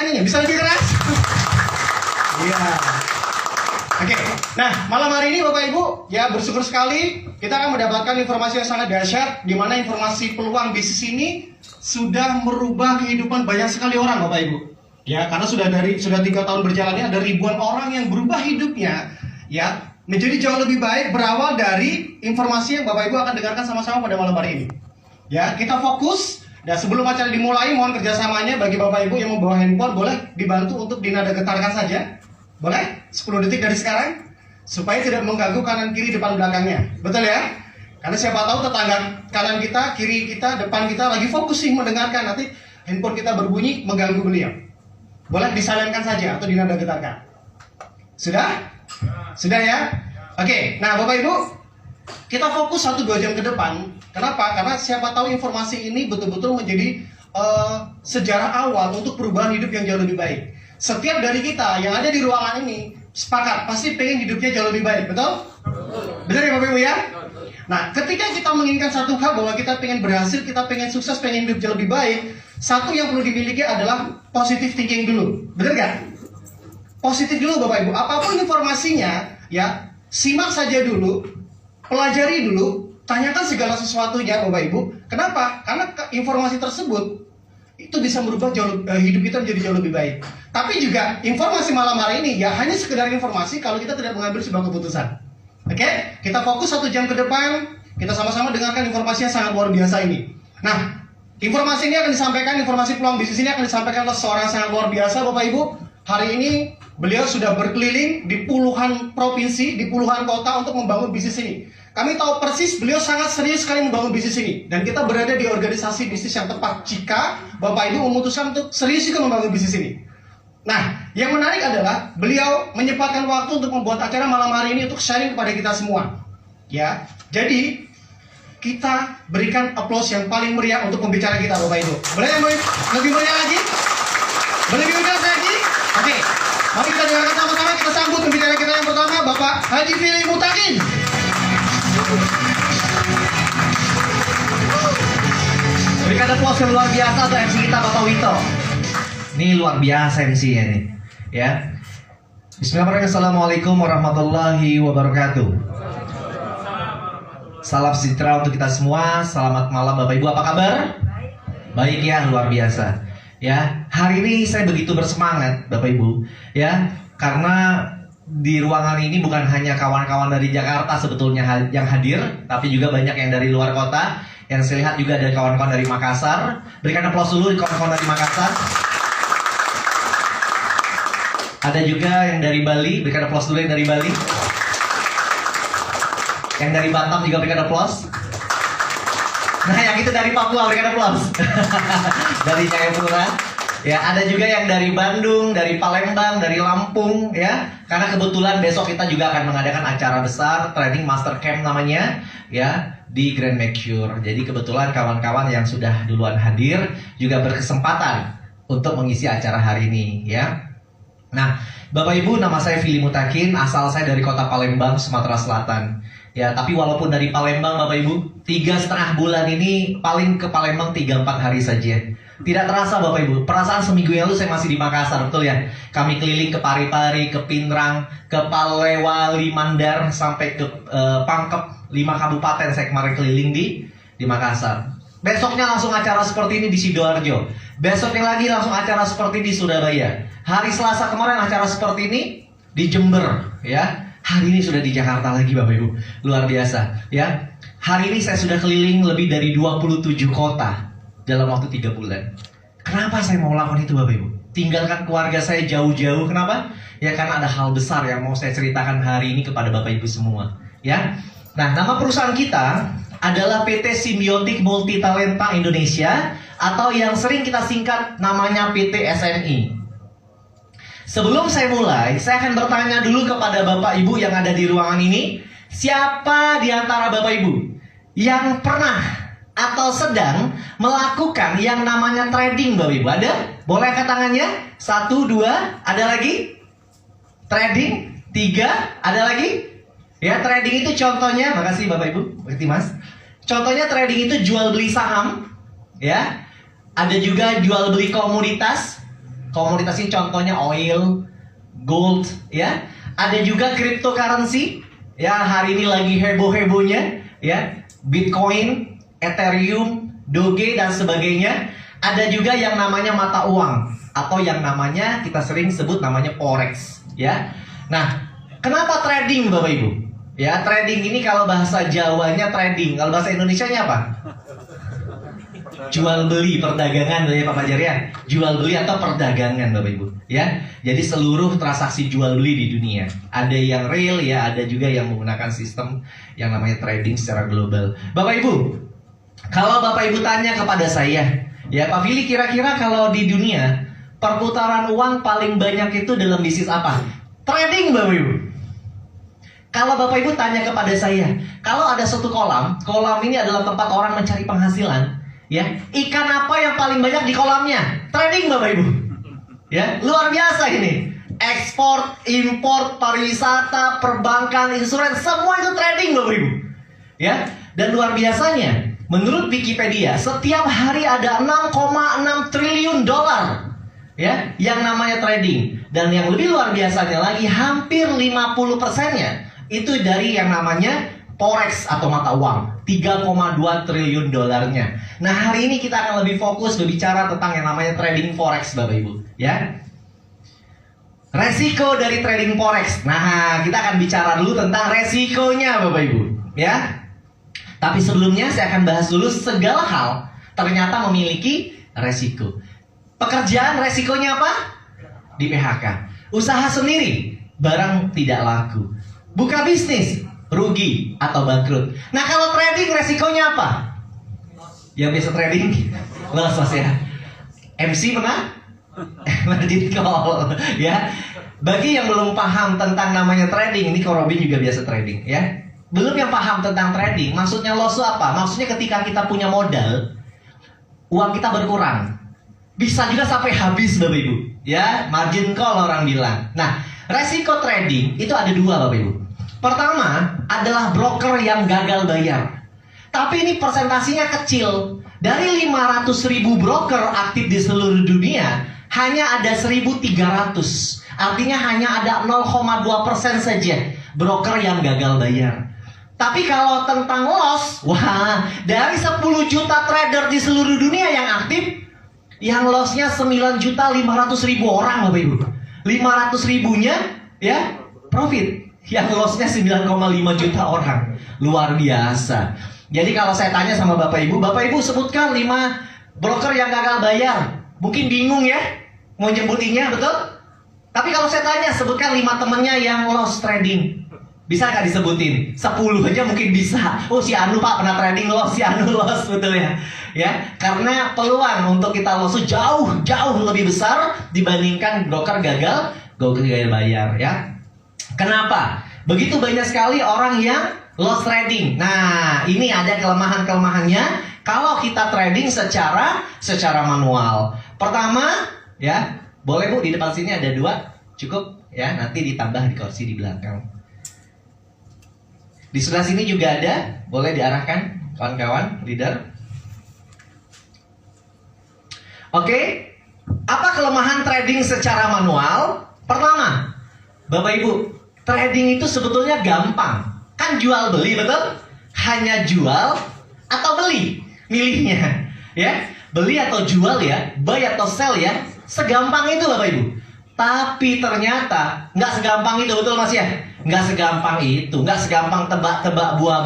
Nyanyinya bisa lebih keras? Iya. Oke. Nah, malam hari ini Bapak Ibu, ya bersyukur sekali kita akan mendapatkan informasi yang sangat dahsyat, di mana informasi peluang bisnis ini sudah merubah kehidupan banyak sekali orang, Bapak Ibu. Ya, karena sudah 3 tahun berjalan ini ada ribuan orang yang berubah hidupnya, ya, menjadi jauh lebih baik berawal dari informasi yang Bapak Ibu akan dengarkan sama-sama pada malam hari ini. Ya, kita fokus. Dan sebelum acara dimulai, mohon kerjasamanya bagi Bapak Ibu yang membawa handphone, boleh dibantu untuk dinada getarkan saja. Boleh? 10 detik dari sekarang. Supaya tidak mengganggu kanan kiri depan belakangnya. Betul ya? Karena siapa tahu tetangga kanan kita, kiri kita, depan kita lagi fokus sih mendengarkan. Nanti handphone kita berbunyi mengganggu beliau. Boleh disalenkan saja atau dinada getarkan. Sudah? Sudah ya? Oke, nah Bapak Ibu, kita fokus 1-2 jam ke depan. Kenapa? Karena siapa tahu informasi ini betul-betul menjadi sejarah awal untuk perubahan hidup yang jauh lebih baik. Setiap dari kita yang ada di ruangan ini sepakat pasti pengen hidupnya jauh lebih baik, betul? Benar ya Bapak Ibu ya? Nah, ketika kita menginginkan satu hal bahwa kita pengen berhasil, kita pengen sukses, pengen hidup jauh lebih baik, satu yang perlu dimiliki adalah positive thinking dulu. Benar gak? Positif dulu Bapak Ibu. Apapun informasinya, ya simak saja dulu, pelajari dulu. Tanyakan segala sesuatunya Bapak Ibu. Kenapa? Karena informasi tersebut itu bisa merubah hidup kita menjadi jauh lebih baik. Tapi juga informasi malam hari ini ya hanya sekedar informasi kalau kita tidak mengambil sebuah keputusan. Oke? Kita fokus 1 jam ke depan. Kita sama-sama dengarkan informasi yang sangat luar biasa ini. Nah, informasi ini akan disampaikan, informasi peluang bisnis ini akan disampaikan oleh seorang sangat luar biasa Bapak Ibu. Hari ini beliau sudah berkeliling di puluhan provinsi, di puluhan kota untuk membangun bisnis ini. Kami tahu persis beliau sangat serius sekali membangun bisnis ini. Dan kita berada di organisasi bisnis yang tepat jika Bapak Ibu memutuskan untuk serius juga membangun bisnis ini. Nah, yang menarik adalah beliau menyempatkan waktu untuk membuat acara malam hari ini untuk sharing kepada kita semua. Ya, jadi kita berikan aplaus yang paling meriah untuk pembicara kita Bapak Ibu. Boleh yang lebih meriah lagi? Boleh lebih meriah lagi? Oke, mari kita dengarkan sama-sama. Kita sambut pembicara kita yang pertama, Bapak Haji Fili Mutakin. Berikan aplaus yang luar biasa untuk MC kita Bapak Wito. Ini luar biasa MC-nya nih, ya. Bismillahirrahmanirrahim. Assalamualaikum warahmatullahi wabarakatuh. Salam sejahtera untuk kita semua. Selamat malam Bapak Ibu, apa kabar? Baik ya, luar biasa. Ya, hari ini saya begitu bersemangat Bapak Ibu, ya, karena di ruangan ini bukan hanya kawan-kawan dari Jakarta sebetulnya yang hadir, tapi juga banyak yang dari luar kota. Yang saya lihat juga ada kawan-kawan dari Makassar. Berikan aplaus dulu kawan-kawan dari Makassar. Ada juga yang dari Bali. Berikan aplaus dulu yang dari Bali. Yang dari Batam juga berikan aplaus. Nah, yang itu dari Papua, berikan aplaus. Dari Jayapura. Ya, ada juga yang dari Bandung, dari Palembang, dari Lampung, ya. Karena kebetulan besok kita juga akan mengadakan acara besar, training master camp namanya, ya, di Grand Mercure. Jadi kebetulan kawan-kawan yang sudah duluan hadir juga berkesempatan untuk mengisi acara hari ini, ya. Nah, Bapak Ibu, nama saya Fili Mutakin, asal saya dari kota Palembang, Sumatera Selatan. Ya, tapi walaupun dari Palembang, Bapak Ibu, 3,5 bulan ini paling ke Palembang 3-4 hari saja. Tidak terasa Bapak Ibu, perasaan seminggu yang lalu saya masih di Makassar, betul ya? Kami keliling ke Parepare, ke Pinrang, ke Palewali Mandar, sampai ke Pangkep, 5 kabupaten saya kemarin keliling di Makassar. Besoknya langsung acara seperti ini di Sidoarjo. Besoknya lagi langsung acara seperti di Surabaya. Hari Selasa kemarin acara seperti ini di Jember, ya. Hari ini sudah di Jakarta lagi Bapak Ibu. Luar biasa, ya. Hari ini saya sudah keliling lebih dari 27 kota dalam waktu 3 bulan. Kenapa saya mau lakukan itu Bapak Ibu? Tinggalkan keluarga saya jauh-jauh. Kenapa? Ya karena ada hal besar yang mau saya ceritakan hari ini kepada Bapak Ibu semua, ya. Nah, nama perusahaan kita adalah PT Simbiotik Multitalenta Indonesia, atau yang sering kita singkat namanya PT SMI. Sebelum saya mulai, saya akan bertanya dulu kepada Bapak Ibu yang ada di ruangan ini. Siapa di antara Bapak Ibu yang pernah atau sedang melakukan yang namanya trading Bapak Ibu? Ada? Boleh angkat tangannya? 1, 2, ada lagi? Trading? 3, ada lagi? Ya, trading itu contohnya, makasih Bapak Ibu, berarti Mas. Contohnya trading itu jual beli saham, ya. Ada juga jual beli komoditas, Komoditas ini contohnya oil, gold, ya. Ada juga cryptocurrency, ya hari ini lagi heboh-hebohnya, ya. Bitcoin, Ethereum, Doge dan sebagainya. Ada juga yang namanya mata uang atau yang namanya kita sering sebut namanya forex, ya. Nah, kenapa trading Bapak Ibu? Ya, trading ini kalau bahasa Jawanya trading, kalau bahasa Indonesianya apa? Jual beli, perdagangan ya Pak Fajar ya. Jual beli atau perdagangan Bapak Ibu, ya. Jadi seluruh transaksi jual beli di dunia. Ada yang real ya, ada juga yang menggunakan sistem yang namanya trading secara global. Bapak Ibu, kalau Bapak Ibu tanya kepada saya, ya Pak Fili, kira-kira kalau di dunia perputaran uang paling banyak itu dalam bisnis apa? Trading Bapak Ibu. Kalau Bapak Ibu tanya kepada saya, kalau ada satu kolam ini adalah tempat orang mencari penghasilan, ya. Ikan apa yang paling banyak di kolamnya? Trading Bapak Ibu. Ya, luar biasa ini. Ekspor, impor, pariwisata, perbankan, insurans, semua itu trading Bapak Ibu. Ya, dan luar biasanya, menurut Wikipedia, setiap hari ada 6,6 triliun dolar, ya, yang namanya trading. Dan yang lebih luar biasanya lagi, hampir 50%-nya itu dari yang namanya forex atau mata uang, 3,2 triliun dolarnya. Nah, hari ini kita akan lebih fokus berbicara tentang yang namanya trading forex Bapak Ibu, ya. Resiko dari trading forex. Nah, kita akan bicara dulu tentang resikonya Bapak Ibu, ya. Tapi sebelumnya saya akan bahas dulu segala hal ternyata memiliki resiko. Pekerjaan resikonya apa? Di PHK. Usaha sendiri, barang tidak laku. Buka bisnis, rugi atau bangkrut. Nah, kalau trading resikonya apa? Yang biasa trading, loss mas ya. MC pernah? Margin call, ya. Bagi yang belum paham tentang namanya trading, ini Ko Robin juga biasa trading, ya. Belum yang paham tentang trading, maksudnya loss itu apa? Maksudnya ketika kita punya modal, uang kita berkurang. Bisa juga sampai habis Bapak Ibu, ya. Margin call orang bilang. Nah, resiko trading itu ada dua Bapak Ibu. Pertama adalah broker yang gagal bayar. Tapi ini persentasinya kecil. Dari 500.000 broker aktif di seluruh dunia, hanya ada 1.300. Artinya hanya ada 0,2% saja broker yang gagal bayar. Tapi kalau tentang loss, wah, dari 10 juta trader di seluruh dunia yang aktif, yang lossnya 9.500.000 orang Bapak Ibu. 500.000-nya ya profit. Yang lossnya 9,5 juta orang. Luar biasa. Jadi kalau saya tanya sama Bapak Ibu sebutkan 5 broker yang gagal bayar. Mungkin bingung ya mau nyebutinnya, betul? Tapi kalau saya tanya, sebutkan 5 temennya yang loss trading. Bisa nggak disebutin? 10 aja mungkin bisa. Oh, si Anu Pak pernah trading loss, si Anu loss, betul ya? Ya, karena peluang untuk kita loss jauh lebih besar dibandingkan broker gagal bayar, ya. Kenapa? Begitu banyak sekali orang yang loss trading. Nah, ini ada kelemahan-kelemahannya kalau kita trading secara manual. Pertama, ya, boleh Bu di depan sini ada 2, cukup ya, nanti ditambah di kursi di belakang. Di sebelah sini juga ada, boleh diarahkan kawan-kawan leader. Oke, apa kelemahan trading secara manual? Pertama, Bapak Ibu, trading itu sebetulnya gampang. Kan jual beli, betul? Hanya jual atau beli, milihnya, ya. Beli atau jual ya, buy atau sell ya. Segampang itu Bapak Ibu. Tapi ternyata nggak segampang itu, betul Mas ya? Nggak segampang itu, nggak segampang tebak-tebak buah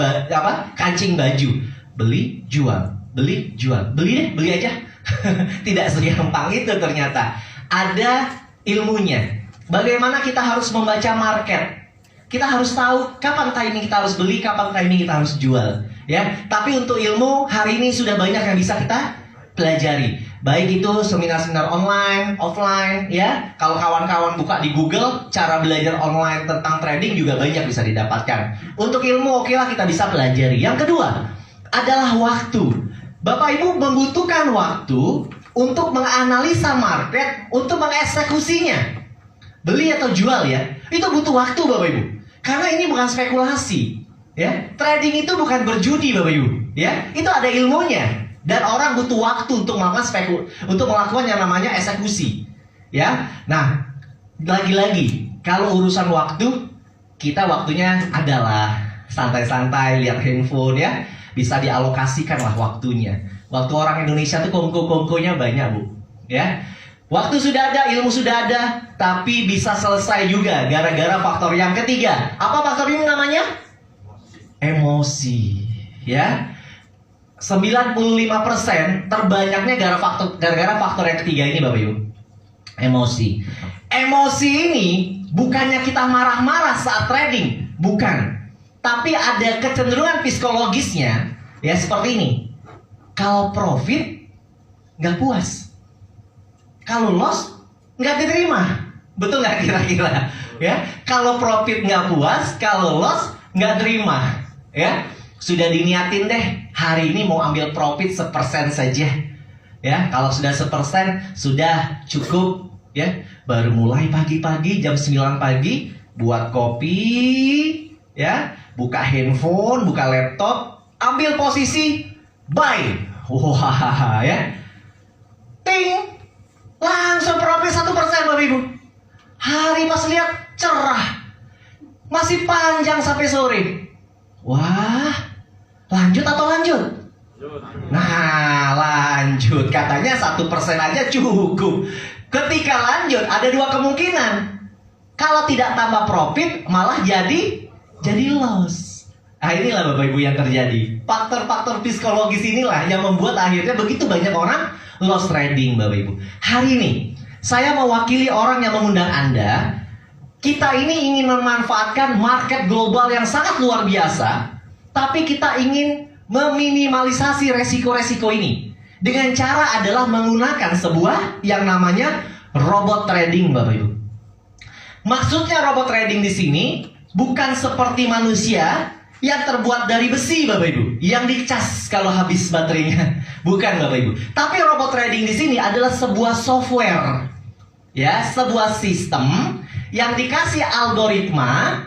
kancing baju. Beli, jual, beli, jual. Beli deh, beli aja. Tidak segampang itu ternyata. Ada ilmunya. Bagaimana kita harus membaca market? Kita harus tahu kapan timing kita harus beli, kapan timing kita harus jual, ya. Tapi untuk ilmu hari ini sudah banyak yang bisa kita pelajari. Baik itu seminar-seminar online, offline, ya. Kalau kawan-kawan buka di Google, cara belajar online tentang trading juga banyak bisa didapatkan. Untuk ilmu okelah kita bisa pelajari. Yang kedua adalah waktu. Bapak Ibu membutuhkan waktu untuk menganalisa market, untuk mengeksekusinya. Beli atau jual ya, itu butuh waktu Bapak Ibu. Karena ini bukan spekulasi, ya. Trading itu bukan berjudi Bapak Ibu, ya. Itu ada ilmunya dan orang butuh waktu untuk melakukan untuk melakukan yang namanya eksekusi. Ya. Nah, lagi-lagi kalau urusan waktu, kita waktunya adalah santai-santai lihat handphone ya. Bisa dialokasikan lah waktunya. Waktu orang Indonesia tuh kongko-kongkonya banyak, Bu. Ya. Waktu sudah ada, ilmu sudah ada, tapi bisa selesai juga gara-gara faktor yang ketiga. Apa faktor ini namanya? Emosi. Ya. 95% terbanyaknya gara-gara faktor yang ketiga ini, Bapak Ibu. Emosi. Emosi ini bukannya kita marah-marah saat trading, bukan. Tapi ada kecenderungan psikologisnya, ya seperti ini. Kalau profit, nggak puas. Kalau loss, nggak diterima. Betul nggak kira-kira? Ya, kalau profit nggak puas, kalau loss nggak terima. Ya, sudah diniatin deh. Hari ini mau ambil profit 1% saja. Ya, kalau sudah 1% sudah cukup. Ya, baru mulai pagi-pagi jam 9 pagi buat kopi, ya, buka handphone, buka laptop, ambil posisi buy. Wah, ya. Ting. Langsung profit 1%, Bapak Ibu. Hari pas lihat cerah. Masih panjang sampai sore. Wah, lanjut atau lanjut? Nah, lanjut. Katanya 1% aja cukup. Ketika lanjut, ada dua kemungkinan. Kalau tidak tambah profit, malah jadi loss. Nah, inilah Bapak Ibu yang terjadi. Faktor-faktor psikologis inilah yang membuat akhirnya begitu banyak orang loss trading, Bapak Ibu. Hari ini, saya mewakili orang yang mengundang Anda. Kita ini ingin memanfaatkan market global yang sangat luar biasa, tapi kita ingin meminimalisasi resiko-resiko ini. Dengan cara adalah menggunakan sebuah yang namanya robot trading, Bapak Ibu. Maksudnya robot trading di sini bukan seperti manusia yang terbuat dari besi, Bapak Ibu, yang dicas kalau habis baterainya. Bukan, Bapak Ibu. Tapi robot trading di sini adalah sebuah software, ya, sebuah sistem yang dikasih algoritma,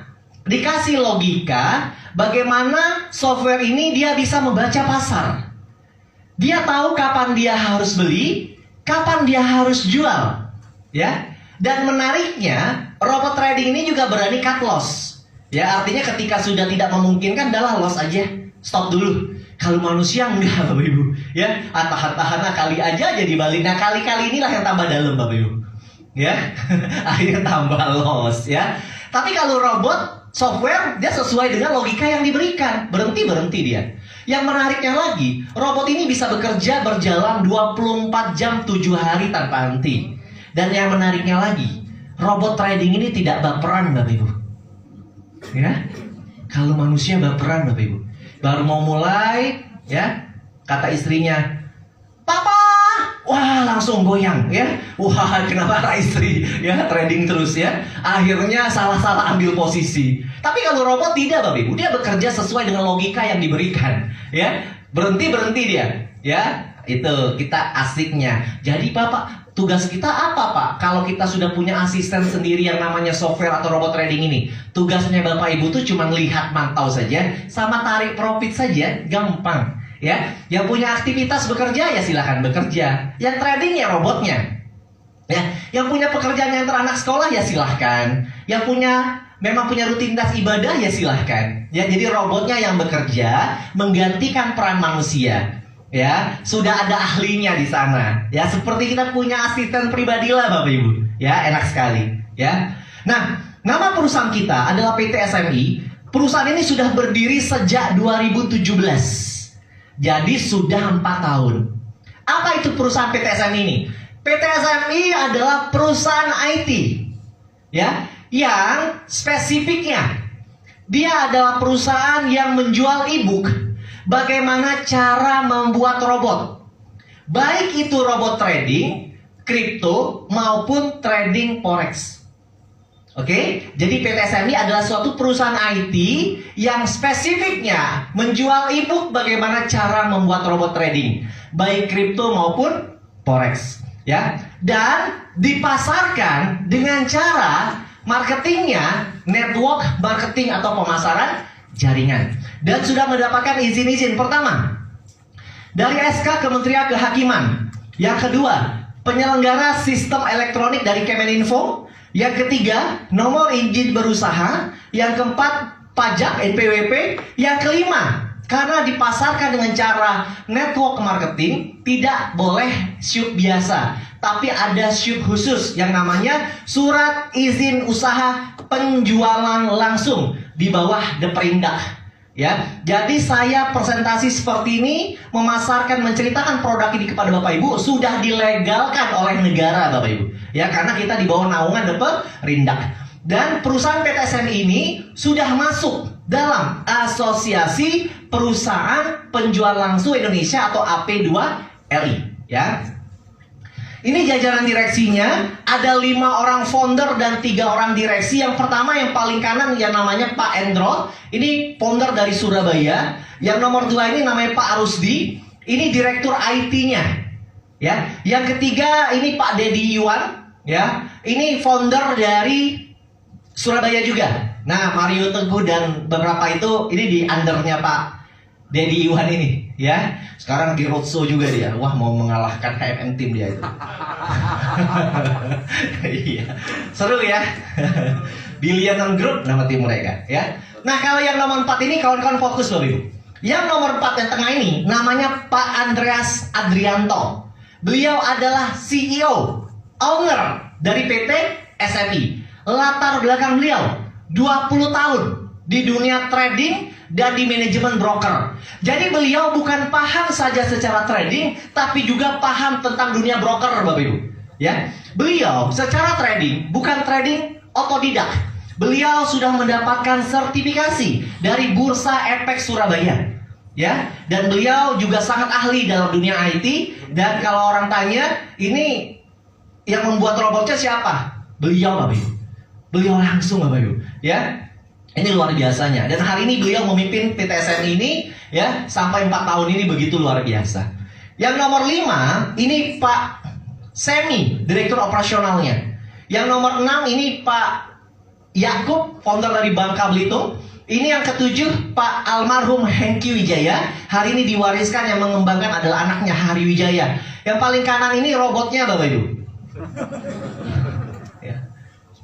dikasih logika, bagaimana software ini dia bisa membaca pasar. Dia tahu kapan dia harus beli, kapan dia harus jual, ya. Dan menariknya, robot trading ini juga berani cut loss. Ya, artinya ketika sudah tidak memungkinkan, adalah loss aja, stop dulu. Kalau manusia enggak, Bapak Ibu. Ya, tahan-tahan kali aja jadi balik. Nah, kali-kali inilah yang tambah dalam, Bapak Ibu. Ya, akhirnya tambah loss, ya. Tapi kalau robot software, dia sesuai dengan logika yang diberikan. Berhenti dia. Yang menariknya lagi, robot ini bisa bekerja berjalan 24 jam 7 hari tanpa henti. Dan yang menariknya lagi, robot trading ini tidak baperan, Bapak Ibu. Ya, kalau manusia baperan, Bapak Ibu. Baru mau mulai, ya, kata istrinya, "Papa!" Wah, langsung goyang, ya. Wah, kenapa istri, ya, trading terus, ya. Akhirnya salah-salah ambil posisi. Tapi kalau robot tidak, Bapak Ibu, dia bekerja sesuai dengan logika yang diberikan, ya. Berhenti dia, ya. Itu kita asiknya. Jadi Bapak, tugas kita apa, Pak? Kalau kita sudah punya asisten sendiri yang namanya software atau robot trading ini, tugasnya Bapak Ibu tuh cuma lihat, mantau saja, sama tarik profit saja, gampang. Ya, yang punya aktivitas bekerja ya silahkan bekerja. Yang trading ya robotnya. Ya, yang punya pekerjaan yang teranak sekolah ya silahkan. Yang memang punya rutinitas ibadah ya silahkan. Ya, jadi robotnya yang bekerja menggantikan peran manusia. Ya, sudah ada ahlinya di sana. Ya, seperti kita punya asisten pribadi lah, Bapak Ibu. Ya, enak sekali. Ya. Nah, nama perusahaan kita adalah PT SMI. Perusahaan ini sudah berdiri sejak 2017. Jadi sudah 4 tahun. Apa itu perusahaan PT SMI ini? PT SMI adalah perusahaan IT, ya, yang spesifiknya dia adalah perusahaan yang menjual e-book. Bagaimana cara membuat robot, baik itu robot trading, kripto maupun trading forex. Oke, jadi PT SMI adalah suatu perusahaan IT yang spesifiknya menjual e-book bagaimana cara membuat robot trading, baik kripto maupun forex, ya. Dan dipasarkan dengan cara marketingnya network marketing atau pemasaran jaringan. Dan sudah mendapatkan izin-izin. Pertama, dari SK Kementerian Kehakiman. Yang kedua, penyelenggara sistem elektronik dari Kemeninfo. Yang ketiga, nomor izin berusaha. Yang keempat, pajak NPWP. Yang kelima, karena dipasarkan dengan cara network marketing, tidak boleh SYUP biasa, tapi ada SYUP khusus yang namanya surat izin usaha penjualan langsung di bawah Deperindak. Ya, jadi saya presentasi seperti ini memasarkan, menceritakan produk ini kepada Bapak Ibu sudah dilegalkan oleh negara, Bapak Ibu. Ya, karena kita di bawah naungan Deperindak. Dan perusahaan PTSM ini sudah masuk dalam Asosiasi Perusahaan Penjual Langsung Indonesia atau AP2LI. Ya, ini jajaran direksinya, ada 5 orang founder dan 3 orang direksi. Yang pertama yang paling kanan yang namanya Pak Endro, ini founder dari Surabaya. Yang nomor 2 ini namanya Pak Arusdi, ini direktur IT-nya. Ya, yang ketiga ini Pak Dedi Iwan, ya, ini founder dari Surabaya juga. Nah, Mario Teguh dan beberapa itu ini di undernya Pak Dedi Iwan ini, ya. Sekarang di roadshow juga dia. Wah, mau mengalahkan KMN Team dia itu. Iya. Seru ya. Billion Group nama tim mereka, ya. Nah, kalau yang nomor 4 ini kawan-kawan fokus Bapak Ibu. Yang nomor 4 yang tengah ini namanya Pak Andreas Adrianto. Beliau adalah CEO, owner dari PT SMI. Latar belakang beliau 20 tahun di dunia trading dan di manajemen broker. Jadi beliau bukan paham saja secara trading, tapi juga paham tentang dunia broker, Bapak Ibu. Ya, beliau secara trading bukan trading otodidak. Beliau sudah mendapatkan sertifikasi dari Bursa Efek Surabaya. Ya, dan beliau juga sangat ahli dalam dunia IT. Dan kalau orang tanya, ini yang membuat robotnya siapa? Beliau, Bapak Ibu. Beliau langsung, Bapak Ibu, ya. Ini luar biasanya. Dan hari ini beliau memimpin PTSM ini, ya, sampai 4 tahun ini begitu luar biasa. Yang nomor 5 ini Pak Semi, direktur operasionalnya. Yang nomor 6 ini Pak Yakub, founder dari Bangka Belitung. Ini yang ketujuh Pak almarhum Hengki Wijaya. Hari ini diwariskan, yang mengembangkan adalah anaknya Hari Wijaya. Yang paling kanan ini robotnya, Bapak Ibu.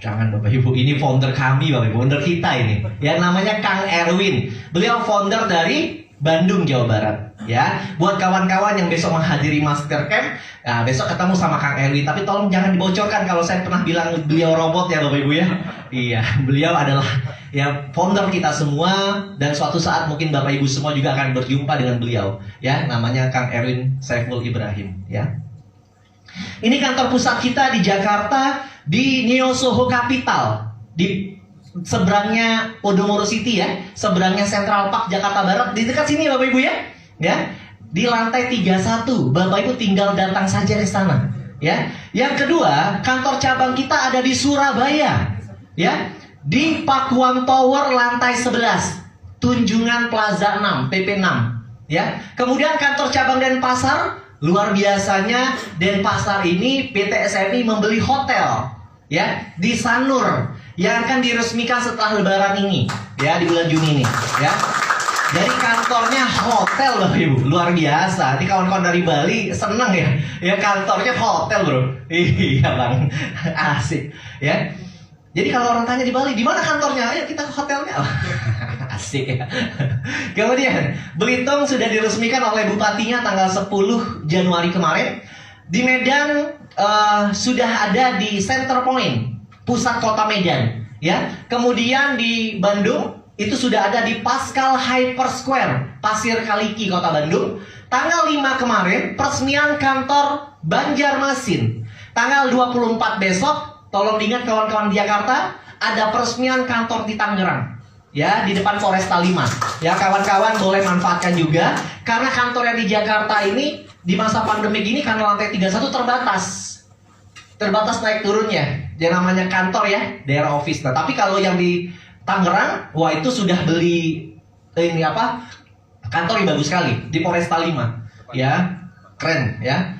Jangan Bapak Ibu, ini founder kami Bapak Ibu, founder kita ini. Yang namanya Kang Erwin. Beliau founder dari Bandung, Jawa Barat. Ya, buat kawan-kawan yang besok menghadiri Master Camp, nah, besok ketemu sama Kang Erwin. Tapi tolong jangan dibocorkan kalau saya pernah bilang beliau robot ya Bapak Ibu ya. Iya, beliau adalah ya founder kita semua. Dan suatu saat mungkin Bapak Ibu semua juga akan berjumpa dengan beliau. Ya, namanya Kang Erwin Saiful Ibrahim. Ya. Ini kantor pusat kita di Jakarta, di Neo Soho Capital, di seberangnya Podomoro City ya, seberangnya Central Park Jakarta Barat, di dekat sini Bapak Ibu ya. Ya, di lantai 31. Bapak Ibu tinggal datang saja ke sana, ya. Yang kedua, kantor cabang kita ada di Surabaya, ya, di Pakuan Tower lantai 11, Tunjungan Plaza 6, PP 6, ya. Kemudian kantor cabang Denpasar. Luar biasanya Denpasar ini PT SMI membeli hotel, ya, di Sanur yang akan diresmikan setelah Lebaran ini, ya, di bulan Juni ini, ya. Jadi kantornya hotel Bapak Ibu, luar biasa. Ini kawan-kawan dari Bali seneng ya, ya kantornya hotel bro. Iya bang, asik, ya. Jadi kalau orang tanya di Bali, di mana kantornya? Ayo kita ke hotelnya. Asik ya. Kemudian Belitung sudah diresmikan oleh bupatinya tanggal 10 Januari kemarin. Di Medan sudah ada di Center Point, pusat kota Medan, ya. Kemudian di Bandung itu sudah ada di Pascal Hyper Square, Pasir Kaliki, Kota Bandung. Tanggal 5 kemarin peresmian kantor Banjarmasin. Tanggal 24 besok, tolong diingat kawan-kawan di Jakarta, ada peresmian kantor di Tangerang. Ya, di depan Foresta 5. Ya, kawan-kawan boleh manfaatkan juga. Karena kantor yang di Jakarta ini, di masa pandemi gini, karena lantai 31 terbatas. Terbatas naik turunnya. Yang namanya kantor ya, daerah office. Nah, tapi kalau yang di Tangerang, wah itu sudah beli, ini apa, kantor yang bagus sekali. Di Foresta 5. Ya, keren ya.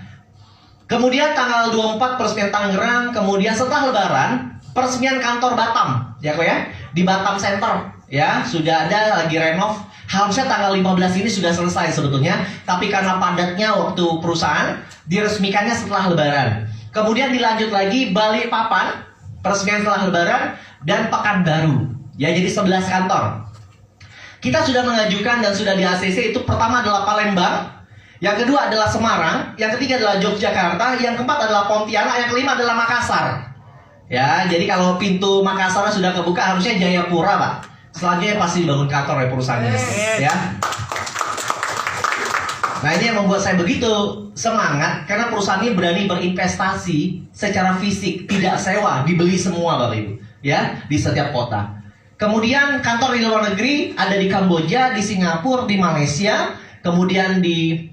Kemudian tanggal 24 peresmian Tangerang, kemudian setelah Lebaran peresmian kantor Batam, ya kok ya, di Batam Center, ya sudah ada lagi renov. Harusnya tanggal 15 ini sudah selesai sebetulnya, tapi karena padatnya waktu perusahaan diresmikannya setelah Lebaran. Kemudian dilanjut lagi Balikpapan, peresmian setelah Lebaran, dan Pekanbaru. Ya, jadi 11 kantor. Kita sudah mengajukan dan sudah di ACC itu pertama adalah Palembang, yang kedua adalah Semarang, yang ketiga adalah Yogyakarta, yang keempat adalah Pontianak, yang kelima adalah Makassar. Ya, jadi kalau pintu Makassar sudah kebuka harusnya Jayapura, Pak. Selanjutnya pasti dibangun kantor oleh perusahaan ini. Ya. Nah, ini yang membuat saya begitu semangat karena perusahaan ini berani berinvestasi secara fisik, tidak sewa, dibeli semua, Bapak Ibu, ya, di setiap kota. Kemudian kantor di luar negeri ada di Kamboja, di Singapura, di Malaysia, kemudian di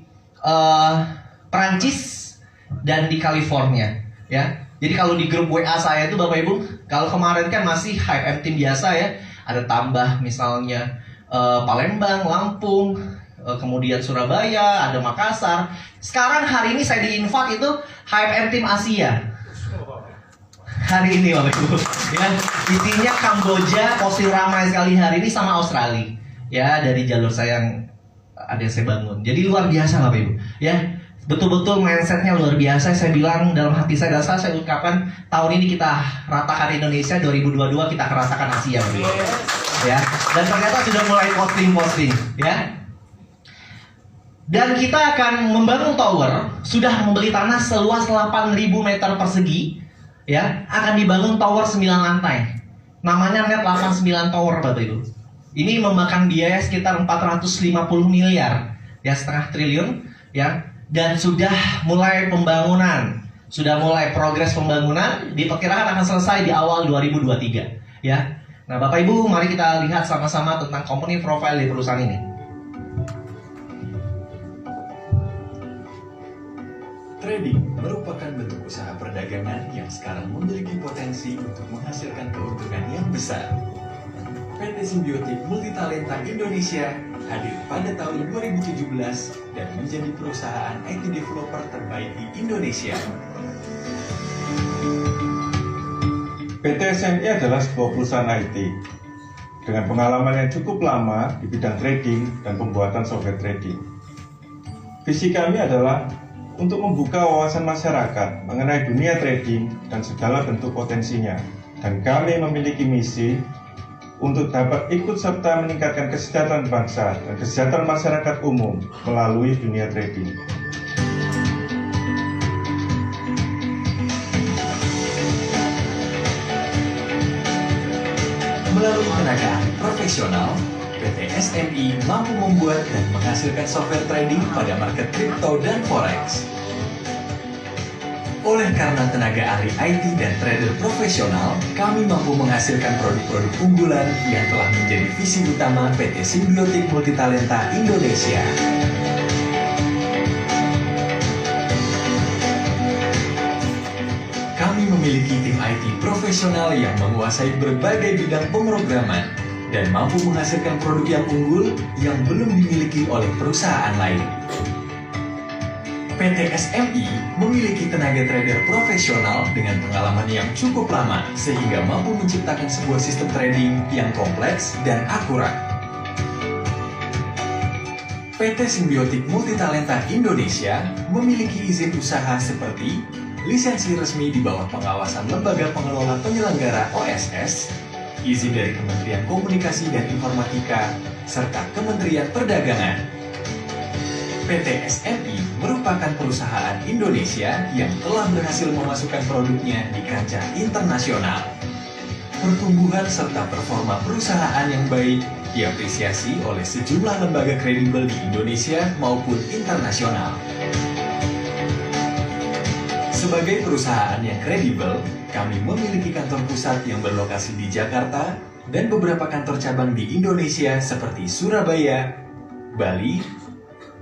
Perancis dan di California, ya. Jadi kalau di grup WA saya itu Bapak Ibu, kalau kemarin kan masih Hype Team biasa ya, ada tambah misalnya Palembang, Lampung, kemudian Surabaya, ada Makassar. Sekarang hari ini saya di-invite itu Hype Team Asia. Hari ini Bapak Ibu, ya, isinya Kamboja, posisi ramai sekali hari ini sama Australia, ya, dari jalur saya yang ada saya bangun. Jadi luar biasa Bapak Ibu, ya, betul-betul mindsetnya luar biasa. Saya bilang dalam hati saya, dasar saya ucapkan tahun ini kita ratakan Indonesia, 2022 kita ratakan Asia Bapak Ibu, ya. Dan ternyata sudah mulai posting, ya. Dan kita akan membangun tower, sudah membeli tanah seluas 8.000 meter persegi. Ya, akan dibangun tower 9 lantai. Namanya Net 89 Tower, Bapak Ibu. Ini memakan biaya sekitar 450 miliar, ya, setengah triliun, ya. Dan sudah mulai pembangunan, sudah mulai progres pembangunan, diperkirakan akan selesai di awal 2023, ya. Nah, Bapak Ibu, mari kita lihat sama-sama tentang company profile di perusahaan ini. Trading merupakan bentuk usaha perdagangan yang sekarang memiliki potensi untuk menghasilkan keuntungan yang besar. PT Simbiotik Multitalenta Indonesia hadir pada tahun 2017 dan menjadi perusahaan IT developer terbaik di Indonesia. PT SMI adalah sebuah perusahaan IT dengan pengalaman yang cukup lama di bidang trading dan pembuatan software trading. Visi kami adalah untuk membuka wawasan masyarakat mengenai dunia trading dan segala bentuk potensinya. Dan kami memiliki misi untuk dapat ikut serta meningkatkan kesejahteraan bangsa dan kesejahteraan masyarakat umum melalui dunia trading. Melalui tenaga profesional, PT SMI mampu membuat dan menghasilkan software trading pada market kripto dan forex. Oleh karena tenaga ahli IT dan trader profesional, kami mampu menghasilkan produk-produk unggulan yang telah menjadi visi utama PT Simbiotik Multitalenta Indonesia. Kami memiliki tim IT profesional yang menguasai berbagai bidang pemrograman dan mampu menghasilkan produk yang unggul yang belum dimiliki oleh perusahaan lain. PT SMI memiliki tenaga trader profesional dengan pengalaman yang cukup lama sehingga mampu menciptakan sebuah sistem trading yang kompleks dan akurat. PT Simbiotik Multitalenta Indonesia memiliki izin usaha seperti lisensi resmi di bawah pengawasan Lembaga Pengelola Penyelenggara OSS, izin dari Kementerian Komunikasi dan Informatika, serta Kementerian Perdagangan. PT SMI merupakan perusahaan Indonesia yang telah berhasil memasukkan produknya di kancah internasional. Pertumbuhan serta performa perusahaan yang baik diapresiasi oleh sejumlah lembaga kredibel di Indonesia maupun internasional. Sebagai perusahaan yang kredibel, kami memiliki kantor pusat yang berlokasi di Jakarta dan beberapa kantor cabang di Indonesia seperti Surabaya, Bali,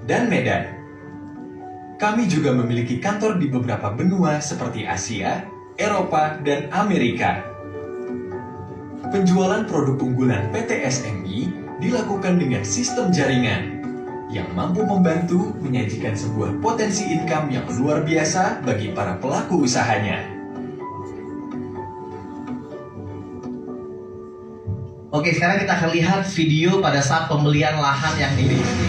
dan Medan. Kami juga memiliki kantor di beberapa benua seperti Asia, Eropa, dan Amerika. Penjualan produk unggulan PT SMI dilakukan dengan sistem jaringan yang mampu membantu menyajikan sebuah potensi income yang luar biasa bagi para pelaku usahanya. Oke, sekarang kita akan lihat video pada saat pembelian lahan yang dimiliki.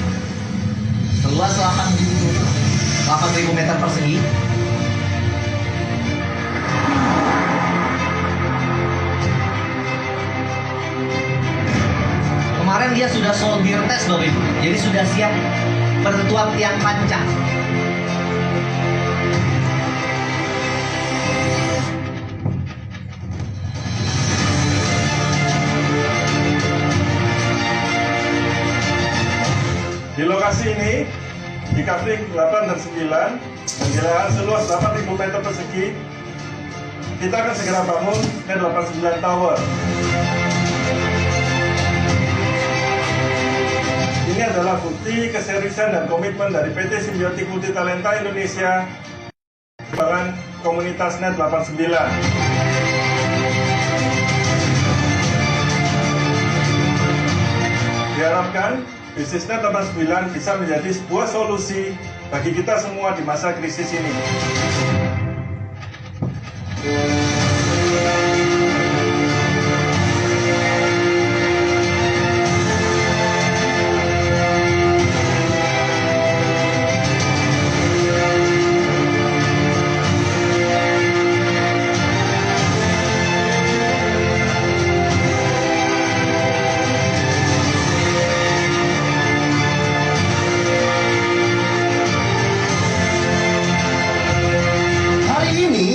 Seluas 8.000 meter persegi. sekarang dia sudah soldier test Bapak Ibu. Jadi sudah siap penentuan tiang panjang. Di lokasi ini, di kafling 8 dan 9, dengan seluas 8.000 meter persegi, kita akan segera bangun Net 89 Tower. Ini adalah bukti keseriusan dan komitmen dari PT Simbiotik Multitalenta Indonesia dengan komunitas Net 89. Diharapkan bisnis Net 89 bisa menjadi sebuah solusi bagi kita semua di masa krisis ini.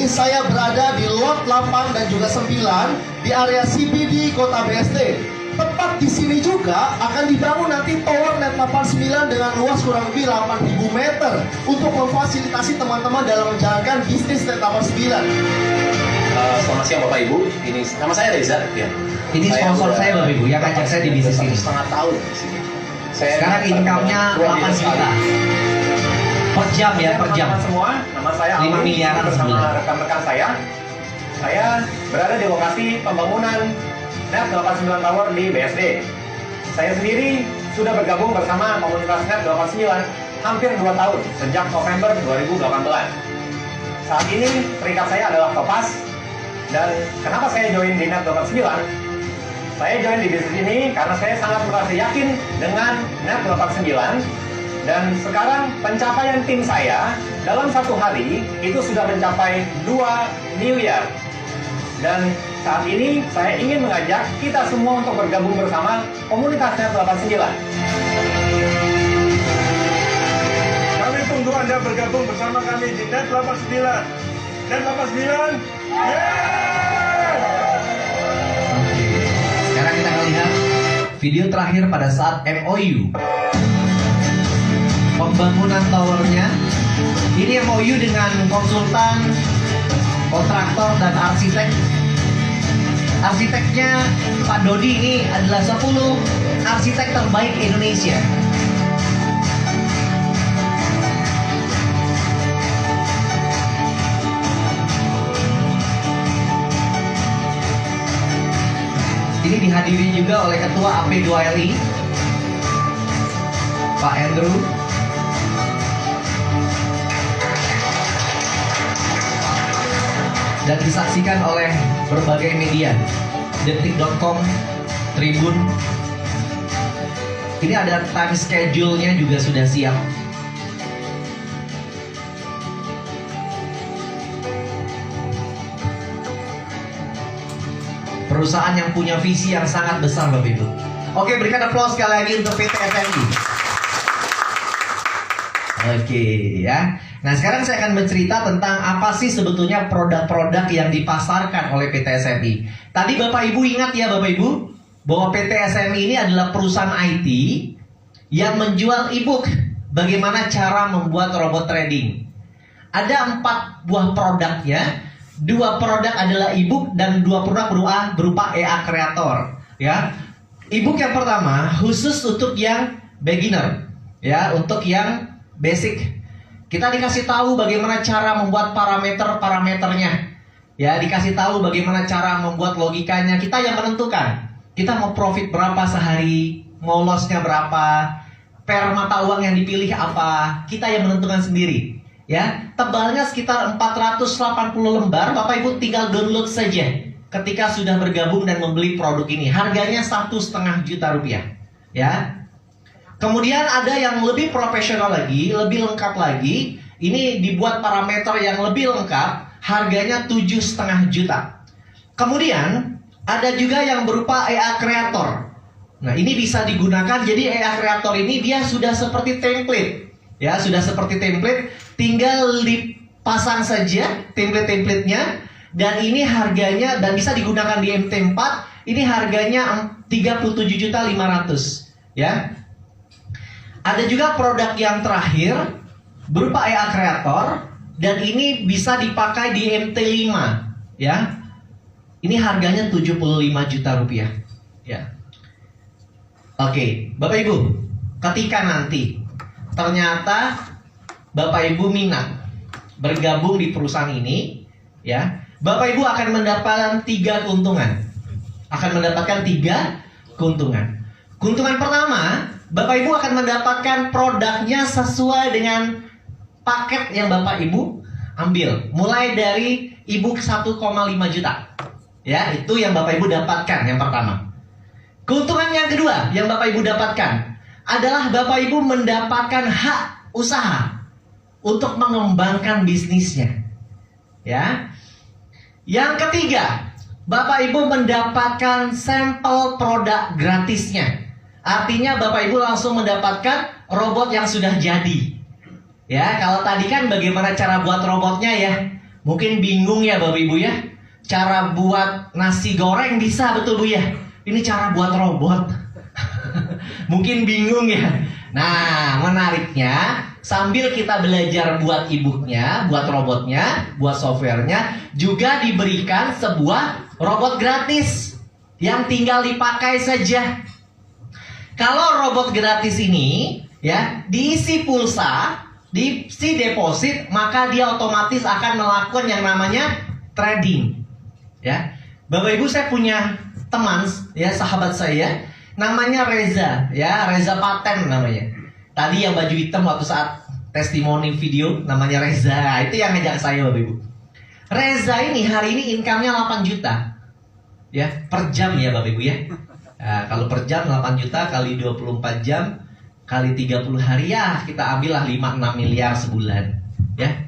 Saya berada di lot 8 dan juga 9 di area CBD Kota BSD. Tepat di sini juga akan dibangun nanti tower Net 89 dengan luas kurang lebih 8.000 meter untuk memfasilitasi teman-teman dalam menjalankan bisnis Net 89. Selamat siang Bapak Ibu, ini nama saya Reza. Ya. Ini sponsor saya Bapak Ibu yang ngajak saya di bisnis ini. Setengah tahun di sini. Sekarang income-nya 8 juta. Per jam ya, per jam. Semua, nama saya 5 miliaran bersama rekan-rekan saya. Saya berada di lokasi pembangunan Net 89 Tower di BSD. Saya sendiri sudah bergabung bersama komunitas Net 89 hampir 2 tahun, sejak November 2018. Saat ini peringkat saya adalah Topas. Dan kenapa saya join di Net 89? Saya join di bisnis ini karena saya sangat merasa yakin dengan Net 89. Dan sekarang pencapaian tim saya dalam 1 hari itu sudah mencapai 2 miliar. Dan saat ini saya ingin mengajak kita semua untuk bergabung bersama komunitas Net 89. Kami tunggu Anda bergabung bersama kami di Net 89. Net 89, Sekarang kita akan lihat video terakhir pada saat MOU pembangunan towernya. Ini MOU dengan konsultan, kontraktor, dan arsitek. Arsiteknya Pak Dodi ini adalah 10 arsitek terbaik Indonesia. Ini dihadiri juga oleh Ketua AP2LI Pak Andrew. Dan disaksikan oleh berbagai media, detik.com, Tribun. Ini ada time schedule-nya juga sudah siap. Perusahaan yang punya visi yang sangat besar Bapak Ibu. Oke, berikan aplaus sekali lagi untuk PT SMI. Oke ya. Nah sekarang saya akan bercerita tentang apa sih sebetulnya produk-produk yang dipasarkan oleh PT SMI. Tadi Bapak Ibu ingat ya Bapak Ibu, bahwa PT SMI ini adalah perusahaan IT yang menjual e-book bagaimana cara membuat robot trading. Ada 4 buah produknya. 2 produk adalah e-book dan 2 produk berupa EA Creator. Ya, e-book yang pertama khusus untuk yang beginner, ya, untuk yang basic. Kita dikasih tahu bagaimana cara membuat parameternya, ya, dikasih tahu bagaimana cara membuat logikanya. Kita yang menentukan. Kita mau profit berapa sehari, mau lossnya berapa, per mata uang yang dipilih apa, kita yang menentukan sendiri. Ya, tebalnya sekitar 480 lembar. Bapak Ibu tinggal download saja ketika sudah bergabung dan membeli produk ini. Harganya 1,5 juta rupiah. Ya. Kemudian ada yang lebih profesional lagi, lebih lengkap lagi. Ini dibuat parameter yang lebih lengkap, harganya 7,5 juta. Kemudian ada juga yang berupa EA Creator. Nah, ini bisa digunakan, jadi AI Creator ini dia sudah seperti template. Ya, sudah seperti template, tinggal dipasang saja template-templatenya, dan ini harganya, dan bisa digunakan di MT4, ini harganya 37.500.000, ya. Ada juga produk yang terakhir berupa AI Creator, dan ini bisa dipakai di MT5, ya. Ini harganya 75 juta rupiah, ya. Oke, Bapak Ibu, ketika nanti ternyata Bapak Ibu minat bergabung di perusahaan ini, ya, Bapak Ibu akan mendapatkan 3 keuntungan. Akan mendapatkan 3 keuntungan. Keuntungan pertama, Bapak Ibu akan mendapatkan produknya sesuai dengan paket yang Bapak Ibu ambil. Mulai dari e-book 1,5 juta. Ya, itu yang Bapak Ibu dapatkan yang pertama. Keuntungan yang kedua yang Bapak Ibu dapatkan adalah Bapak Ibu mendapatkan hak usaha untuk mengembangkan bisnisnya. Ya. Yang ketiga, Bapak Ibu mendapatkan sampel produk gratisnya. Artinya Bapak Ibu langsung mendapatkan robot yang sudah jadi. Ya, kalau tadi kan bagaimana cara buat robotnya ya? Mungkin bingung ya Bapak Ibu ya. Cara buat nasi goreng bisa, betul Bu ya? Ini cara buat robot. Mungkin bingung ya. Nah, menariknya sambil kita belajar buat e-booknya, buat robotnya, buat softwarenya, juga diberikan sebuah robot gratis yang tinggal dipakai saja. Kalau robot gratis ini ya diisi pulsa, diisi deposit, maka dia otomatis akan melakukan yang namanya trading. Ya, Bapak Ibu, saya punya teman ya, sahabat saya namanya Reza, ya, Reza Paten namanya. Tadi yang baju hitam waktu saat testimoni video namanya Reza, itu yang ngajak saya Bapak Ibu. Reza ini hari ini income-nya 8 juta. Ya, per jam ya Bapak Ibu ya. Nah, kalau per jam 8 juta kali 24 jam kali 30 hari ya kita ambillah 5-6 miliar sebulan, ya.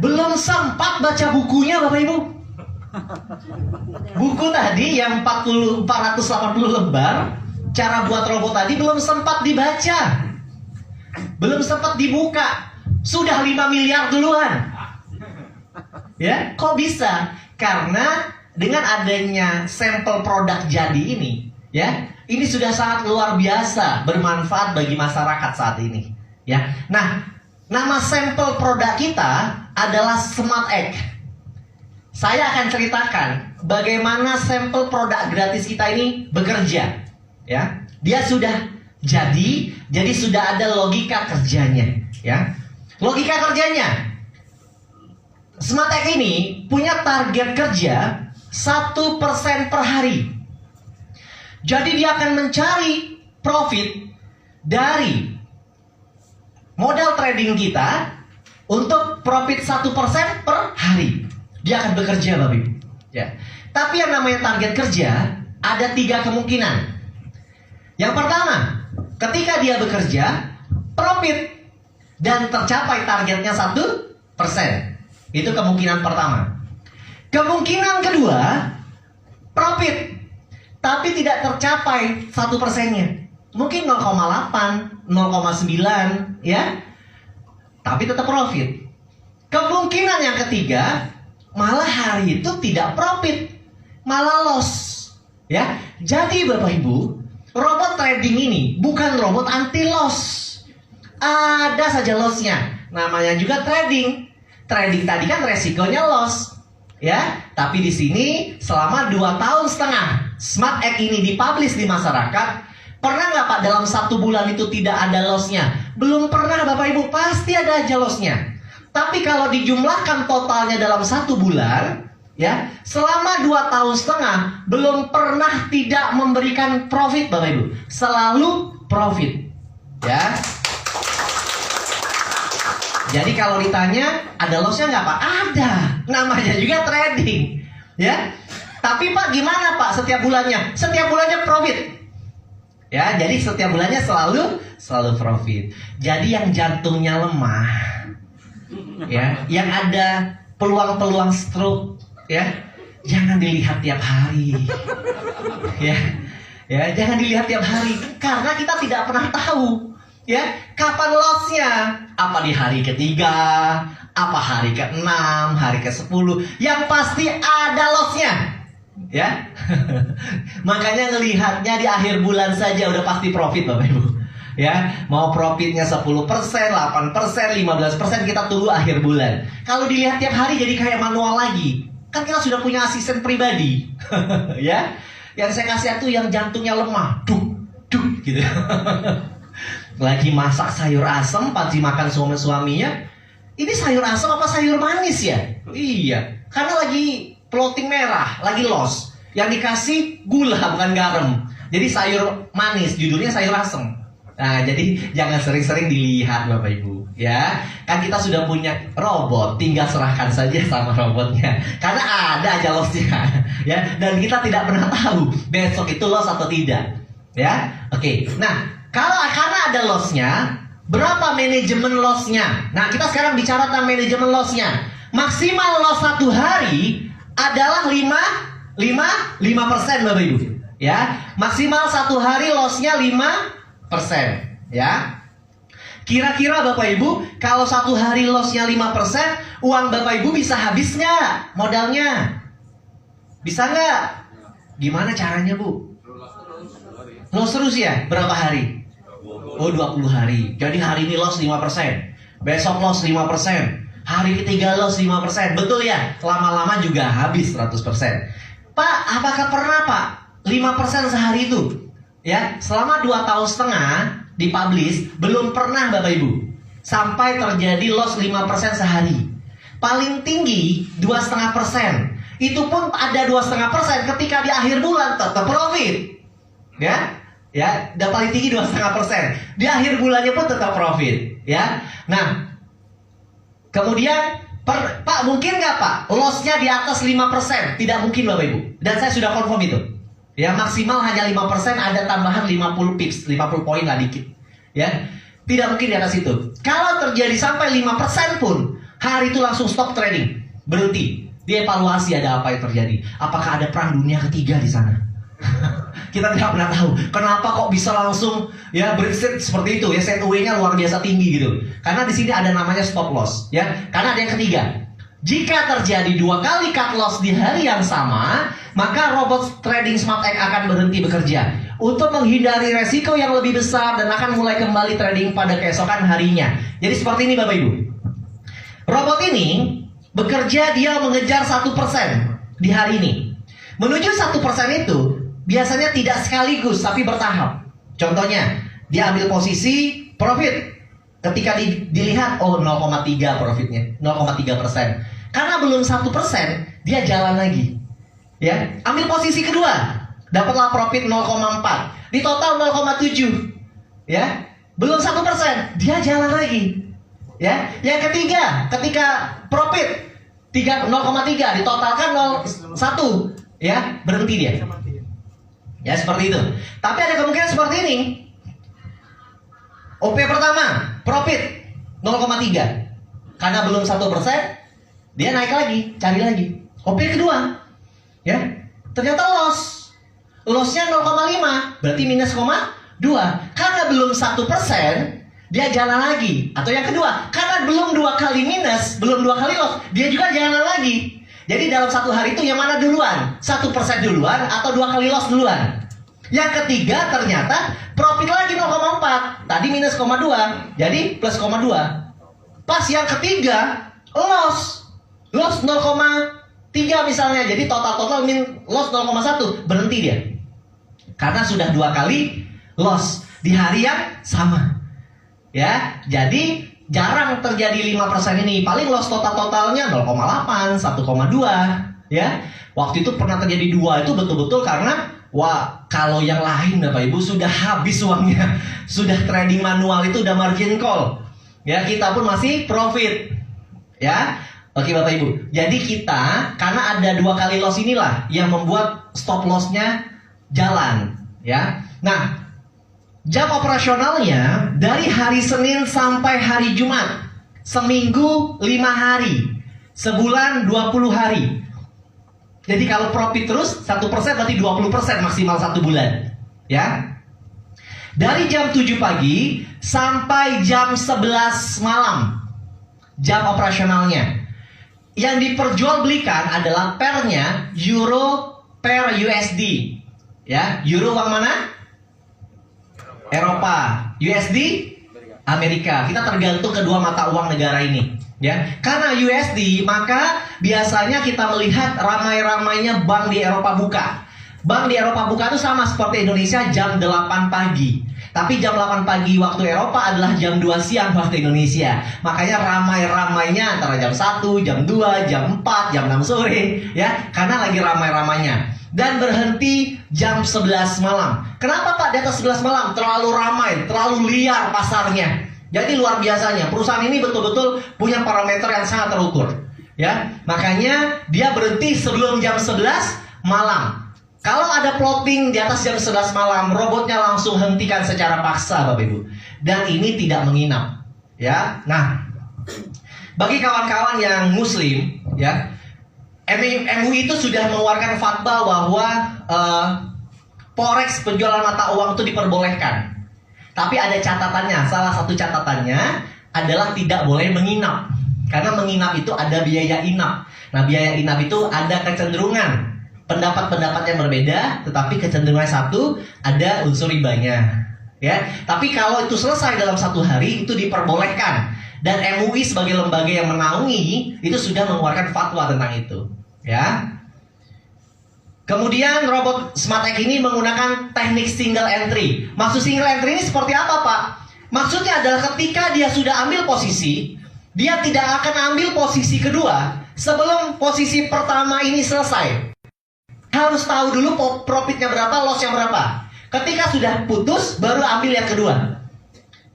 Belum sempat baca bukunya Bapak Ibu. Buku tadi yang 480 lembar, cara buat robot tadi belum sempat dibaca. Belum sempat dibuka, sudah 5 miliar duluan. Ya, kok bisa? Karena dengan adanya sampel produk jadi ini, ya, ini sudah sangat luar biasa bermanfaat bagi masyarakat saat ini. Ya, nah, nama sampel produk kita adalah Smart Egg. Saya akan ceritakan bagaimana sampel produk gratis kita ini bekerja. Ya, dia sudah jadi sudah ada logika kerjanya. Ya, logika kerjanya. Smart Egg ini punya target kerja 1% per hari. Jadi dia akan mencari profit dari modal trading kita untuk profit 1% per hari. Dia akan bekerja Bapak Ibu. Ya. Tapi yang namanya target kerja ada 3 kemungkinan. Yang pertama, ketika dia bekerja profit dan tercapai targetnya 1%. Itu kemungkinan pertama. Kemungkinan kedua, profit tapi tidak tercapai 1%-nya. Mungkin 0,8, 0,9 ya. Tapi tetap profit. Kemungkinan yang ketiga, malah hari itu tidak profit, malah loss. Ya. Jadi Bapak Ibu, robot trading ini bukan robot anti loss. Ada saja lossnya. Namanya juga trading. Trading tadi kan resikonya loss. Ya, tapi di sini selama 2,5 tahun Smart Egg ini dipublish di masyarakat, pernah nggak Pak dalam 1 bulan itu tidak ada lossnya? Belum pernah Bapak Ibu, pasti ada aja lossnya. Tapi kalau dijumlahkan totalnya dalam 1 bulan, ya, selama 2,5 tahun belum pernah tidak memberikan profit Bapak Ibu, selalu profit. Ya. Jadi kalau ditanya ada lossnya nggak Pak? Ada, namanya juga trading, ya. Tapi Pak gimana Pak setiap bulannya? Setiap bulannya profit. Ya, jadi setiap bulannya selalu profit. Jadi yang jantungnya lemah, ya, yang ada peluang-peluang stroke, ya, jangan dilihat tiap hari, ya. Ya, jangan dilihat tiap hari karena kita tidak pernah tahu ya kapan loss-nya. Apa di hari ketiga, apa hari ke-6, hari ke-10. Yang pasti ada loss-nya. Ya. Makanya ngelihatnya di akhir bulan saja udah pasti profit Bapak Ibu. Ya, mau profitnya 10%, 8%, 15%, kita tunggu akhir bulan. Kalau dilihat tiap hari jadi kayak manual lagi. Kan kita sudah punya asisten pribadi. Ya. Yang saya kasih itu yang jantungnya lemah, duk gitu. Lagi masak sayur asam, Pak Ji makan suaminya. Ini sayur asam apa sayur manis ya? Iya, karena lagi floating merah, lagi loss. Yang dikasih gula bukan garam. Jadi sayur manis, judulnya sayur asam. Nah, jadi jangan sering-sering dilihat Bapak Ibu. Ya, kan kita sudah punya robot, tinggal serahkan saja sama robotnya. Karena ada aja lossnya, ya. Dan kita tidak pernah tahu besok itu loss atau tidak, ya. Oke, nah karena ada lossnya, berapa manajemen lossnya? Nah, kita sekarang bicara tentang manajemen lossnya. Maksimal loss 1 hari adalah 5% Bapak Ibu, ya. Maksimal 1 hari lossnya 5%, ya. Kira-kira Bapak Ibu, kalau 1 hari lossnya 5%, uang Bapak Ibu bisa habis nggak modalnya? Bisa nggak? Gimana caranya Bu? Loss terus ya? Berapa hari? Oh 20 hari. Jadi hari ini loss 5%, besok loss 5%, hari ketiga loss 5%. Betul ya? Lama-lama juga habis 100%. Pak, apakah pernah Pak 5% sehari itu? Ya, selama 2,5 tahun dipublish, belum pernah Bapak Ibu sampai terjadi loss 5% sehari. Paling tinggi 2,5%. Itu pun ada 2,5% ketika di akhir bulan tetap profit. Ya, udah paling tinggi 2,5%. Di akhir bulannya pun tetap profit. Ya, nah kemudian Pak mungkin nggak Pak lossnya di atas 5%? Tidak mungkin Bapak Ibu. Dan saya sudah confirm itu. Ya, maksimal hanya 5%, ada tambahan 50 pips, 50 poin lah dikit. Ya, tidak mungkin di atas itu. Kalau terjadi sampai 5% pun, hari itu langsung stop trading, berhenti. Dievaluasi ada apa yang terjadi. Apakah ada perang dunia ketiga di sana? Kita tidak pernah tahu. Kenapa kok bisa langsung ya berset seperti itu ya, set away-nya luar biasa tinggi gitu. Karena di sini ada namanya stop loss, ya. Karena ada yang ketiga. Jika terjadi 2 kali cut loss di hari yang sama, maka robot trading Smart X akan berhenti bekerja untuk menghindari resiko yang lebih besar dan akan mulai kembali trading pada keesokan harinya. Jadi seperti ini Bapak Ibu. Robot ini bekerja, dia mengejar 1% di hari ini. Menuju 1% itu biasanya tidak sekaligus tapi bertahap. Contohnya, dia ambil posisi profit. Ketika dilihat, oh 0,3 profitnya, 0,3%. Karena belum 1%, dia jalan lagi. Ya, ambil posisi kedua, dapatlah profit 0,4. Di total 0,7. Ya, belum 1%, dia jalan lagi. Ya, yang ketiga, ketika profit 0,3 ditotalkan 0,1, ya, berhenti dia. Ya, seperti itu. Tapi ada kemungkinan seperti ini. OP pertama, profit 0,3. Karena belum 1%, dia naik lagi, cari lagi. OP kedua, ya, ternyata loss. Lossnya 0,5, berarti minus 0,2. Karena belum 1%, dia jalan lagi. Atau yang kedua, karena belum 2 kali minus, belum 2 kali loss, dia juga jalan lagi. Jadi dalam 1 hari itu yang mana duluan? 1% duluan atau 2 kali loss duluan? Yang ketiga ternyata profit lagi 0,4. Tadi minus 0,2, jadi plus 0,2. Pas yang ketiga loss 0,3 misalnya, jadi total loss 0,1, berhenti dia. Karena sudah 2 kali loss di hari yang sama. Ya, jadi jarang terjadi 5% ini. Paling loss totalnya 0,8, 1,2. Ya, waktu itu pernah terjadi 2, itu betul-betul karena wah, kalau yang lain Bapak Ibu sudah habis uangnya, sudah trading manual itu udah margin call. Ya, kita pun masih profit. Ya, oke Bapak Ibu. Jadi kita karena ada 2 kali loss inilah yang membuat stop lossnya jalan. Ya, nah jam operasionalnya dari hari Senin sampai hari Jumat, seminggu 5 hari, sebulan 20 hari. Jadi kalau profit terus 1% berarti 20% maksimal 1 bulan. ya. Dari jam 7 pagi sampai jam 11 malam jam operasionalnya. Yang diperjualbelikan adalah pernya euro per USD. Ya, euro uang mana? Eropa. USD Amerika. Kita tergantung kedua mata uang negara ini. Ya, karena USD maka biasanya kita melihat ramai-ramainya bank di Eropa buka. Bank di Eropa buka itu sama seperti Indonesia jam 8 pagi. Tapi jam 8 pagi waktu Eropa adalah jam 2 siang waktu Indonesia. Makanya ramai-ramainya antara jam 1, jam 2, jam 4, jam 6 sore. Ya, karena lagi ramai-ramainya. Dan berhenti jam 11 malam. Kenapa Pak di atas 11 malam? Terlalu ramai, terlalu liar pasarnya. Jadi luar biasanya. Perusahaan ini betul-betul punya parameter yang sangat terukur. Ya, makanya dia berhenti sebelum jam 11 malam. Kalau ada plotting di atas jam 11 malam, robotnya langsung hentikan secara paksa, Bapak Ibu. Dan ini tidak menginap, ya. Nah, bagi kawan-kawan yang Muslim, ya, MUI itu sudah mengeluarkan fatwa bahwa forex penjualan mata uang itu diperbolehkan. Tapi ada catatannya. Salah satu catatannya adalah tidak boleh menginap, karena menginap itu ada biaya inap. Nah, biaya inap itu ada kecenderungan. Pendapat-pendapat yang berbeda, tetapi kecenderungan satu ada unsur ribanya, ya. Tapi kalau itu selesai dalam 1 hari itu diperbolehkan, dan MUI sebagai lembaga yang menaungi itu sudah mengeluarkan fatwa tentang itu, ya. Kemudian robot SmartX ini menggunakan teknik single entry. Maksud single entry ini seperti apa, Pak? Maksudnya adalah ketika dia sudah ambil posisi, dia tidak akan ambil posisi kedua sebelum posisi pertama ini selesai. Harus tahu dulu profitnya berapa, lossnya berapa. Ketika sudah putus, baru ambil yang kedua.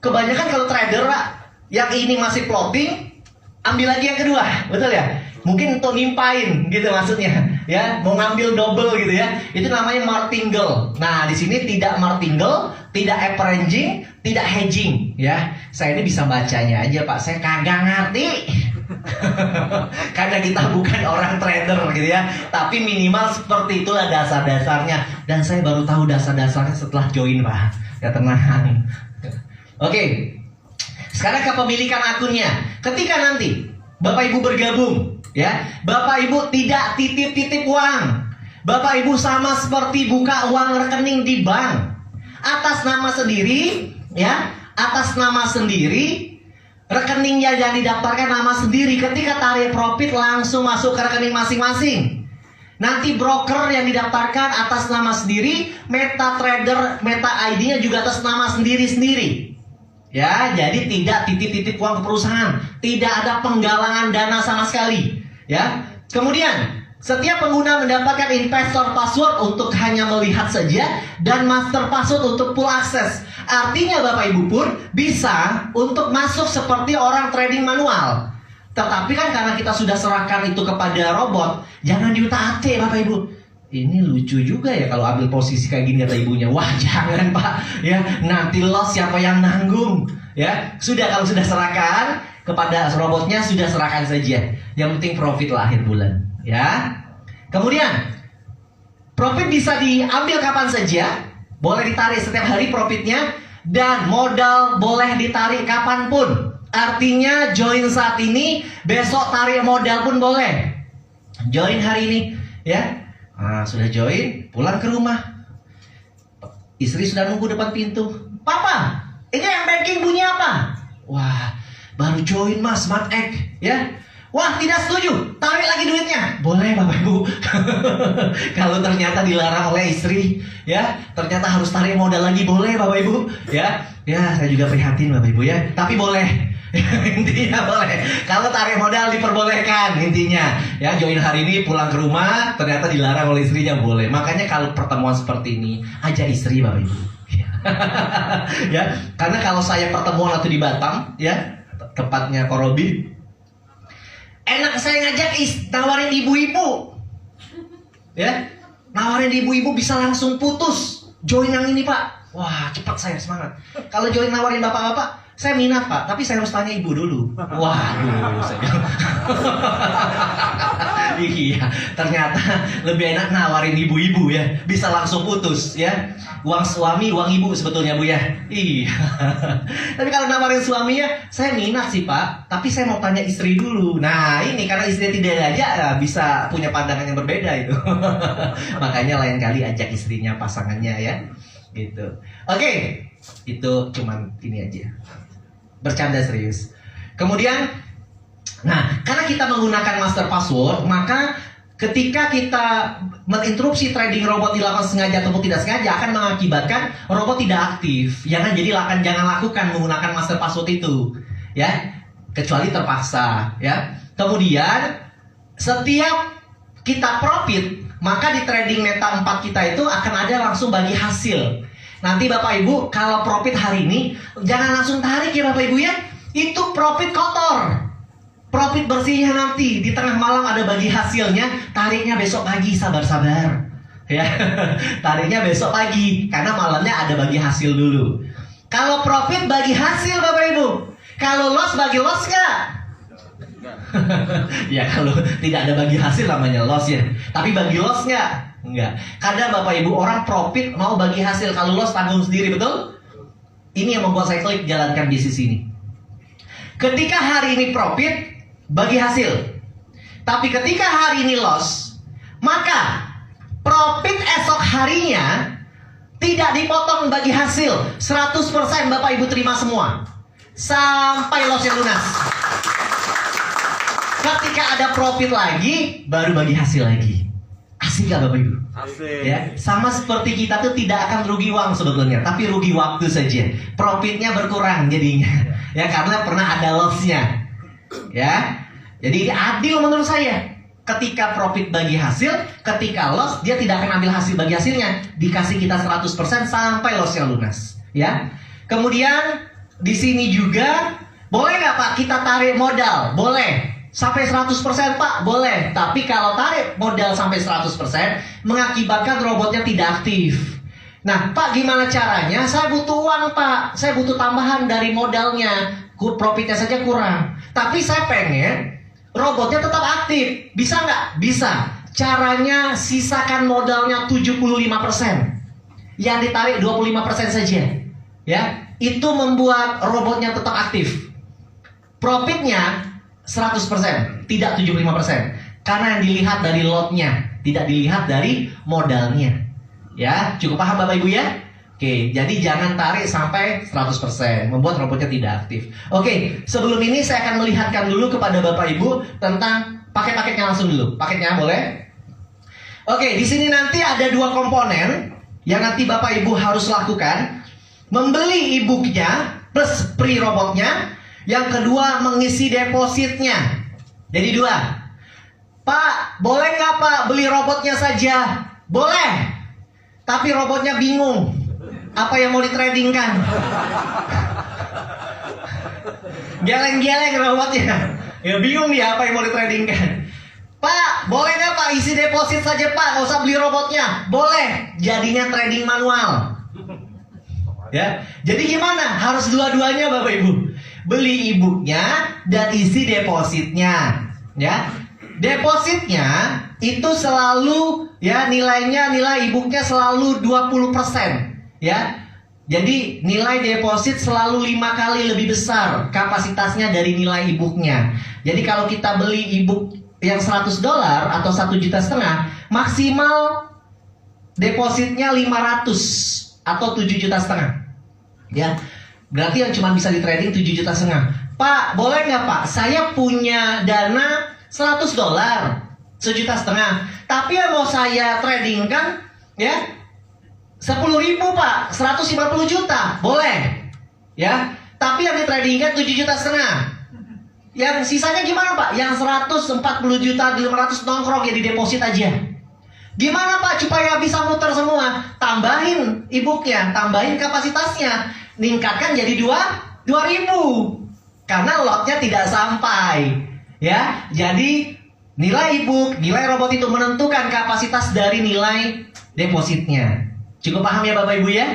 Kebanyakan kalau trader, Pak, yang ini masih plotting, ambil lagi yang kedua, betul ya? Mungkin untuk nimpain, gitu maksudnya, ya, mau ngambil double gitu ya. Itu namanya martingale. Nah, di sini tidak martingale, tidak averaging, tidak hedging, ya. Saya ini bisa bacanya aja, Pak. Saya kagak ngerti. Karena kita bukan orang trader gitu ya. Tapi minimal seperti itulah dasar-dasarnya. Dan saya baru tahu dasar-dasarnya setelah join, Pak. Ya, tenang. Oke. Sekarang kepemilikan akunnya. Ketika nanti Bapak Ibu bergabung, ya, Bapak Ibu tidak titip-titip uang. Bapak Ibu sama seperti buka uang rekening di bank. Atas nama sendiri, ya, atas nama sendiri. Rekeningnya yang didaftarkan nama sendiri. Ketika tarik profit langsung masuk ke rekening masing-masing. Nanti broker yang didaftarkan atas nama sendiri, MetaTrader, Meta ID-nya juga atas nama sendiri-sendiri. Ya, jadi tidak titip-titip uang ke perusahaan, tidak ada penggalangan dana sama sekali. Ya, kemudian setiap pengguna mendapatkan investor password untuk hanya melihat saja dan master password untuk full access. Artinya Bapak Ibu pun bisa untuk masuk seperti orang trading manual. Tetapi kan karena kita sudah serahkan itu kepada robot, jangan diutak-atik Bapak Ibu. Ini lucu juga ya kalau ambil posisi kayak gini, kata ibunya. Wah, jangan Pak, ya, nanti loss siapa yang nanggung, ya. Sudah, kalau sudah serahkan kepada robotnya, sudah serahkan saja. Yang penting profit lah akhir bulan, ya. Kemudian profit bisa diambil kapan saja, boleh ditarik setiap hari profitnya, dan modal boleh ditarik kapanpun. Artinya join saat ini, besok tarik modal pun boleh. Join hari ini, ya. Nah, sudah join, pulang ke rumah, istri sudah nunggu depan pintu. Papa, ini yang banking bunyi apa? Wah, baru join Mas SmartX, ya. Wah, tidak setuju, tarik lagi duitnya. Boleh Bapak Ibu. Kalau ternyata dilarang oleh istri, ya, ternyata harus tarik modal lagi, boleh Bapak Ibu, ya. Ya, saya juga prihatin Bapak Ibu, ya. Tapi boleh. Intinya boleh. Kalau tarik modal diperbolehkan, intinya. Ya, join hari ini, pulang ke rumah, ternyata dilarang oleh istrinya, boleh. Makanya kalau pertemuan seperti ini, ajak istri Bapak Ibu. Ya, karena kalau saya pertemuan waktu di Batam, ya, tepatnya Korobi, enak saya ngajak nawarin ibu-ibu, ya, nawarin ibu-ibu bisa langsung putus. Join yang ini Pak. Wah, cepat saya semangat. Kalau join nawarin bapak-bapak, saya minat Pak, tapi saya harus tanya ibu dulu. Waduh, saya bilang. Iya, ternyata lebih enak nawarin ibu-ibu ya, bisa langsung putus ya. Uang suami, uang ibu sebetulnya Bu ya. Iya. Tapi kalau nawarin suaminya, saya minat sih Pak, tapi saya mau tanya istri dulu. Nah ini karena istri tidak aja bisa punya pandangan yang berbeda itu. Makanya lain kali ajak istrinya, pasangannya ya. Gitu. Oke, itu cuman ini aja. Bercanda serius. Kemudian, nah karena kita menggunakan master password, maka ketika kita menginterupsi trading robot dilakukan sengaja ataupun tidak sengaja akan mengakibatkan robot tidak aktif. Jangan lakukan menggunakan master password itu, ya, kecuali terpaksa, ya. Kemudian setiap kita profit, maka di trading meta 4 kita itu akan ada langsung bagi hasil. Nanti Bapak Ibu kalau profit hari ini jangan langsung tarik ya Bapak Ibu ya. Itu profit kotor. Profit bersihnya nanti di tengah malam ada bagi hasilnya, tariknya besok pagi, sabar-sabar. Ya. Tariknya besok pagi karena malamnya ada bagi hasil dulu. Kalau profit bagi hasil Bapak Ibu. Kalau loss bagi loss enggak? Ya kalau tidak ada bagi hasil namanya loss ya. Tapi bagi loss enggak? Enggak. Kadang Bapak Ibu orang profit mau bagi hasil, kalau loss tanggung sendiri, betul? Ini yang membuat saya klik jalankan bisnis ini. Ketika hari ini profit bagi hasil, tapi ketika hari ini loss, maka profit esok harinya tidak dipotong bagi hasil. 100% Bapak Ibu terima semua sampai loss yang lunas. Ketika ada profit lagi, baru bagi hasil lagi. Asik gak Bapak Ibu? Asik. Ya, sama seperti kita tuh tidak akan rugi uang sebetulnya, tapi rugi waktu saja. Profitnya berkurang jadinya. Ya karena pernah ada loss-nya. Ya. Jadi adil menurut saya. Ketika profit bagi hasil, ketika loss dia tidak akan ambil hasil bagi hasilnya. Dikasih kita 100% sampai loss-nya lunas. Ya. Kemudian di sini juga boleh nggak Pak kita tarik modal? Boleh. Sampai 100% Pak, boleh. Tapi kalau tarik modal sampai 100% mengakibatkan robotnya tidak aktif. Nah, Pak gimana caranya? Saya butuh uang Pak, saya butuh tambahan dari modalnya, profitnya saja kurang. Tapi saya pengen robotnya tetap aktif. Bisa nggak? Bisa. Caranya sisakan modalnya 75%. Yang ditarik 25% saja. Ya, itu membuat robotnya tetap aktif. Profitnya 100%, tidak 75%. Karena yang dilihat dari lotnya, tidak dilihat dari modalnya. Ya, cukup paham Bapak Ibu ya? Oke, jadi jangan tarik sampai 100%, membuat robotnya tidak aktif. Oke, sebelum ini saya akan melihatkan dulu kepada Bapak Ibu tentang paket-paketnya langsung dulu. Paketnya boleh? Oke, di sini nanti ada 2 komponen yang nanti Bapak Ibu harus lakukan. Membeli e-booknya plus free robotnya. Yang kedua mengisi depositnya. Jadi 2. Pak, boleh nggak Pak beli robotnya saja? Boleh. Tapi robotnya bingung apa yang mau ditradingkan. Geleng-geleng robotnya. Ya bingung dia apa yang mau ditradingkan. Pak, boleh nggak Pak isi deposit saja Pak, nggak usah beli robotnya? Boleh. Jadinya trading manual. Ya, jadi gimana? Harus dua-duanya Bapak Ibu. Beli e-booknya dan isi depositnya. Ya, depositnya itu selalu ya nilainya, nilai e-booknya selalu 20%. Ya, jadi nilai deposit selalu 5 kali lebih besar kapasitasnya dari nilai e-booknya. Jadi kalau kita beli e-book yang $100 atau 1,5 juta, maksimal depositnya 500 atau 7,5 juta. Ya, berarti yang cuma bisa di trading 7,5 juta. Pak, boleh nggak Pak? Saya punya dana $100, 1,5 juta. Tapi yang mau saya trading kan, ya 10.000 Pak, 150 juta, boleh. Ya, tapi yang di trading kan 7,5 juta. Yang sisanya gimana Pak? Yang 140 juta, 500 nongkrong ya di deposit aja. Gimana Pak supaya bisa muter semua? Tambahin e-booknya, tambahin kapasitasnya, ningkatkan jadi 2.000. Karena lotnya tidak sampai. Ya, jadi nilai e-book, nilai robot itu menentukan kapasitas dari nilai depositnya. Cukup paham ya Bapak Ibu ya?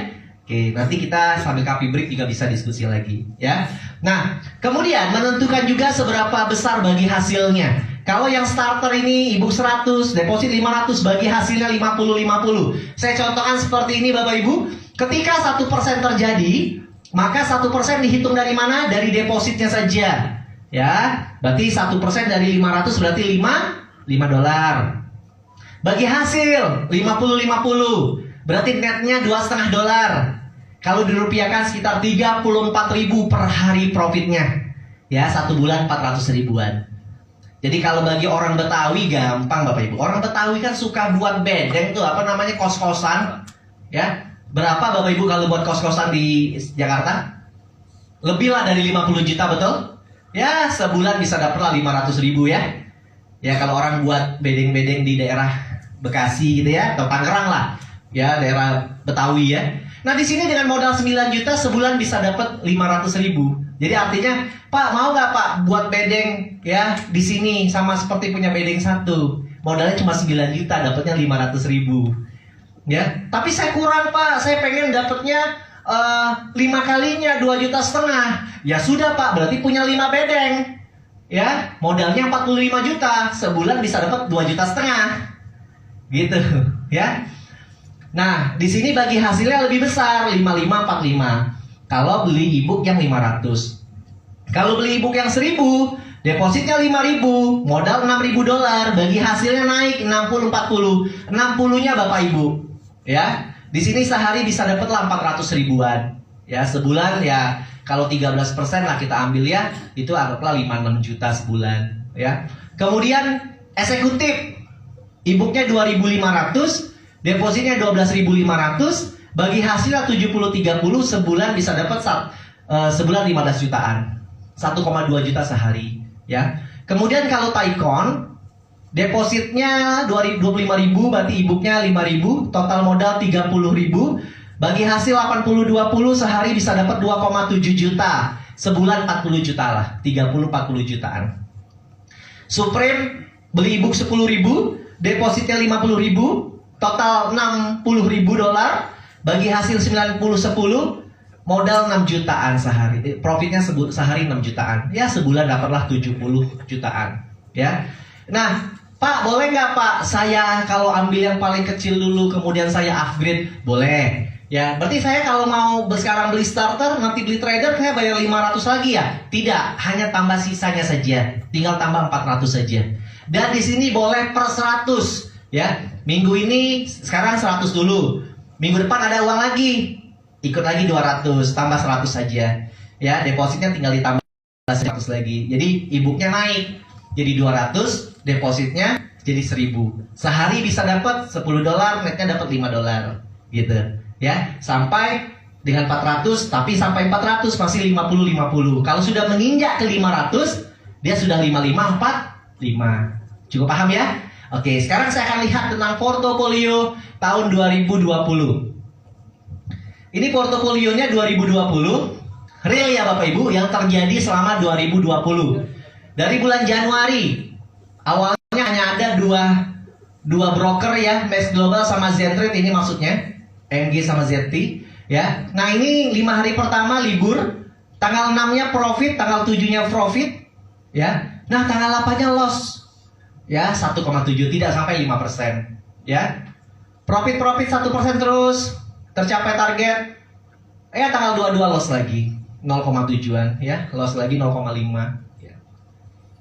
Oke, nanti kita sambil coffee break juga bisa diskusi lagi, ya. Nah, kemudian menentukan juga seberapa besar bagi hasilnya. Kalau yang starter ini Ibu 100, deposit 500, bagi hasilnya 50-50. Saya contohkan seperti ini Bapak Ibu. Ketika 1% terjadi, maka 1% dihitung dari mana? Dari depositnya saja. Ya, berarti 1% dari 500 berarti 5 dolar. Bagi hasil 50-50. Berarti netnya $2,5. Kalau dirupiahkan sekitar 34.000 per hari profitnya. Ya, 1 bulan 400 ribuan. Jadi kalau bagi orang Betawi gampang Bapak Ibu. Orang Betawi kan suka buat bedeng tuh, apa namanya, kos-kosan. Ya, berapa Bapak Ibu kalau buat kos-kosan di Jakarta? Lebih lah dari 50 juta, betul? Ya, sebulan bisa dapat lah 500 ribu ya. Ya, kalau orang buat bedeng-bedeng di daerah Bekasi gitu ya, atau Tangerang lah. Ya, daerah Betawi ya. Nah, di sini dengan modal 9 juta sebulan bisa dapat 500 ribu. Jadi artinya, Pak mau nggak Pak buat bedeng ya di sini sama seperti punya bedeng satu. Modalnya cuma 9 juta, dapatnya 500 ribu. Ya, tapi saya kurang Pak, saya pengen dapatnya 5 kalinya 2,5 juta. Ya sudah Pak, berarti punya 5 bedeng. Ya, modalnya 45 juta, sebulan bisa dapat 2,5 juta. Gitu, ya. Nah, di sini bagi hasilnya lebih besar, 55-45. Kalau beli e-book yang 500. Kalau beli e-book yang 1.000, depositnya 5.000, modal 6.000 dolar, bagi hasilnya naik 60-40. 60-nya Bapak Ibu, ya. Di sini sehari bisa dapat 400 ribuan. Ya, sebulan ya kalau 13% lah kita ambil ya, itu anggaplah 5-6 juta sebulan, ya. Kemudian eksekutif, e-booknya 2.500, depositnya 12.500, bagi hasilnya 70-30, sebulan bisa dapat sebulan 15 jutaan. 1,2 juta sehari, ya. Kemudian kalau Taikon, depositnya 25.000, berarti e-booknya 5.000, total modal 30.000, bagi hasil 80-20, sehari bisa dapat 2,7 juta, sebulan 40 juta lah, 30-40 jutaan. Supreme, beli e-book 10.000, depositnya 50.000, total 60.000 dolar, bagi hasil 90-10, modal 6 jutaan sehari. Profitnya sehari 6 jutaan. Ya, sebulan dapatlah 70 jutaan. Ya. Nah, Pak, boleh nggak Pak saya kalau ambil yang paling kecil dulu kemudian saya upgrade? Boleh. Ya, berarti saya kalau mau sekarang beli starter, nanti beli trader, saya bayar 500 lagi ya? Tidak, hanya tambah sisanya saja. Tinggal tambah 400 saja. Dan di sini boleh per 100. Ya, minggu ini sekarang 100 dulu. Minggu depan ada uang lagi, ikut lagi 200, tambah 100 saja. Ya, depositnya tinggal ditambah 100 lagi. Jadi e-booknya naik jadi 200, depositnya jadi 1.000. Sehari bisa dapat 10 dolar, netnya dapat 5 dolar. Gitu. Ya, sampai dengan 400, tapi sampai 400 masih 50-50. Kalau sudah menginjak ke 500, dia sudah 55-45. Cukup paham ya? Oke, sekarang saya akan lihat tentang portofolio tahun 2020. Ini portofolionya 2020, real ya Bapak Ibu, yang terjadi selama 2020. Dari bulan Januari, awalnya hanya ada dua broker ya, Max Global sama Zentrade, ini maksudnya, MG sama ZT. Ya, nah ini 5 hari pertama libur, tanggal 6-nya profit, tanggal 7-nya profit. Ya, nah tanggal 8-nya loss. Ya, 1,7, tidak sampai 5%. Ya, profit 1% terus, tercapai target. Ya, tanggal 22 loss lagi, 0,7an. Ya, loss lagi 0,5. Ya.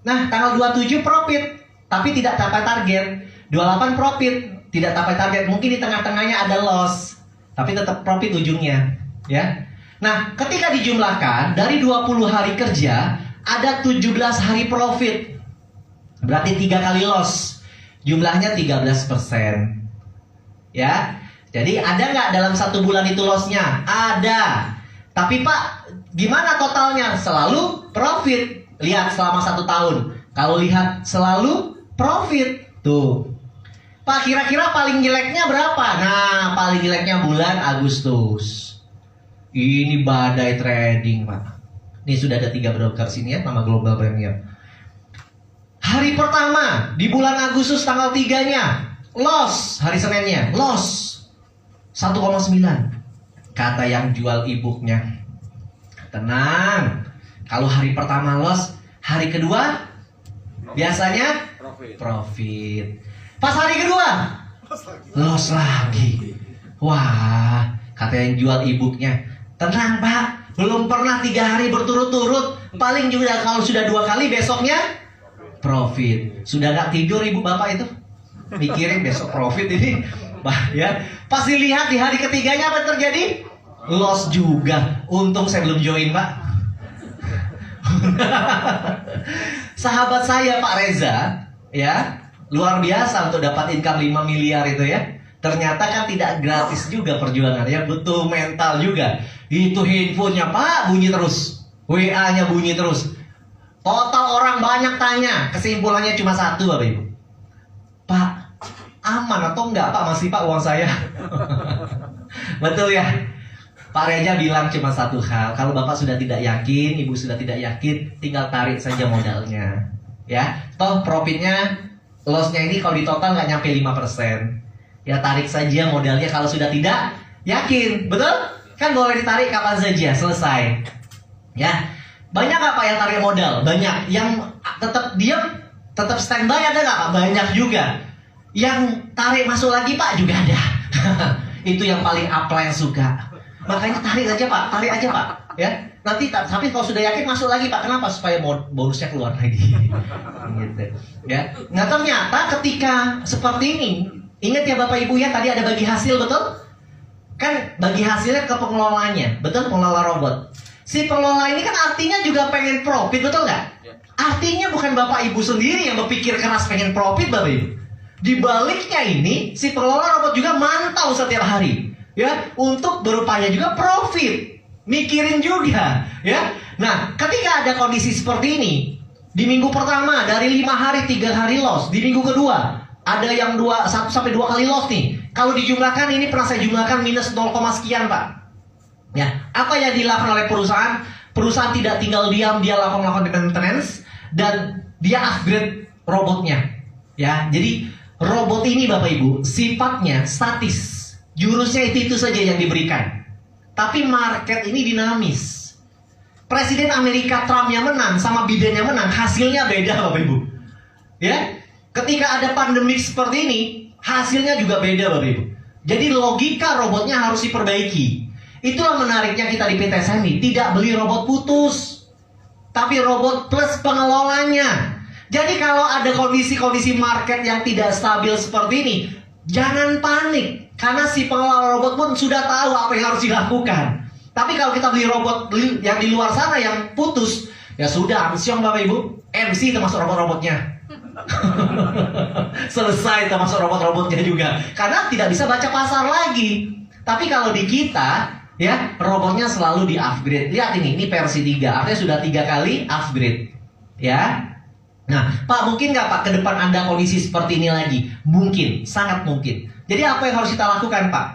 Nah, tanggal 27 profit, tapi tidak capai target. 28 profit, tidak capai target. Mungkin di tengah-tengahnya ada loss, tapi tetap profit ujungnya. Ya. Nah, ketika dijumlahkan dari 20 hari kerja, ada 17 hari profit. Berarti 3 kali loss. Jumlahnya 13%. Ya. Jadi ada nggak dalam 1 bulan itu lossnya? Ada. Tapi Pak, gimana totalnya? Selalu profit. Lihat selama 1 tahun. Kalau lihat selalu profit. Tuh. Pak, kira-kira paling jeleknya berapa? Nah, paling jeleknya bulan Agustus. Ini badai trading, Pak. Ini sudah ada 3 broker sini ya, nama Global Premier. Hari pertama di bulan Agustus tanggal 3-nya loss, hari Seninnya loss 1,9. Kata yang jual e-booknya, tenang, kalau hari pertama loss, hari kedua biasanya profit. Pas hari kedua loss lagi. Wah, kata yang jual e-booknya, tenang Pak, belum pernah 3 hari berturut-turut, paling juga kalau sudah 2 kali besoknya profit. Sudah gak tidur ibu bapak itu mikirin besok profit ini, bah ya. Pas dilihat di hari ketiganya apa yang terjadi? Loss juga. Untung saya belum join Pak. Sahabat saya Pak Reza, ya, luar biasa untuk dapat income 5 miliar itu ya. Ternyata kan tidak gratis juga perjuangan ya, butuh mental juga. Itu handphonenya Pak bunyi terus, WA-nya bunyi terus. Total orang banyak tanya, kesimpulannya cuma satu Bapak Ibu. Pak, aman atau enggak Pak, masih Pak uang saya? Betul ya. Pak Reza bilang cuma satu hal, kalau Bapak sudah tidak yakin, Ibu sudah tidak yakin, tinggal tarik saja modalnya. Ya, toh profitnya, lossnya ini kalau di total nggak nyampe 5%. Ya tarik saja modalnya kalau sudah tidak yakin, betul? Kan boleh ditarik kapan saja, selesai. Ya, banyak nggak Pak yang tarik modal? Banyak. Yang tetap diam, tetap standby ada nggak Pak? Banyak juga. Yang tarik masuk lagi Pak juga ada. Itu yang paling upline suka. Makanya tarik aja Pak, tarik aja Pak. Ya, nanti tapi kalau sudah yakin masuk lagi Pak. Kenapa? Supaya bonusnya keluar lagi. Gitu. Ya. Nah ternyata ketika seperti ini, ingat ya Bapak Ibu ya, tadi ada bagi hasil, betul? Kan bagi hasilnya ke pengelolanya, betul? Pengelola robot. Si pengelola ini kan artinya juga pengen profit, betul nggak? Artinya bukan Bapak Ibu sendiri yang berpikir keras pengen profit, Bapak Ibu. Di baliknya ini, si pengelola robot juga mantau setiap hari, ya, untuk berupaya juga profit. Mikirin juga, ya. Nah, ketika ada kondisi seperti ini, di minggu pertama dari 5 hari 3 hari loss, di minggu kedua ada yang 1 sampai 2 kali loss nih. Kalau dijumlahkan ini pernah saya jumlahkan minus 0, sekian Pak. Ya, apa yang dilakukan oleh perusahaan? Perusahaan tidak tinggal diam, dia melakukan maintenance dan dia upgrade robotnya. Ya, jadi robot ini Bapak Ibu sifatnya statis. Jurusnya itu saja yang diberikan. Tapi market ini dinamis. Presiden Amerika Trump yang menang sama Biden yang menang, hasilnya beda Bapak Ibu. Ya, ketika ada pandemik seperti ini, hasilnya juga beda Bapak Ibu. Jadi logika robotnya harus diperbaiki. Itulah menariknya kita di PT SMI, tidak beli robot putus, tapi robot plus pengelolanya. Jadi kalau ada kondisi-kondisi market yang tidak stabil seperti ini, jangan panik, karena si pengelola robot pun sudah tahu apa yang harus dilakukan. Tapi kalau kita beli robot yang di luar sana yang putus, ya sudah, amsyong Bapak Ibu, MC termasuk robot-robotnya. Selesai termasuk robot-robotnya juga, karena tidak bisa baca pasar lagi. Tapi kalau di kita, ya, robotnya selalu di upgrade. Lihat ini versi 3, artinya sudah 3 kali upgrade. Ya. Nah, Pak, mungkin nggak Pak ke depan Anda kondisi seperti ini lagi? Mungkin, sangat mungkin. Jadi apa yang harus kita lakukan Pak?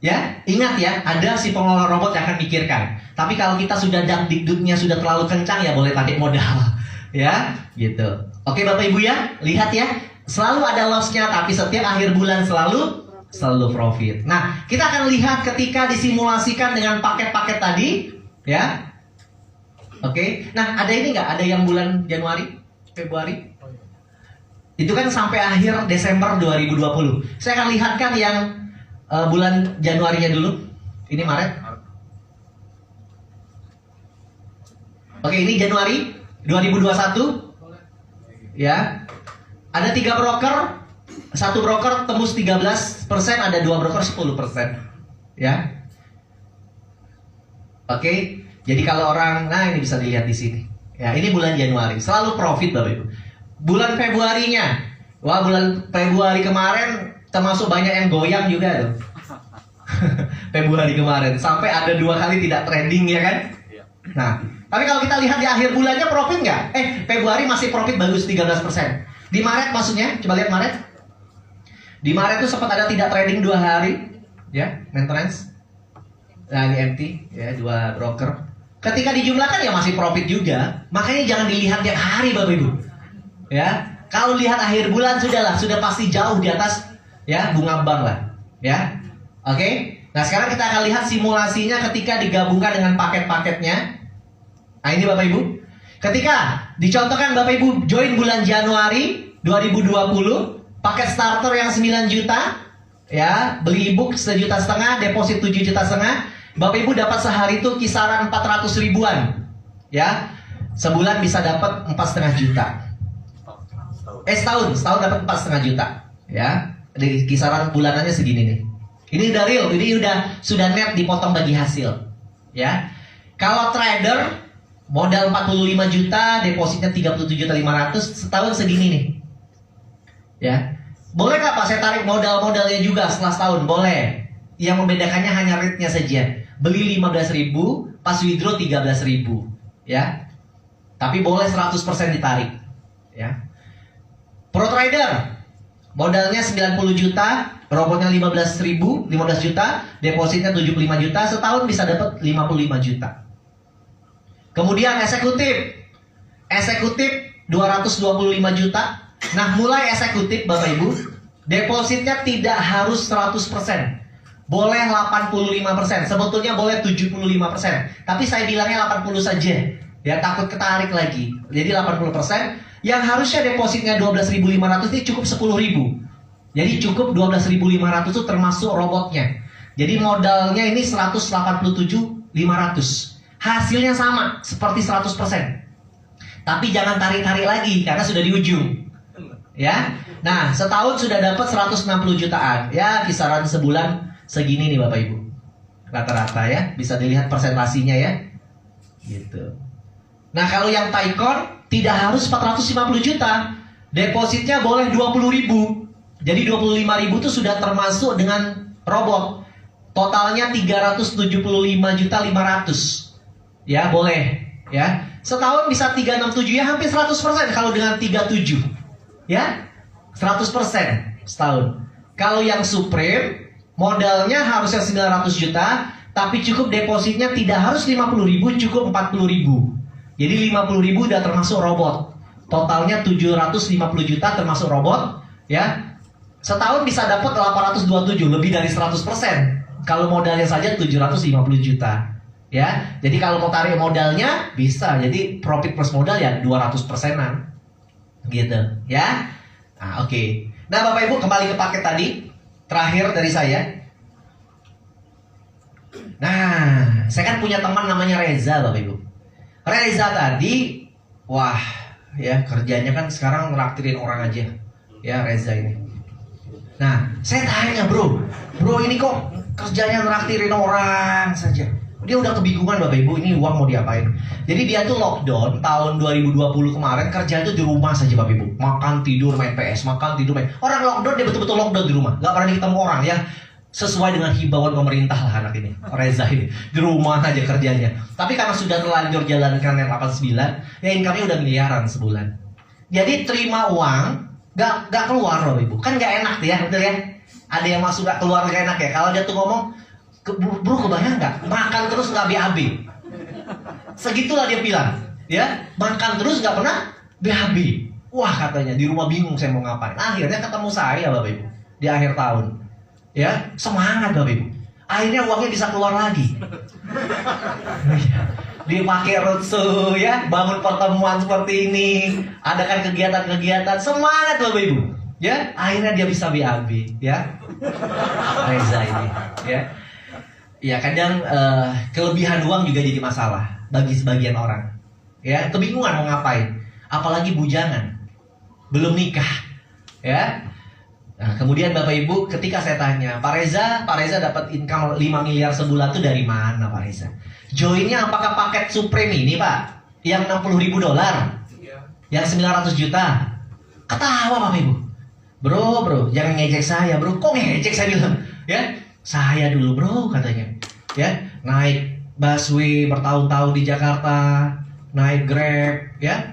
Ya, ingat ya, ada si pengelola robot yang akan mikirkan. Tapi kalau kita sudah dakdikduknya sudah terlalu kencang, ya boleh tarik modal. Ya, gitu. Oke Bapak Ibu ya, lihat ya, selalu ada loss-nya, tapi setiap akhir bulan selalu profit. Nah, kita akan lihat ketika disimulasikan dengan paket-paket tadi, ya. Oke, nah ada ini nggak? Ada yang bulan Januari, Februari? Itu kan sampai akhir Desember 2020. Saya akan lihatkan yang bulan Januarinya dulu. Ini Maret. Oke, ini Januari 2021. Ya, ada 3 broker. 1 broker tembus 13%, ada 2 broker 10%. Ya. Oke. Jadi kalau orang, nah ini bisa dilihat di sini. Ya, ini bulan Januari, selalu profit Bapak Ibu. Bulan Februarinya, wah bulan Februari kemarin termasuk banyak yang goyang juga tuh. Februari kemarin sampai ada 2 kali tidak trending ya kan? Nah, tapi kalau kita lihat di akhir bulannya profit nggak? Februari masih profit bagus 13%. Di Maret maksudnya, coba lihat Maret. Di Maret tuh sempat ada tidak trading 2 hari, ya, maintenance. Nah ini empty, ya, 2 broker. Ketika dijumlahkan ya masih profit juga. Makanya jangan dilihat tiap hari Bapak Ibu. Ya, kalau lihat akhir bulan sudah pasti jauh di atas ya bunga bank lah. Ya, oke. Nah sekarang kita akan lihat simulasinya ketika digabungkan dengan paket-paketnya. Nah ini Bapak Ibu, ketika dicontohkan Bapak Ibu join bulan Januari 2020, paket starter yang 9 juta, ya, beli ebook 1,5 juta, deposit 7,5 juta, Bapak Ibu dapat sehari itu kisaran 400 ribuan, ya, sebulan bisa dapat 4,5 juta. Setahun dapat 4,5 juta, ya, di kisaran bulanannya segini nih. Ini udah real, ini sudah net dipotong bagi hasil, ya. Kalau trader modal 45 juta, depositnya 37.500.000, setahun segini nih. Ya. Boleh nggak Pak saya tarik modalnya juga setelah setahun? Boleh. Yang membedakannya hanya rate-nya saja. Beli 15.000, pas withdraw 13.000, ya. Tapi boleh 100% ditarik, ya. Pro trader modalnya 90 juta, robotnya 15 juta, depositnya 75 juta, setahun bisa dapat 55 juta. Kemudian eksekutif 225 juta. Nah mulai eksekutif Bapak Ibu, depositnya tidak harus 100%, boleh 85%, sebetulnya boleh 75%, tapi saya bilangnya 80 saja, ya takut ketarik lagi. Jadi 80%. Yang harusnya depositnya 12.500 ini cukup 10.000. Jadi cukup 12.500 itu termasuk robotnya. Jadi modalnya ini 187.500. Hasilnya sama seperti 100%. Tapi jangan tarik-tarik lagi karena sudah di ujung. Ya. Nah, setahun sudah dapat 160 jutaan. Ya, kisaran sebulan segini nih Bapak Ibu. Rata-rata ya, bisa dilihat persentasinya ya. Gitu. Nah, kalau yang Taikon tidak harus 450 juta. Depositnya boleh 20.000. Jadi 25.000 itu sudah termasuk dengan robot. Totalnya 375.500.000. Ya, boleh. Ya. Setahun bisa 367 ya, hampir 100% kalau dengan 37. Ya. 100% setahun. Kalau yang Supreme modalnya harusnya 900 juta, tapi cukup depositnya tidak harus 50.000, cukup 40.000. Jadi 50.000 udah termasuk robot. Totalnya 750 juta termasuk robot, ya. Setahun bisa dapat 827, lebih dari 100%. Kalau modalnya saja 750 juta, ya. Jadi kalau mau tarik modalnya bisa. Jadi profit plus modal ya 200%-an. Gitu, ya. Nah, oke. Nah, Bapak Ibu kembali ke paket tadi. Terakhir dari saya. Nah, saya kan punya teman namanya Reza, Bapak Ibu. Reza tadi, wah, ya kerjanya kan sekarang ngeraktirin orang aja, ya Reza ini. Nah, saya tanya bro ini kok kerjanya ngeraktirin orang saja? Dia udah kebingungan Bapak Ibu, ini uang mau diapain? Jadi dia tuh lockdown tahun 2020 kemarin, kerja itu di rumah saja Bapak Ibu. Makan, tidur, main PS, makan, tidur, main. Orang lockdown, dia betul-betul lockdown di rumah, gak pernah ketemu orang ya. Sesuai dengan himbauan pemerintah lah anak ini, Reza ini. Di rumah aja kerjanya. Tapi karena sudah terlanjur jalankan yang 89, ya income-nya udah miliaran sebulan. Jadi terima uang, gak keluar loh Ibu. Kan gak enak ya, betul ya? Ada yang masuk gak keluar gak enak ya. Kalau dia tuh ngomong, bro kebayang gak? Makan terus gak BAB. Segitulah dia bilang, ya. Makan terus gak pernah BAB. Wah katanya, di rumah bingung saya mau ngapain. Akhirnya ketemu saya Bapak Ibu, di akhir tahun. Ya, semangat Bapak Ibu. Akhirnya uangnya bisa keluar lagi. Dipakai roadshow ya, bangun pertemuan seperti ini, adakan kegiatan-kegiatan, semangat Bapak Ibu. Ya, akhirnya dia bisa BAB, ya. Reza ini, ya. Ya, kadang kelebihan uang juga jadi masalah bagi sebagian orang. Ya, kebingungan mau ngapain. Apalagi bujangan, belum nikah, ya. Nah, kemudian Bapak Ibu, ketika saya tanya, Pak Reza dapat income 5 miliar sebulan itu dari mana Pak Reza? Joinnya apakah paket Supreme ini Pak? Yang 60.000 dolar? Yang 900 juta? Ketawa Bapak Ibu. Bro, jangan ngejek saya bro. Kok ngejek saya bilang? Ya, saya dulu bro katanya. Ya, naik busway bertahun-tahun di Jakarta, naik Grab, ya.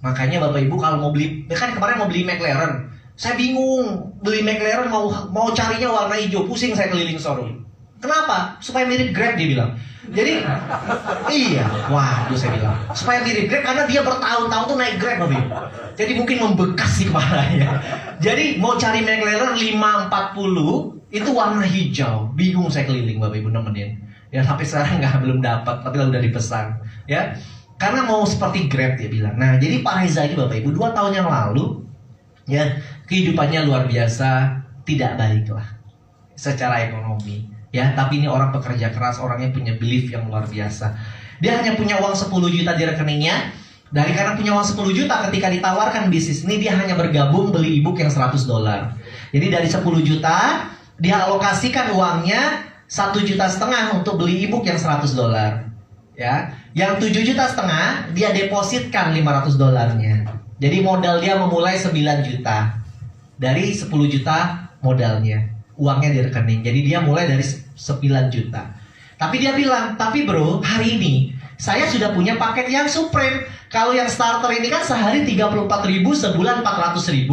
Makanya Bapak Ibu kalau mau beli, kan kemarin mau beli McLaren. Saya bingung, beli McLaren mau carinya warna hijau, pusing saya keliling showroom. Kenapa? Supaya mirip Grab dia bilang. Jadi, iya, waduh saya bilang. Supaya mirip Grab karena dia bertahun-tahun tuh naik Grab Bapak Ibu. Jadi mungkin membekas di kepalanya. Jadi mau cari McLaren 540 Itu warna hijau. Bingung saya keliling Bapak Ibu nemenin. Ya sampai sekarang belum dapat, tapi udah dipesan. Ya, karena mau seperti Grab dia bilang. Nah, jadi Pak Reza ini Bapak Ibu 2 tahun yang lalu, ya kehidupannya luar biasa, tidak baik lah secara ekonomi. Ya, tapi ini orang pekerja keras, orangnya punya belief yang luar biasa. Dia hanya punya uang 10 juta di rekeningnya. Dari karena punya uang 10 juta, ketika ditawarkan bisnis ini, dia hanya bergabung beli ebook yang $100. Jadi dari 10 juta, dia alokasikan uangnya 1,5 juta untuk beli ebook yang $100. Ya, yang 7,5 juta dia depositkan $500-nya. Jadi modal dia memulai 9 juta dari 10 juta modalnya, uangnya di rekening. Jadi dia mulai dari 9 juta. Tapi dia bilang, tapi bro, hari ini saya sudah punya paket yang Supreme. Kalau yang starter ini kan sehari 34.000, sebulan 400.000.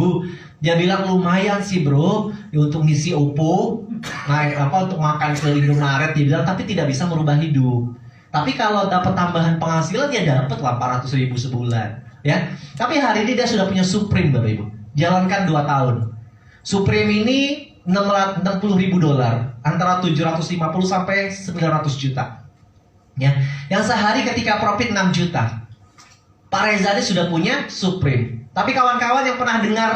Dia bilang lumayan sih bro, untuk ngisi Oppo, untuk makan ke Indomaret. Dia bilang tapi tidak bisa merubah hidup. Tapi kalau dapat tambahan penghasilan ya dapat lah 400.000 sebulan. Ya, tapi hari ini dia sudah punya Supreme Bapak Ibu. Jalankan 2 tahun. Supreme ini $60.000, antara 750 sampai 900 juta. Ya, yang sehari ketika profit 6 juta. Pak Reza ini sudah punya Supreme. Tapi kawan-kawan yang pernah dengar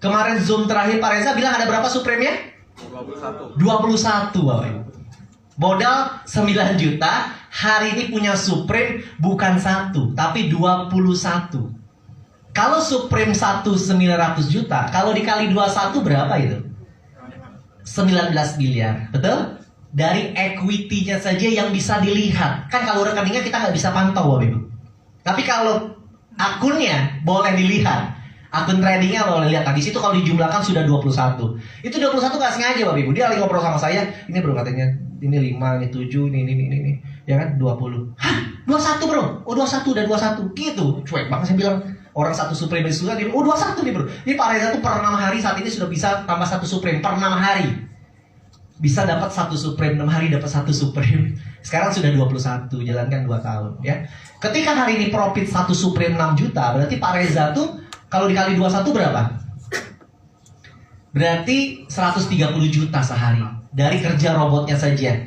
kemarin Zoom terakhir Pak Reza bilang ada berapa Supreme-nya? 21 Bapak Ibu. Modal 9 juta, hari ini punya Supreme bukan 1, tapi 21. Kalau Supreme 1 900 juta, kalau dikali 21 berapa itu? 19 miliar, betul? Dari equity-nya saja yang bisa dilihat. Kan kalau rekeningnya kita nggak bisa pantau Bapak Ibu. Tapi kalau akunnya boleh dilihat. Akun tradingnya boleh lihat. Nah, di situ kalau dijumlahkan sudah 21. Itu 21 nggak sengaja Bapak Ibu. Dia lagi ngobrol sama saya. Ini bro katanya, ini 5, ini 7, ini. Ya kan 20. Hah? 21 bro? Oh 21 dan 21. Gitu. Cuek banget saya bilang. Orang 1 Supreme itu sudah, oh 21 nih bro. Ini Pak Reza tuh per 6 hari saat ini sudah bisa tambah 1 Supreme. Per 6 hari. Bisa dapat 1 Supreme, 6 hari dapat 1 Supreme. Sekarang sudah 21, jalankan 2 tahun ya. Ketika hari ini profit 1 Supreme 6 juta, berarti Pak Reza tuh kalau dikali 21 berapa? Berarti 130 juta sehari dari kerja robotnya saja.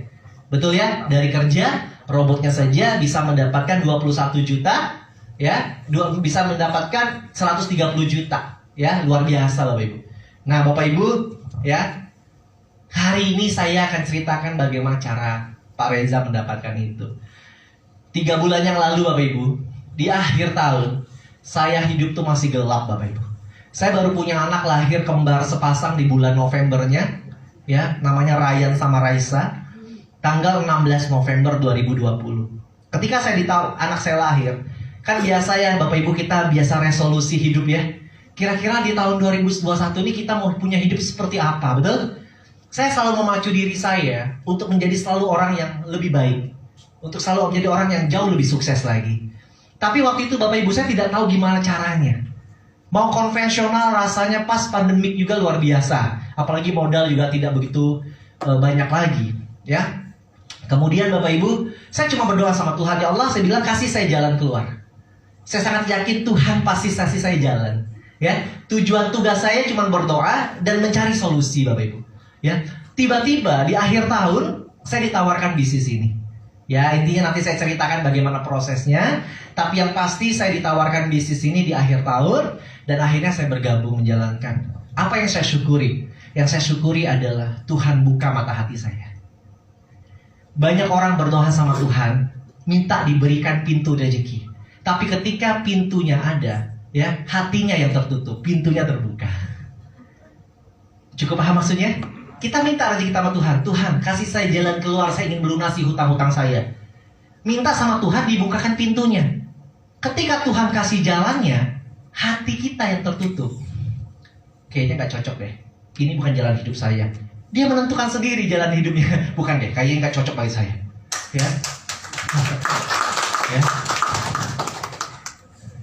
Betul ya? Dari kerja robotnya saja bisa mendapatkan 21 juta ya, bisa mendapatkan 130 juta ya, luar biasa Bapak Ibu. Nah, Bapak Ibu ya, hari ini saya akan ceritakan bagaimana cara Pak Reza mendapatkan itu. 3 bulan yang lalu Bapak Ibu, di akhir tahun, saya hidup tuh masih gelap Bapak Ibu. Saya baru punya anak lahir kembar sepasang di bulan Novembernya, ya, namanya Ryan sama Raisa, tanggal 16 November 2020. Ketika saya anak saya lahir, kan biasa ya Bapak Ibu kita biasa resolusi hidup ya. Kira-kira di tahun 2021 ini kita mau punya hidup seperti apa, betul? Saya selalu memacu diri saya untuk menjadi selalu orang yang lebih baik, untuk selalu menjadi orang yang jauh lebih sukses lagi. Tapi waktu itu Bapak Ibu saya tidak tahu gimana caranya. Mau konvensional rasanya pas pandemik juga luar biasa, apalagi modal juga tidak begitu banyak lagi, ya. Kemudian Bapak Ibu, saya cuma berdoa sama Tuhan, ya Allah, saya bilang kasih saya jalan keluar. Saya sangat yakin Tuhan pasti kasih saya jalan. Ya, tujuan tugas saya cuma berdoa dan mencari solusi Bapak Ibu. Ya, tiba-tiba di akhir tahun saya ditawarkan bisnis ini. Ya, intinya nanti saya ceritakan bagaimana prosesnya. Tapi yang pasti saya ditawarkan bisnis ini di akhir tahun dan akhirnya saya bergabung menjalankan. Apa yang saya syukuri? Yang saya syukuri adalah Tuhan buka mata hati saya. Banyak orang berdoa sama Tuhan, minta diberikan pintu rezeki. Tapi ketika pintunya ada, ya, hatinya yang tertutup, pintunya terbuka. Cukup paham maksudnya? Kita minta rezeki sama Tuhan. Tuhan, kasih saya jalan keluar, saya ingin melunasi hutang-hutang saya. Minta sama Tuhan dibukakan pintunya. Ketika Tuhan kasih jalannya, hati kita yang tertutup. Kayaknya gak cocok deh. Ini bukan jalan hidup saya. Dia menentukan sendiri jalan hidupnya. Bukan deh, kayaknya gak cocok bagi saya. Ya. Ya.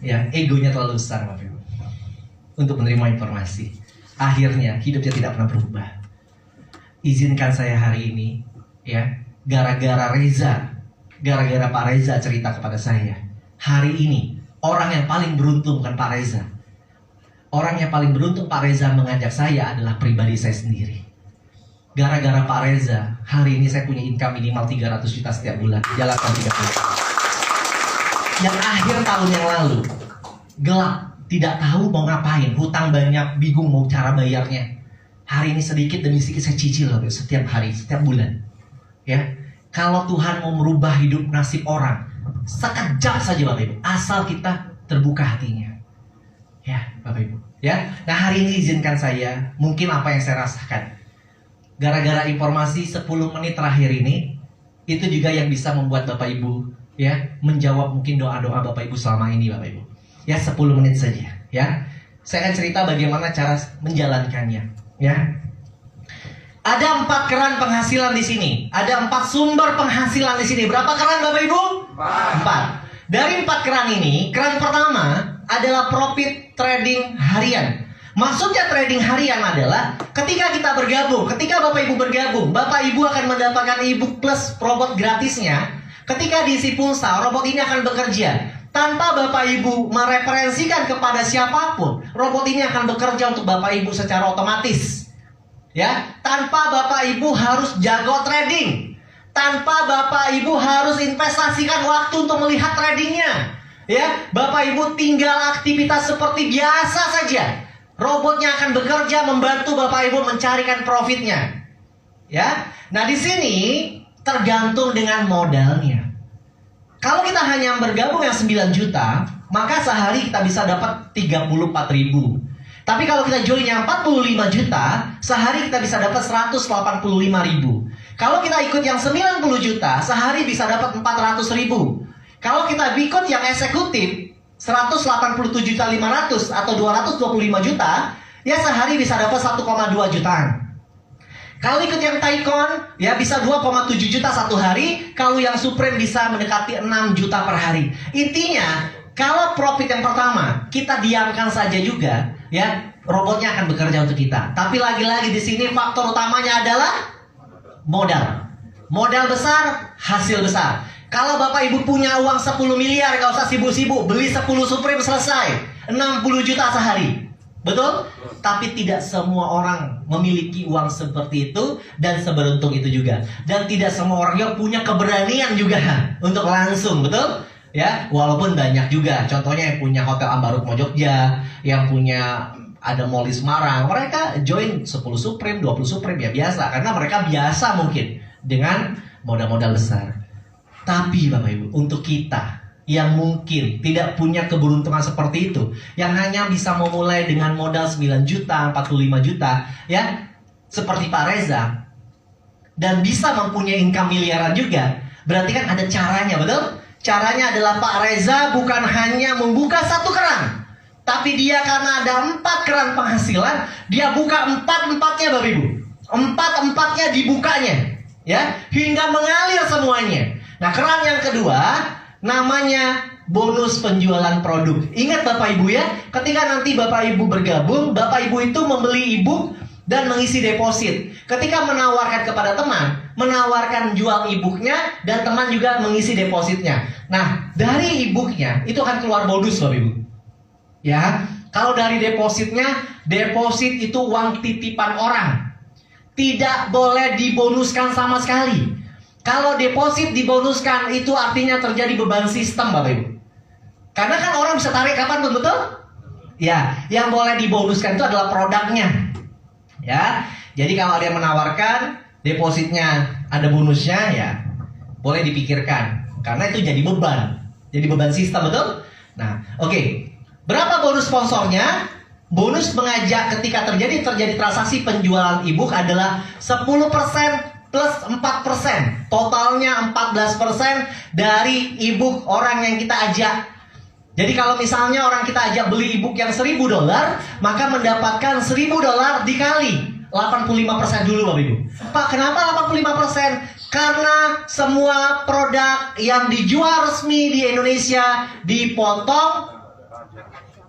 Ya, egonya terlalu besar Bapak Ibu untuk menerima informasi. Akhirnya hidupnya tidak pernah berubah. Izinkan saya hari ini, ya, gara-gara Pak Reza cerita kepada saya. Hari ini orang yang paling beruntung bukan Pak Reza. Orang yang paling beruntung Pak Reza mengajak saya adalah pribadi saya sendiri. gara-gara Pak Reza, hari ini saya punya income minimal 300 juta setiap bulan. Jalankan 3 bulan. Yang akhir tahun yang lalu, gelap, tidak tahu mau ngapain, hutang banyak, bingung mau cara bayarnya. Hari ini sedikit demi sedikit saya cicil setiap hari, setiap bulan. Ya, kalau Tuhan mau merubah hidup nasib orang, sekejap saja Bapak Ibu, asal kita terbuka hatinya. Ya, Bapak Ibu. Ya, nah hari ini izinkan saya, mungkin apa yang saya rasakan, gara-gara informasi 10 menit terakhir ini, itu juga yang bisa membuat Bapak Ibu ya menjawab mungkin doa-doa Bapak Ibu selama ini, Bapak Ibu. Ya, 10 menit saja. Ya, saya akan cerita bagaimana cara menjalankannya. Ya. Ada 4 keran penghasilan di sini. Ada 4 sumber penghasilan di sini. Berapa keran Bapak Ibu? 4. Dari 4 keran ini, keran pertama adalah profit trading harian. Maksudnya trading harian adalah ketika kita bergabung, ketika Bapak Ibu bergabung, Bapak Ibu akan mendapatkan e-book plus robot gratisnya. Ketika diisi pulsa, robot ini akan bekerja. Tanpa Bapak Ibu mereferensikan kepada siapapun, robot ini akan bekerja untuk Bapak Ibu secara otomatis. Ya, tanpa Bapak Ibu harus jago trading, tanpa Bapak Ibu harus investasikan waktu untuk melihat tradingnya. Ya, Bapak Ibu tinggal aktivitas seperti biasa saja. Robotnya akan bekerja membantu Bapak Ibu mencarikan profitnya. Ya, nah di sini tergantung dengan modalnya. Kalau kita hanya bergabung yang 9 juta, maka sehari kita bisa dapat 34.000. Tapi kalau kita join yang 45 juta, sehari kita bisa dapat 185.000. Kalau kita ikut yang 90 juta, sehari bisa dapat 400.000. Kalau kita ikut yang eksekutif 187.500 atau 225 juta, ya sehari bisa dapat 1,2 jutaan. Kalau ikut yang Taikon, ya bisa 2,7 juta satu hari. Kalau yang Supreme bisa mendekati 6 juta per hari. Intinya, kalau profit yang pertama kita diamkan saja juga, ya robotnya akan bekerja untuk kita. Tapi lagi-lagi di sini faktor utamanya adalah modal. Modal besar, hasil besar. Kalau Bapak Ibu punya uang 10 miliar, gak usah sibuk-sibuk, beli 10 Supreme selesai, 60 juta sehari. Betul? Tapi tidak semua orang memiliki uang seperti itu dan seberuntung itu juga. Dan tidak semua orang yang punya keberanian juga untuk langsung, betul? Ya, walaupun banyak juga. Contohnya yang punya Hotel Ambarukmo Jogja, yang punya ada Mall di Semarang, mereka join 10 Supreme, 20 Supreme ya biasa, karena mereka biasa mungkin dengan modal-modal besar. Tapi Bapak Ibu, untuk kita yang mungkin tidak punya keberuntungan seperti itu, yang hanya bisa memulai dengan modal 9 juta, 45 juta, ya, seperti Pak Reza, dan bisa mempunyai income miliaran juga, berarti kan ada caranya, betul? Caranya adalah Pak Reza bukan hanya membuka 1 keran, tapi dia karena ada 4 keran penghasilan, dia buka 4-4-nya Bapak Ibu. 4-4-nya dibukanya, ya, hingga mengalir semuanya. Nah, keran yang kedua namanya bonus penjualan produk. Ingat Bapak Ibu ya, ketika nanti Bapak Ibu bergabung, Bapak Ibu itu membeli e-book dan mengisi deposit. Ketika menawarkan kepada teman, menawarkan jual e-booknya dan teman juga mengisi depositnya. Nah, dari e-booknya itu akan keluar bonus Bapak Ibu. Ya, kalau dari depositnya, deposit itu uang titipan orang. Tidak boleh dibonuskan sama sekali. Kalau deposit dibonuskan, itu artinya terjadi beban sistem Bapak Ibu. Karena kan orang bisa tarik kapan pun, betul? Ya, yang boleh dibonuskan itu adalah produknya. Ya, jadi kalau ada yang menawarkan depositnya ada bonusnya, ya boleh dipikirkan. Karena itu jadi beban. Jadi beban sistem, betul? Nah, oke. Berapa bonus sponsornya? Bonus mengajak ketika terjadi transaksi penjualan e-book adalah 10% plus 4%, totalnya 14% dari e-book orang yang kita ajak. Jadi kalau misalnya orang kita ajak beli e-book yang $1.000, maka mendapatkan $1.000 dikali 85% dulu Bapak Ibu. Pak, kenapa 85%? Karena semua produk yang dijual resmi di Indonesia dipotong.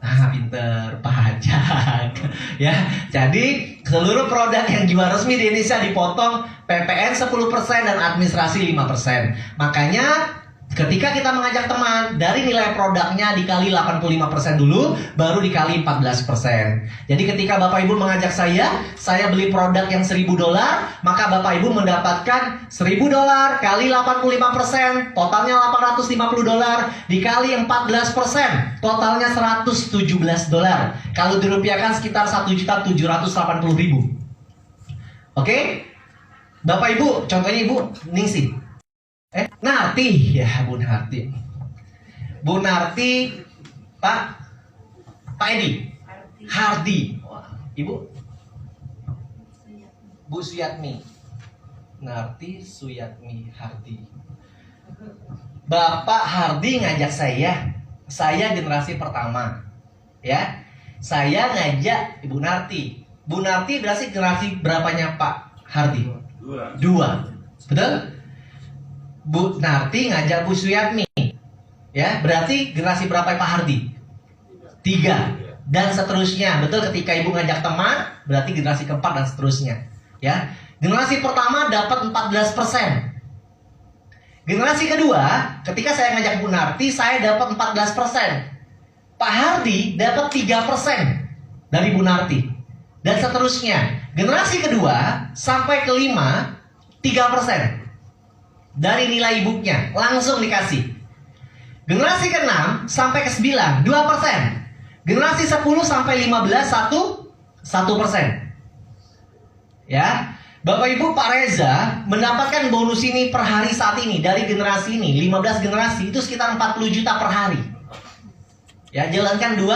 Ah, pinter, pajak. Ya, jadi seluruh produk yang jual resmi di Indonesia dipotong PPN 10% dan administrasi 5%. Makanya Ketika kita mengajak teman, dari nilai produknya dikali 85% dulu, baru dikali 14%. Jadi ketika Bapak Ibu mengajak saya beli produk yang $1.000, maka Bapak Ibu mendapatkan $1.000 kali 85%, totalnya $850, dikali 14%, totalnya $117. Kalau dirupiahkan sekitar 1.780.000. Oke? Bapak Ibu, contohnya Ibu Ningsih. Narti, ya Bu Narti. Bu Narti, Pak Edi. Hardi. Wah, Ibu. Bu Suyatmi. Narti, Suyatmi, Hardi. Bapak Hardi ngajak saya generasi pertama. Ya. Saya ngajak Ibu Narti. Bu Narti berarti generasi berapanya Pak Hardi? Dua. Betul? Bu Narti ngajak Bu Suyatmi, ya berarti generasi berapa Pak Hardi? 3 dan seterusnya. Betul, ketika Ibu ngajak teman berarti generasi keempat dan seterusnya. Ya, generasi pertama dapat 14%. Generasi kedua, ketika saya ngajak Bu Narti, saya dapat 14%. Pak Hardi dapat 3% dari Bu Narti dan seterusnya. Generasi kedua sampai kelima 3%. Dari nilai ibunya langsung dikasih. Generasi ke-6 sampai ke-9 2%. Generasi 10 sampai 15 1%. Ya. Bapak Ibu, Pak Reza mendapatkan bonus ini per hari saat ini dari generasi ini 15 generasi itu sekitar 40 juta per hari. Ya, jalankan 2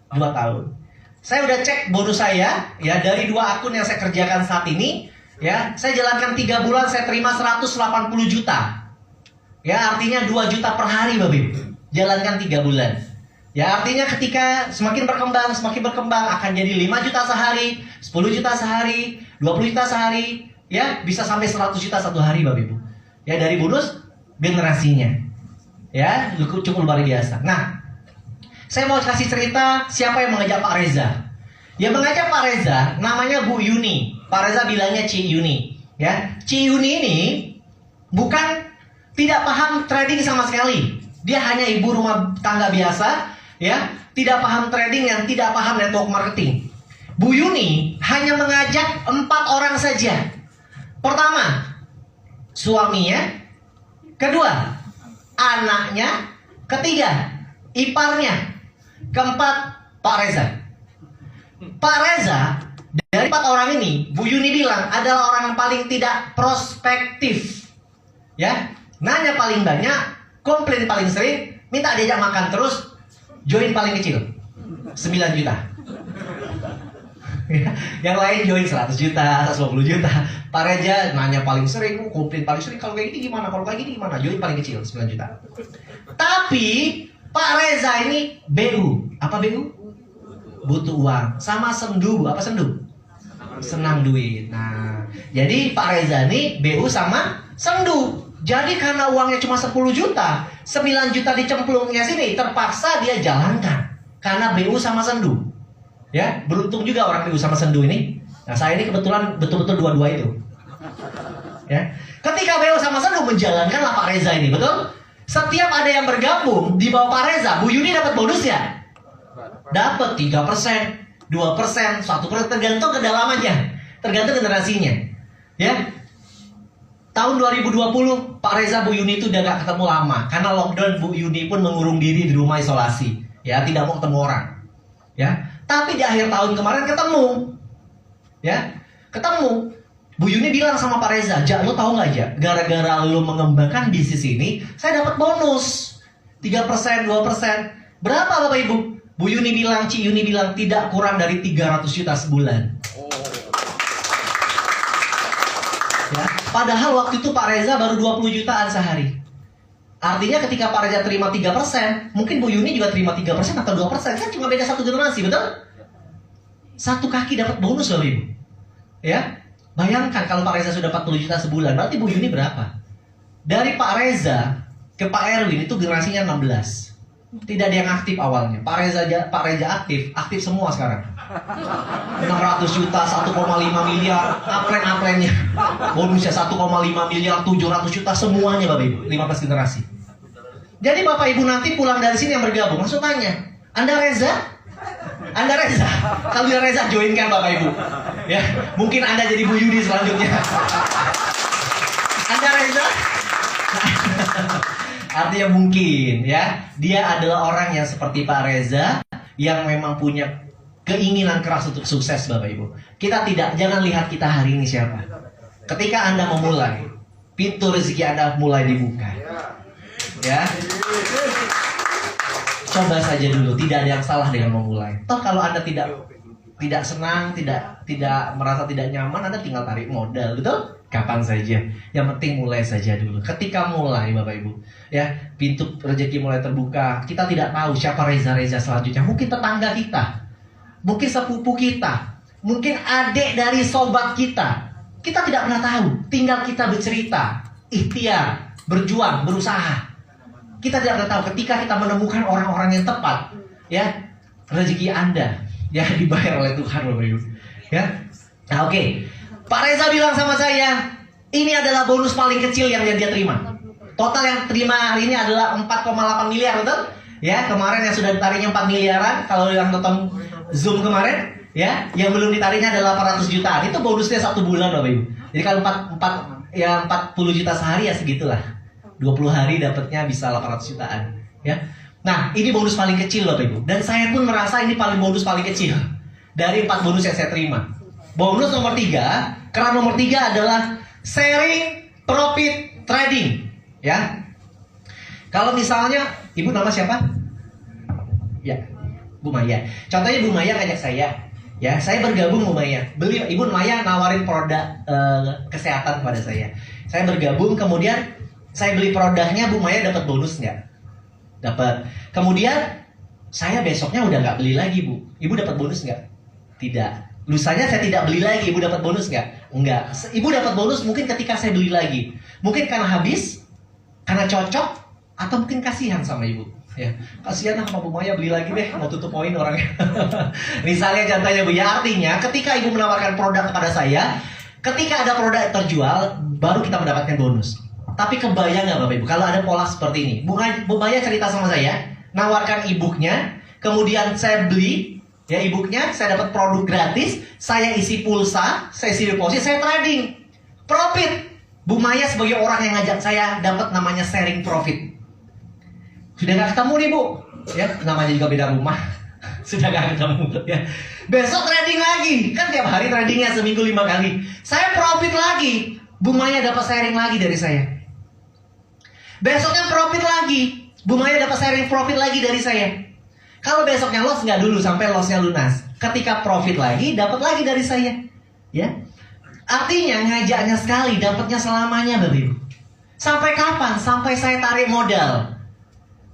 tahun. Saya udah cek bonus saya ya dari 2 akun yang saya kerjakan saat ini. Ya, saya jalankan 3 bulan, saya terima 180 juta. Ya, artinya 2 juta per hari, Bapak Ibu. Jalankan 3 bulan. Ya, artinya ketika semakin berkembang akan jadi 5 juta sehari, 10 juta sehari, 20 juta sehari, ya, bisa sampai 100 juta satu hari, Bapak Ibu. Ya, dari bonus generasinya. Ya, cukup luar biasa. Nah, saya mau kasih cerita siapa yang mengajak Pak Reza. Yang mengajak Pak Reza namanya Bu Yuni. Pak Reza bilangnya Ci Yuni, ya. Ci Yuni ini bukan tidak paham trading sama sekali. Dia hanya ibu rumah tangga biasa, ya. Tidak paham trading dan tidak paham network marketing. Bu Yuni hanya mengajak 4 orang saja. Pertama, suaminya. Kedua, anaknya. Ketiga, iparnya. Keempat, Pak Reza. Pak Reza dari 4 orang ini, Bu Yuni bilang adalah orang yang paling tidak prospektif. Ya, nanya paling banyak, komplain paling sering, minta diajak makan terus, join paling kecil 9 juta. Ya, yang lain join 100 juta, 120 juta. Pak Reza nanya paling sering, komplain paling sering, kalau kayak gini gimana, kalau kayak gini gimana, join paling kecil 9 juta. Tapi Pak Reza ini BU. Apa BU? Butuh uang. Sama sendu. Apa sendu? Senang duit. Nah, jadi Pak Reza ini BU sama sendu. Jadi karena uangnya cuma 10 juta, 9 juta dicemplungnya sini, terpaksa dia jalankan. Karena BU sama sendu. Ya, beruntung juga orang BU sama sendu ini. Nah, saya ini kebetulan betul-betul dua-dua itu. Ya. Ketika BU sama sendu menjalankanlah Pak Reza ini, betul? Setiap ada yang bergabung di bawah Pak Reza, Bu Yuni dapat bonus ya? Dapat 3%, 2%, 1%, tergantung kedalamannya, tergantung generasinya. Ya. Tahun 2020 Pak Reza Bu Yuni itu udah gak ketemu lama karena lockdown. Bu Yuni pun mengurung diri di rumah isolasi. Ya, tidak mau ketemu orang. Ya. Tapi di akhir tahun kemarin ketemu. Ya. Ketemu. Bu Yuni bilang sama Pak Reza, "Ja, lo tahu nggak, Ja? Gara-gara lo mengembangkan bisnis ini, saya dapat bonus 3%, 2%. Berapa Bapak Ibu?" Bu Yuni bilang, Ci Yuni bilang, tidak kurang dari 300 juta sebulan. Ya, padahal waktu itu Pak Reza baru 20 jutaan sehari. Artinya ketika Pak Reza terima 3%, mungkin Bu Yuni juga terima 3% atau 2%. Kan cuma beda 1 generasi, betul? 1 kaki dapat bonus, Bapak Ibu. Ya, bayangkan kalau Pak Reza sudah 40 juta sebulan, berarti Bu Yuni berapa? Dari Pak Reza ke Pak Erwin itu generasinya 16. Tidak ada yang aktif awalnya. Pak Reza aktif semua sekarang. 600 juta, 1,5 miliar, aplen-aplennya. Bonusnya 1,5 miliar, 700 juta, semuanya Bapak Ibu, 15 generasi. Jadi Bapak Ibu nanti pulang dari sini yang bergabung, langsung tanya, Anda Reza? Anda Reza? Kalau dia Reza, join kan Bapak Ibu. Ya, mungkin Anda jadi Bu Yudi selanjutnya. Anda Reza? Artinya mungkin ya, dia adalah orang yang seperti Pak Reza yang memang punya keinginan keras untuk sukses Bapak Ibu. Jangan lihat kita hari ini siapa. Ketika Anda memulai, pintu rezeki Anda mulai dibuka. Ya. Coba saja dulu, tidak ada yang salah dengan memulai. Toh kalau Anda tidak senang, tidak merasa tidak nyaman, Anda tinggal tarik modal, betul? Kapan saja. Yang penting mulai saja dulu. Ketika mulai Bapak Ibu, ya, pintu rezeki mulai terbuka. Kita tidak tahu siapa Reza selanjutnya. Mungkin tetangga kita, mungkin sepupu kita, mungkin adik dari sobat kita. Kita tidak pernah tahu. Tinggal kita bercerita, ikhtiar, berjuang, berusaha. Kita tidak pernah tahu ketika kita menemukan orang-orang yang tepat, ya, rezeki Anda ya dibayar oleh Tuhan Bapak Ibu. Ya. Nah, oke. Pak Reza bilang sama saya, ini adalah bonus paling kecil yang dia terima. Total yang terima hari ini adalah 4,8 miliar, betul? Ya, kemarin yang sudah ditariknya 4 miliaran, kalau yang nonton Zoom kemarin, ya, yang belum ditariknya adalah 800 jutaan. Itu bonusnya 1 bulan Bapak Ibu. Jadi kalau 40 juta sehari ya segitulah. 20 hari dapatnya bisa 800 jutaan, ya. Nah, ini bonus paling kecil Bapak Ibu. Dan saya pun merasa ini bonus paling kecil dari 4 bonus yang saya terima. Bonus nomor 3, keran nomor 3 adalah sharing profit trading, ya. Kalau misalnya, Ibu nama siapa? Ya, Bu Maya. Contohnya Bu Maya ngajak saya, ya, saya bergabung Bu Maya. Ibu Maya nawarin produk kesehatan kepada saya. Saya bergabung, kemudian saya beli produknya, Bu Maya dapat bonus nggak? Dapat. Kemudian saya besoknya udah nggak beli lagi Bu. Ibu dapat bonus nggak? Tidak. Lusanya saya tidak beli lagi. Ibu dapat bonus nggak? Enggak. Ibu dapat bonus mungkin ketika saya beli lagi. Mungkin karena habis, karena cocok, atau mungkin kasihan sama Ibu. Ya, kasihan sama Bu Maya, beli lagi deh, mau tutup poin orangnya. Misalnya contohnya Bu, ya, artinya ketika Ibu menawarkan produk kepada saya, ketika ada produk terjual, baru kita mendapatkan bonus. Tapi kebayang nggak Bapak Ibu, kalau ada pola seperti ini? Bu Maya cerita sama saya, nawarkan e-booknya, kemudian saya beli, ya, e-booknya, saya dapat produk gratis, saya isi pulsa, saya isi deposit, saya trading, profit. Bu Maya sebagai orang yang ngajak saya dapat namanya sharing profit. Sudah nggak ketemu nih Bu, ya, namanya juga beda rumah, sudah nggak ketemu, ya. Besok trading lagi, kan tiap hari tradingnya seminggu 5 kali. Saya profit lagi, Bu Maya dapat sharing lagi dari saya. Besoknya profit lagi, Bu Maya dapat sharing profit lagi dari saya. Kalau besoknya loss, nggak dulu sampai lossnya lunas. Ketika profit lagi, dapat lagi dari saya. Ya, artinya ngajaknya sekali, dapatnya selamanya Bapak Ibu. Sampai kapan? Sampai saya tarik modal.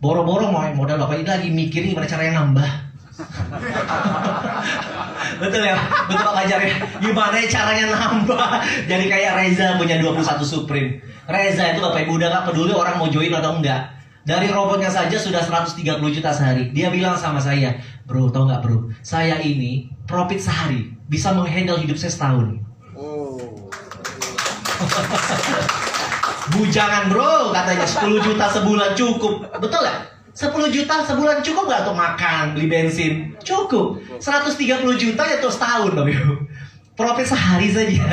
Boro-boro mau modal Bapak Ibu lagi mikirin gimana caranya nambah. Betul ya, betul Pak Fajar ya. Gimana caranya nambah? Jadi kayak Reza punya 21 Supreme. Reza itu Bapak Ibu udah gak peduli orang mau join atau enggak. Dari robotnya saja sudah 130 juta sehari. Dia bilang sama saya, bro, tau gak bro, saya ini profit sehari bisa menghandle hidup saya setahun. Bujangan bro, katanya 10 juta sebulan cukup. Betul ya? 10 juta sebulan cukup gak untuk makan, beli bensin? Cukup. 130 juta ya tuh setahun Bapak Ibu. Profit sehari saja.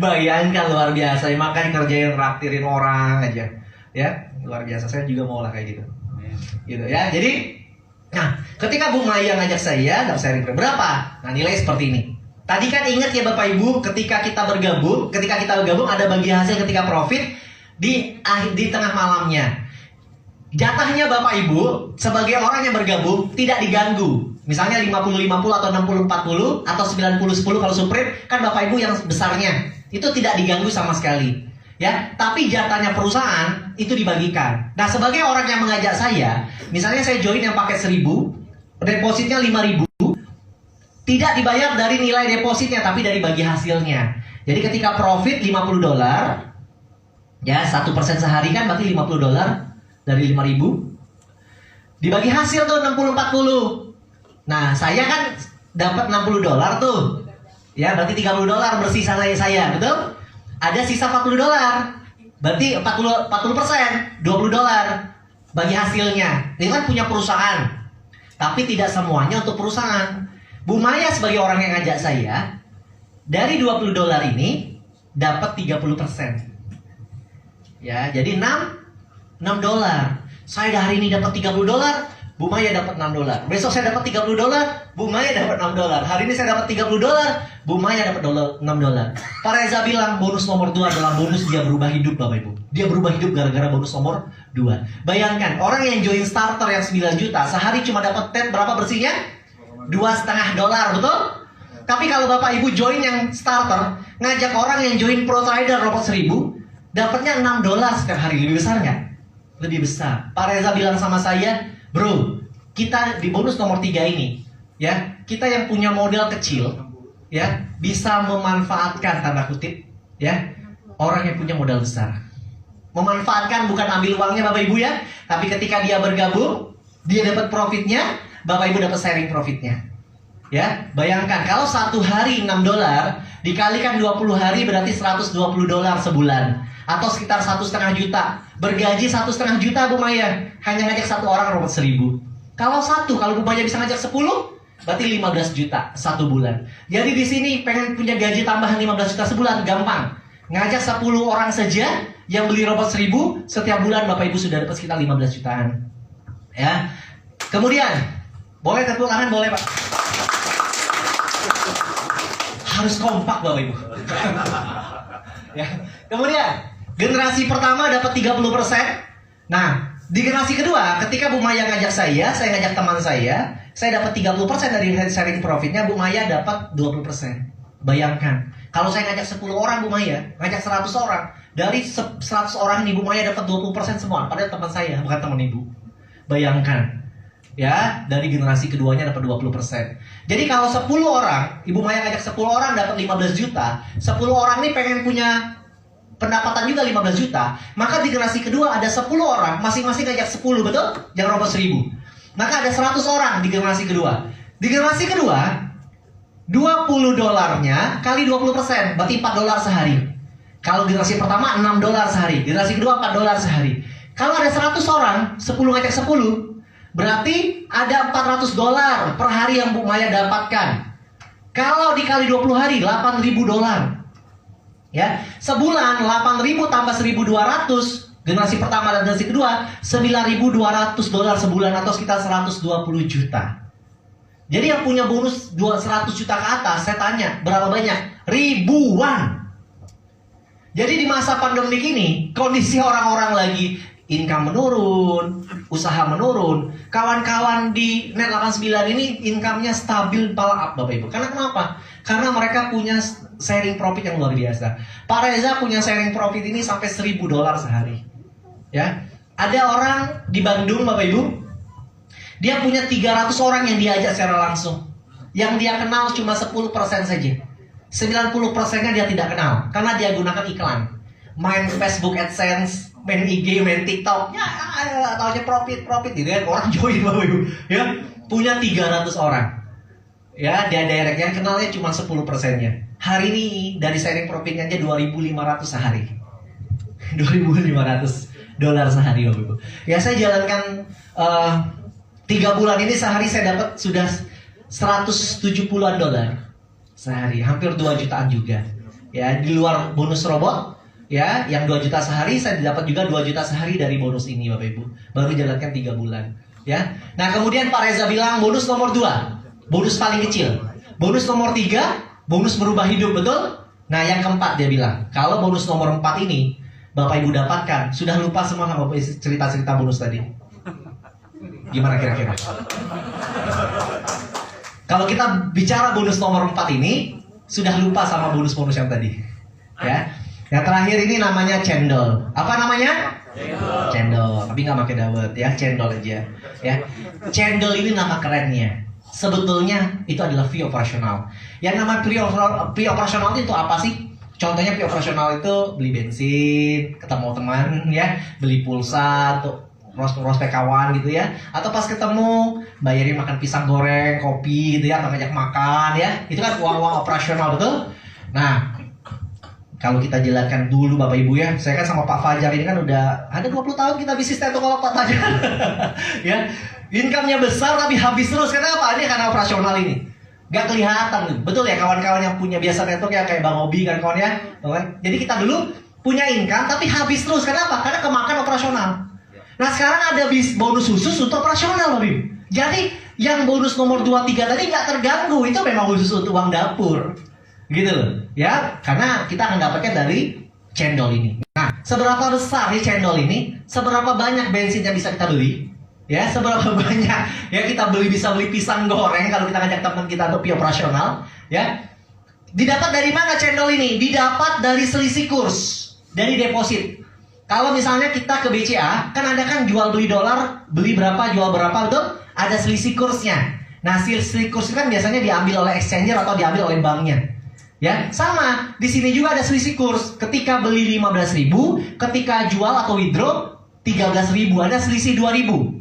Bayangkan, luar biasa. Makan kerjain, raktirin orang aja. Ya, luar biasa. Saya juga mau lah kayak gitu. Gitu ya. Jadi, nah, ketika Bu Maya ngajak saya, dapat sharing berapa? Nah, nilai seperti ini. Tadi kan ingat ya Bapak Ibu, ketika kita bergabung ada bagi hasil ketika profit di tengah malamnya. Jatahnya Bapak Ibu sebagai orang yang bergabung tidak diganggu. Misalnya 50-50 atau 60-40 atau 90-10 kalau Supreme, kan Bapak Ibu yang besarnya itu tidak diganggu sama sekali. Ya, tapi jatahnya perusahaan itu dibagikan. Nah, sebagai orang yang mengajak saya, misalnya saya join yang pakai 1000, depositnya 5000, tidak dibayar dari nilai depositnya tapi dari bagi hasilnya. Jadi ketika profit $50, ya 1% sehari kan berarti $50 dari 5000. Dibagi hasil tuh 60-40. Nah, saya kan dapat $60 tuh. Ya, berarti $30 bersisa saya, betul? Ada sisa $40. Berarti 40%, $20. bagi hasilnya. Dia kan punya perusahaan, tapi tidak semuanya untuk perusahaan. Bu Maya sebagai orang yang ngajak saya, dari $20 ini dapat 30%. Ya, jadi $6. Saya hari ini dapat $30, Bu Maya dapat $6. Besok saya dapat $30, Bu Maya dapat $6. Hari ini saya dapat $30, Bu Maya dapat $6. Pak Reza bilang bonus nomor 2 adalah bonus dia berubah hidup, Bapak Ibu. Dia berubah hidup gara-gara bonus nomor 2. Bayangkan, orang yang join starter yang 9 juta, sehari cuma dapat berapa bersihnya? $2,5, betul? Tapi kalau Bapak Ibu join yang starter, ngajak orang yang join Pro Trader robot 1000, dapatnya $6 setiap hari. Lebih besar nggak? Lebih besar. Pak Reza bilang sama saya, bro, kita di bonus nomor 3 ini, ya, kita yang punya modal kecil, ya, bisa memanfaatkan tanda kutip, ya, orang yang punya modal besar. Memanfaatkan bukan ambil uangnya Bapak Ibu ya, tapi ketika dia bergabung, dia dapat profitnya, Bapak Ibu dapat sharing profitnya. Ya, bayangkan kalau satu hari $6 dikalikan 20 hari berarti $120 sebulan, atau sekitar 1,5 juta. Bergaji 1,5 juta Bu Maya, hanya ngajak satu orang robot 1000. Kalau Bu Maya bisa ngajak 10, berarti 15 juta satu bulan. Jadi di sini pengen punya gaji tambahan 15 juta sebulan, gampang. Ngajak 10 orang saja yang beli robot 1000, setiap bulan Bapak Ibu sudah dapat sekitar 15 jutaan. Ya. Kemudian, boleh tepuk tangan, boleh Pak. Harus kompak Bapak Ibu. Ya. Kemudian, generasi pertama dapat 30%. Nah, di generasi kedua, ketika Bu Maya ngajak saya ngajak teman saya dapat 30% dari sharing profitnya, Bu Maya dapat 20%. Bayangkan, kalau saya ngajak 10 orang Bu Maya, ngajak 100 orang, dari 100 orang ini Bu Maya dapat 20% semua, padahal teman saya, bukan teman Ibu. Bayangkan, ya, dari generasi keduanya dapat 20%. Jadi kalau 10 orang, Ibu Maya ngajak 10 orang dapat 15 juta, 10 orang ini pengen punya pendapatan juga 15 juta, maka di generasi kedua ada 10 orang, masing-masing ngajak 10, betul? Yang robot 1000. Maka ada 100 orang di generasi kedua. Di generasi kedua, $20 kali 20%, berarti $4 sehari. Kalau generasi pertama $6 sehari, generasi kedua $4 sehari. Kalau ada 100 orang, 10 ngajak 10, berarti ada $400 per hari yang Bu Maya dapatkan. Kalau dikali 20 hari, $8.000. Ya, sebulan 8.000 tambah 1.200, generasi pertama dan generasi kedua, $9.200 sebulan atau sekitar 120 juta. Jadi yang punya bonus 100 juta ke atas, saya tanya, berapa banyak? Ribuan. Jadi di masa pandemik ini, kondisi orang-orang lagi income menurun, usaha menurun. Kawan-kawan di Net 89 ini income-nya stabil pala up Bapak Ibu. Karena kenapa? Karena mereka punya sharing profit yang luar biasa. Pak Reza punya sharing profit ini sampai $1.000 sehari. Ya, ada orang di Bandung Bapak Ibu, dia punya 300 orang yang diajak secara langsung. Yang dia kenal cuma 10% saja. 90%-nya dia tidak kenal karena dia gunakan iklan. Main Facebook AdSense, main IG, main TikTok, ya taunya profit gitu ya, orang join Bapak Ibu. Ya, punya 300 orang. Ya, dia direct yang kenalnya cuma 10%-nya. Hari ini dari sharing profitnya aja 2.500 sehari. $2.500 sehari Bapak Ibu. Ya, saya jalankan 3 bulan ini sehari saya dapat sudah $170-an sehari, hampir 2 jutaan juga. Ya, di luar bonus robot, ya, yang 2 juta sehari, saya dapat juga 2 juta sehari dari bonus ini Bapak Ibu. Baru jalankan 3 bulan. Ya. Nah, kemudian Pak Reza bilang bonus nomor 2, bonus paling kecil. Bonus nomor 3, bonus berubah hidup, betul? Nah, yang keempat dia bilang, kalau bonus nomor 4 ini Bapak Ibu dapatkan, sudah lupa semua sama cerita-cerita bonus tadi. Gimana kira-kira? Kalau kita bicara bonus nomor 4 ini, sudah lupa sama bonus-bonus yang tadi. Ya. Yang terakhir ini namanya cendol. Apa namanya? Cendol. Tapi nggak pakai dawet ya, cendol aja. Ya. Cendol ini nama kerennya. Sebetulnya itu adalah fee operasional. Yang nama fee operasional itu apa sih? Contohnya fee operasional itu beli bensin, ketemu teman ya, beli pulsa tuh, prospek kawan gitu ya, atau pas ketemu bayarin makan pisang goreng, kopi gitu ya, atau ngajak makan ya, itu kan uang-uang operasional, betul? Nah, kalau kita jelaskan dulu Bapak Ibu ya, saya kan sama Pak Fajar ini kan udah ada 20 tahun kita bisnis tato kolok Pak Fajar. Ya, income-nya besar tapi habis terus. Kenapa? Ini karena operasional ini. Gak kelihatan. Betul ya kawan-kawan yang punya biasa network ya kayak Bang Obi kan kawan ya. Jadi kita dulu punya income tapi habis terus. Kenapa? Karena kemakan operasional. Nah sekarang ada bonus khusus untuk operasional Bapak Ibu. Jadi yang bonus nomor 2, 3 tadi nggak terganggu. Itu memang khusus untuk uang dapur. Gitu loh. Ya, karena kita akan dapatkan dari cendol ini. Nah, seberapa besar nih cendol ini? Seberapa banyak bensin yang bisa kita beli? Ya, seberapa banyak ya kita bisa beli pisang goreng kalau kita ngajak teman kita untuk operasional, ya. Didapat dari mana cendol ini? Didapat dari selisih kurs, dari deposit. Kalau misalnya kita ke BCA, kan ada kan jual beli dolar, beli berapa, jual berapa, betul? Ada selisih kursnya. Nah, selisih kurs kan biasanya diambil oleh exchanger atau diambil oleh banknya. Ya, sama. Di sini juga ada selisih kurs. Ketika beli 15.000, ketika jual atau withdraw 13.000, ada selisih 2.000.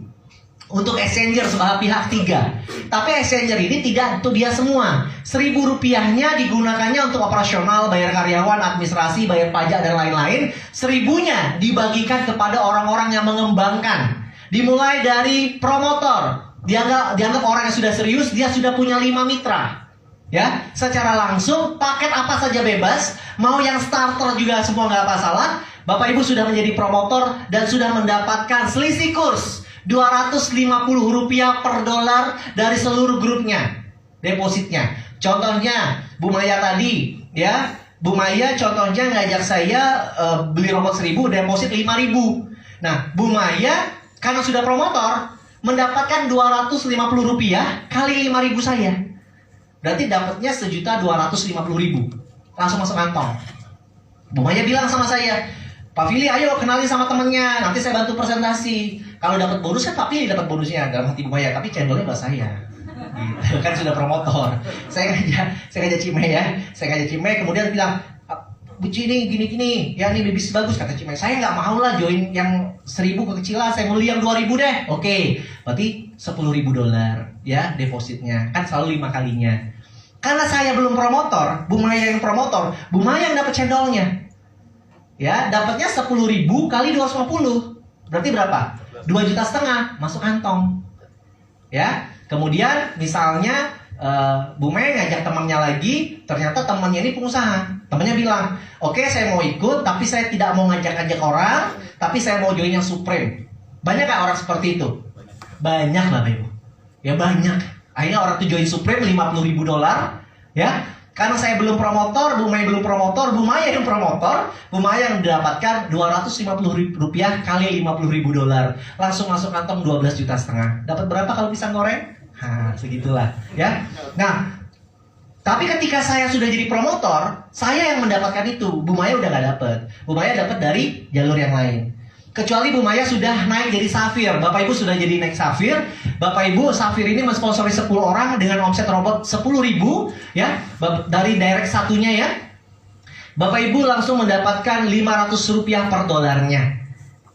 Untuk exchanger sebelah pihak 3. Tapi exchanger ini tidak untuk dia semua. 1.000 rupiahnya digunakannya untuk operasional, bayar karyawan, administrasi, bayar pajak dan lain-lain. 1.000-nya dibagikan kepada orang-orang yang mengembangkan. Dimulai dari promotor. Dianggap orang yang sudah serius, dia sudah punya 5 mitra. Ya, secara langsung paket apa saja bebas. Mau yang starter juga semua nggak masalah. Bapak Ibu sudah menjadi promotor dan sudah mendapatkan selisih kurs Rp250 per dolar dari seluruh grupnya, depositnya. Contohnya Bu Maya tadi, ya, Bu Maya contohnya ngajak saya beli robot 1.000, deposit 5.000. Nah, Bu Maya karena sudah promotor mendapatkan Rp250 kali 5.000 saya. Berarti dapatnya Rp1.250.000. Langsung masuk kantong. Bu Maya bilang sama saya, Pak Fili, ayo kenalin sama temennya, nanti saya bantu presentasi. Kalau dapat bonus kan Pak Fili dapat bonusnya dalam hati Bu Maya, tapi cendolnya buat saya. Gitu. Kan sudah promotor. Saya ngajak Cime ya. Saya ngajak Cime kemudian bilang, Bu Cini gini-gini, ya ini bisnis bagus kata Cime. Saya nggak mau lah join yang 1.000 kekecilan, saya mau beli yang 2.000 deh. Oke, berarti $10.000 ya depositnya. Kan selalu 5 kalinya. Karena saya belum promotor, Bu Maya yang promotor, Bu Maya yang dapat cendolnya. Ya, dapatnya 10.000 kali 250. Berarti berapa? 2,5 juta masuk kantong. Ya. Kemudian misalnya Bu Mei ngajak temannya lagi, ternyata temannya ini pengusaha. Temannya bilang, "Oke, saya mau ikut, tapi saya tidak mau ngajak-ngajak orang, tapi saya mau join yang Supreme." Banyak gak orang seperti itu? Banyak Bapak Ibu. Ya banyak. Akhirnya orang itu join Supreme $50.000, ya. Karena saya belum promotor, Bu Maya belum promotor, Bu Maya yang promotor, Bu Maya yang mendapatkan Rp250 kali $50.000. Langsung masuk kantong 12,5 juta. Dapat berapa kalau pisang goreng? Segitulah, ya. Nah, tapi ketika saya sudah jadi promotor, saya yang mendapatkan itu. Bu Maya udah gak dapat. Bu Maya dapat dari jalur yang lain. Kecuali Bu Maya sudah naik jadi Safir. Bapak Ibu sudah jadi naik Safir. Bapak Ibu Safir ini mensponsori 10 orang dengan omset robot 10.000, ya. Dari direct satunya ya. Bapak Ibu langsung mendapatkan Rp500 per dolarnya.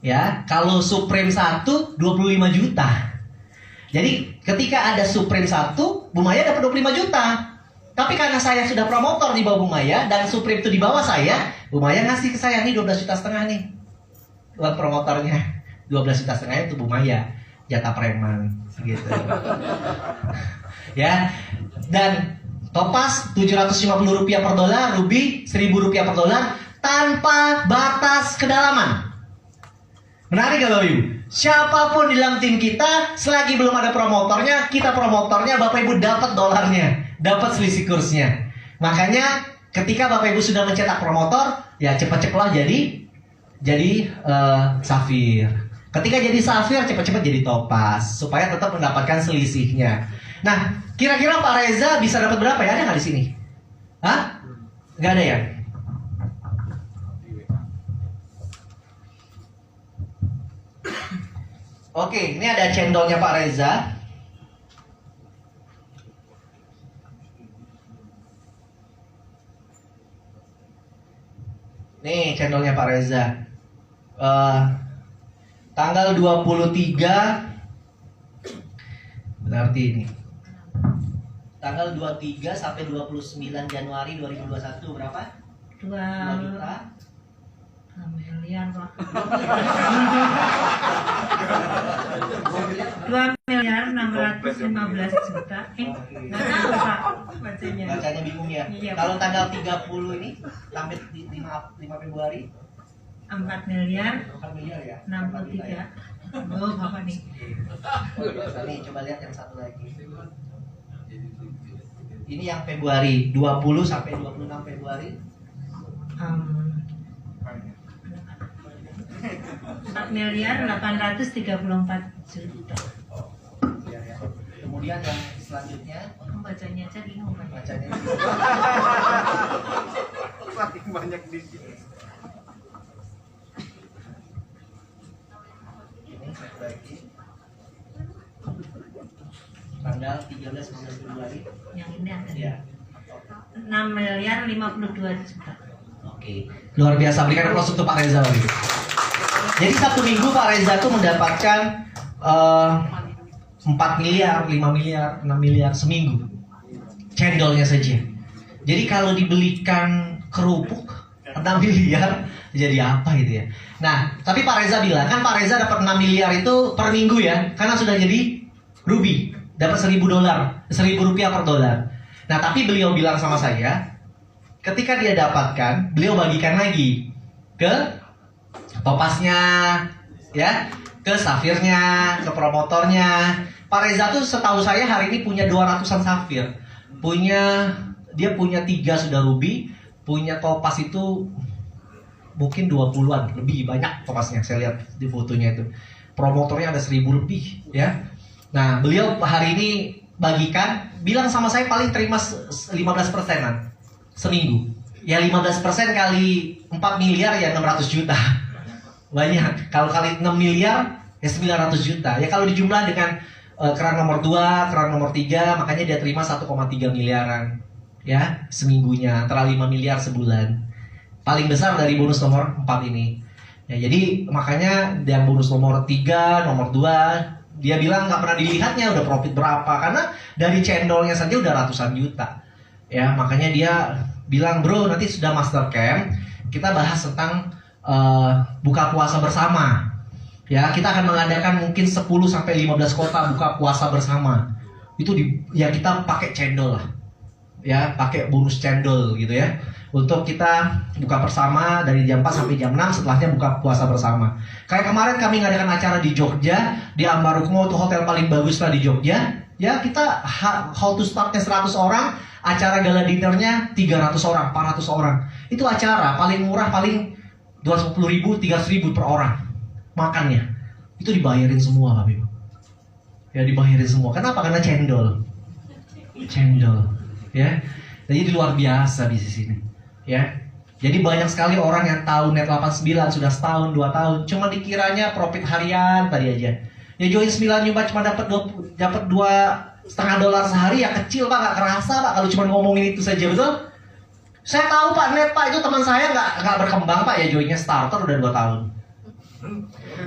Ya, kalau Supreme 1 25 juta. Jadi ketika ada Supreme 1, Bu Maya dapat 25 juta. Tapi karena saya sudah promotor di bawah Bu Maya dan Supreme itu di bawah saya, Bu Maya ngasih ke saya nih 12,5 juta nih. Buat promotornya 12,5 juta itu Bu Maya, jatah preman gitu. Ya. Dan Topaz Rp750 per dolar, Ruby Rp1.000 per dolar tanpa batas kedalaman. Menarik gak Bapak Ibu? Siapapun di dalam tim kita, selagi belum ada promotornya, kita promotornya, Bapak Ibu dapat dolarnya, dapat selisih kursnya. Makanya ketika Bapak Ibu sudah mencetak promotor, ya cepat-cepatlah jadi Safir. Ketika jadi Safir, cepat-cepat jadi Topaz supaya tetap mendapatkan selisihnya. Nah, kira-kira Pak Reza bisa dapat berapa ya? Ada nggak di sini? Hah? Nggak ada ya? Oke, ini ada cendolnya Pak Reza. Nih cendolnya Pak Reza. Tanggal 23 berarti ini tanggal 23 sampai 29 Januari 2021 berapa? 2 juta. 2 miliar Pak. 2.615.000.000. Nggak tahu Pak bacanya. Bacanya bingung ya. Iya, Kalau Pak. tanggal 30 ini sampai 5 Februari 4 miliar 4 miliar ya. 63. Oh Bapak nih. Nih coba lihat yang satu lagi. Ini yang Februari 20 sampai 26 Februari. 4 miliar 834.000.000. Kemudian yang selanjutnya Bacanya aja bingung Pak. bacanya Saking banyak di sini. ini satu lagi. Tanggal 13 Februari. Yang ini ada. Ya. 6 miliar 52.000.000. Oke, luar biasa. Berikan aplaus untuk Pak Reza lagi. Jadi Sabtu Minggu Pak Reza tuh mendapatkan 4 miliar, 5 miliar, 6 miliar seminggu. Cendolnya saja. Jadi kalau dibelikan kerupuk 6 miliar jadi apa itu ya. Nah, tapi Pak Reza bilang kan Pak Reza dapat 6 miliar itu per minggu ya, karena sudah jadi ruby, dapat $1.000, Rp1.000 per dolar. Nah, tapi beliau bilang sama saya, ketika dia dapatkan, beliau bagikan lagi ke topasnya, ya, ke safirnya, ke promotornya. Pak Reza tuh setahu saya hari ini punya 200-an safir. Dia punya 3 sudah ruby, punya topas itu mungkin 20-an, lebih banyak topasnya. Saya lihat di fotonya itu. Promotornya ada 1.000 lebih, ya. Nah, beliau hari ini bagikan, bilang sama saya paling terima 15%-an seminggu. Ya 15% kali 4 miliar ya 600 juta. Banyak. Kalau kali 6 miliar ya 900 juta. Ya kalau dijumlah dengan keran nomor 2, keran nomor 3, makanya dia terima 1,3 miliaran. Ya, seminggunya, antara 5 miliar sebulan. Paling besar dari bonus nomor 4 ini. Ya, jadi makanya yang bonus nomor 3, nomor 2, dia bilang nggak pernah dilihatnya udah profit berapa. Karena dari cendolnya saja udah ratusan juta. Ya, makanya dia bilang, bro, nanti sudah master camp, kita bahas tentang buka puasa bersama. Ya, kita akan mengadakan mungkin 10-15 kota buka puasa bersama. Itu ya kita pakai cendol lah. Ya, pakai bonus cendol gitu ya. Untuk kita buka bersama dari jam 4 sampai jam 6, setelahnya buka puasa bersama. Kayak kemarin kami mengadakan acara di Jogja, di Ambarukmo, itu hotel paling bagus lah di Jogja. Ya, kita how to startnya 100 orang, acara gala dinnernya 300 orang, 400 orang. Itu acara paling murah, paling 250.000, 300.000 per orang makannya. Itu dibayarin semua Bapak Ibu. Ya, dibayarin semua. Kenapa? Karena cendol. Cendol, ya. Jadi luar biasa bisnis ini, ya. Jadi banyak sekali orang yang tahu Net 89 sudah setahun, 2 tahun, cuma dikiranya profit harian tadi aja. Ya join 9 nyoba cuma dapat 2,5 dolar sehari, ya kecil Pak, nggak kerasa Pak kalau cuma ngomongin itu saja, betul? Saya tahu Pak, Net Pak, itu teman saya nggak berkembang Pak, ya joinnya starter udah 2 tahun.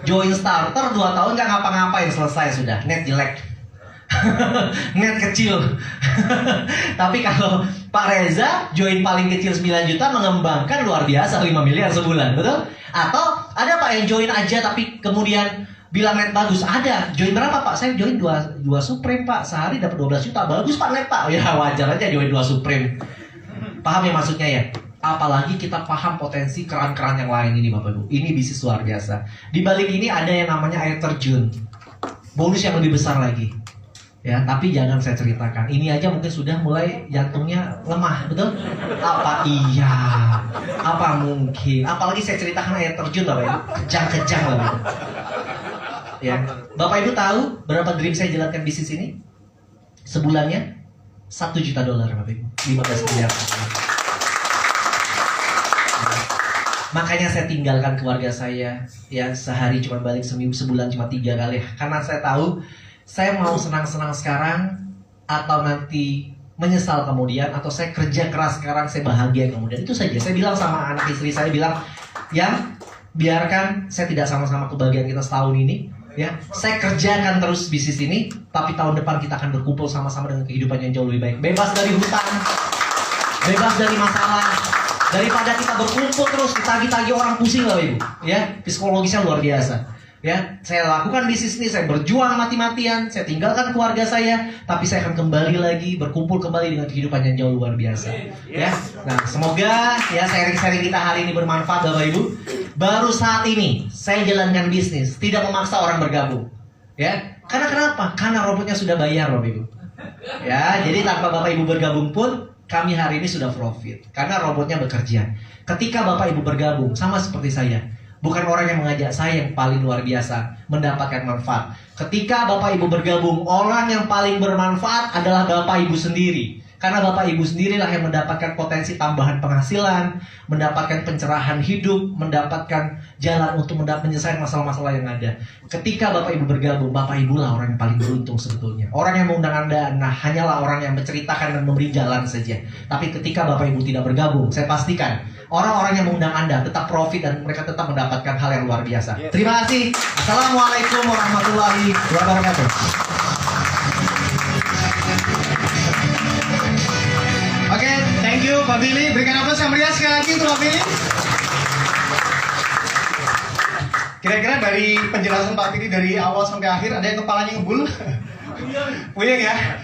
Join starter 2 tahun nggak ngapa-ngapain, selesai sudah, Net jelek. Net kecil. Tapi kalau Pak Reza join paling kecil 9 juta mengembangkan luar biasa 5 miliar sebulan, betul? Atau ada Pak yang join aja tapi kemudian bilang net bagus, ada. Join berapa Pak? Saya join 2 Supreme Pak, sehari dapat 12 juta. Bagus Pak net Pak. Ya wajar aja join 2 Supreme. Paham ya maksudnya ya? Apalagi kita paham potensi keran-keran yang lain ini Bapak Ibu. Ini bisnis luar biasa. Di balik ini ada yang namanya air terjun. Bonus yang lebih besar lagi. Ya, tapi jangan saya ceritakan. Ini aja mungkin sudah mulai jantungnya lemah, betul? Apa iya? Apa mungkin? Apalagi saya ceritakan air terjun Bapak Ibu. Kejang-kejang lah gitu. Ya, Bapak Ibu tahu berapa dream saya jalankan bisnis ini? Sebulannya $1 juta Bapak Ibu. 15 miliar. Makanya saya tinggalkan keluarga saya. Ya, sehari cuma balik seminggu, sebulan cuma 3 kali. Karena saya tahu saya mau senang-senang sekarang atau nanti menyesal kemudian, atau saya kerja keras sekarang saya bahagia kemudian. Itu saja. Saya bilang sama anak istri saya, bilang, ya biarkan saya tidak sama-sama kebahagiaan kita setahun ini, ya saya kerjakan terus bisnis ini, tapi tahun depan kita akan berkumpul sama-sama dengan kehidupan yang jauh lebih baik, bebas dari hutang, bebas dari masalah, Daripada kita berkumpul terus ditagi-tagi orang pusing Bapak Ibu, ya psikologisnya luar biasa. Ya, saya lakukan bisnis ini, saya berjuang mati-matian, saya tinggalkan keluarga saya, tapi saya akan kembali lagi berkumpul kembali dengan kehidupan yang jauh luar biasa. Ya, nah semoga ya sharing-sharing kita hari ini bermanfaat Bapak Ibu. Baru saat ini saya jalankan bisnis, tidak memaksa orang bergabung. Ya, karena kenapa? Karena robotnya sudah bayar Bapak Ibu. Ya, jadi tanpa Bapak Ibu bergabung pun kami hari ini sudah profit karena robotnya bekerja. Ketika Bapak Ibu bergabung sama seperti saya, bukan orang yang mengajak saya yang paling luar biasa mendapatkan manfaat. Ketika Bapak Ibu bergabung, orang yang paling bermanfaat adalah Bapak Ibu sendiri. Karena Bapak Ibu sendirilah yang mendapatkan potensi tambahan penghasilan, mendapatkan pencerahan hidup, mendapatkan jalan untuk menyelesaikan masalah-masalah yang ada. Ketika Bapak Ibu bergabung, Bapak Ibu lah orang yang paling beruntung sebetulnya. Orang yang mengundang Anda, nah hanyalah orang yang menceritakan dan memberi jalan saja. Tapi ketika Bapak Ibu tidak bergabung, saya pastikan orang-orang yang mengundang Anda tetap profit dan mereka tetap mendapatkan hal yang luar biasa. Terima kasih. Assalamualaikum warahmatullahi wabarakatuh. Oke, thank you Pak Billy. Berikan aplaus yang meriah sekali lagi untuk Pak Billy. Kira-kira dari penjelasan Pak Billy dari awal sampai akhir ada yang kepalanya ngebul? Puyeng ya?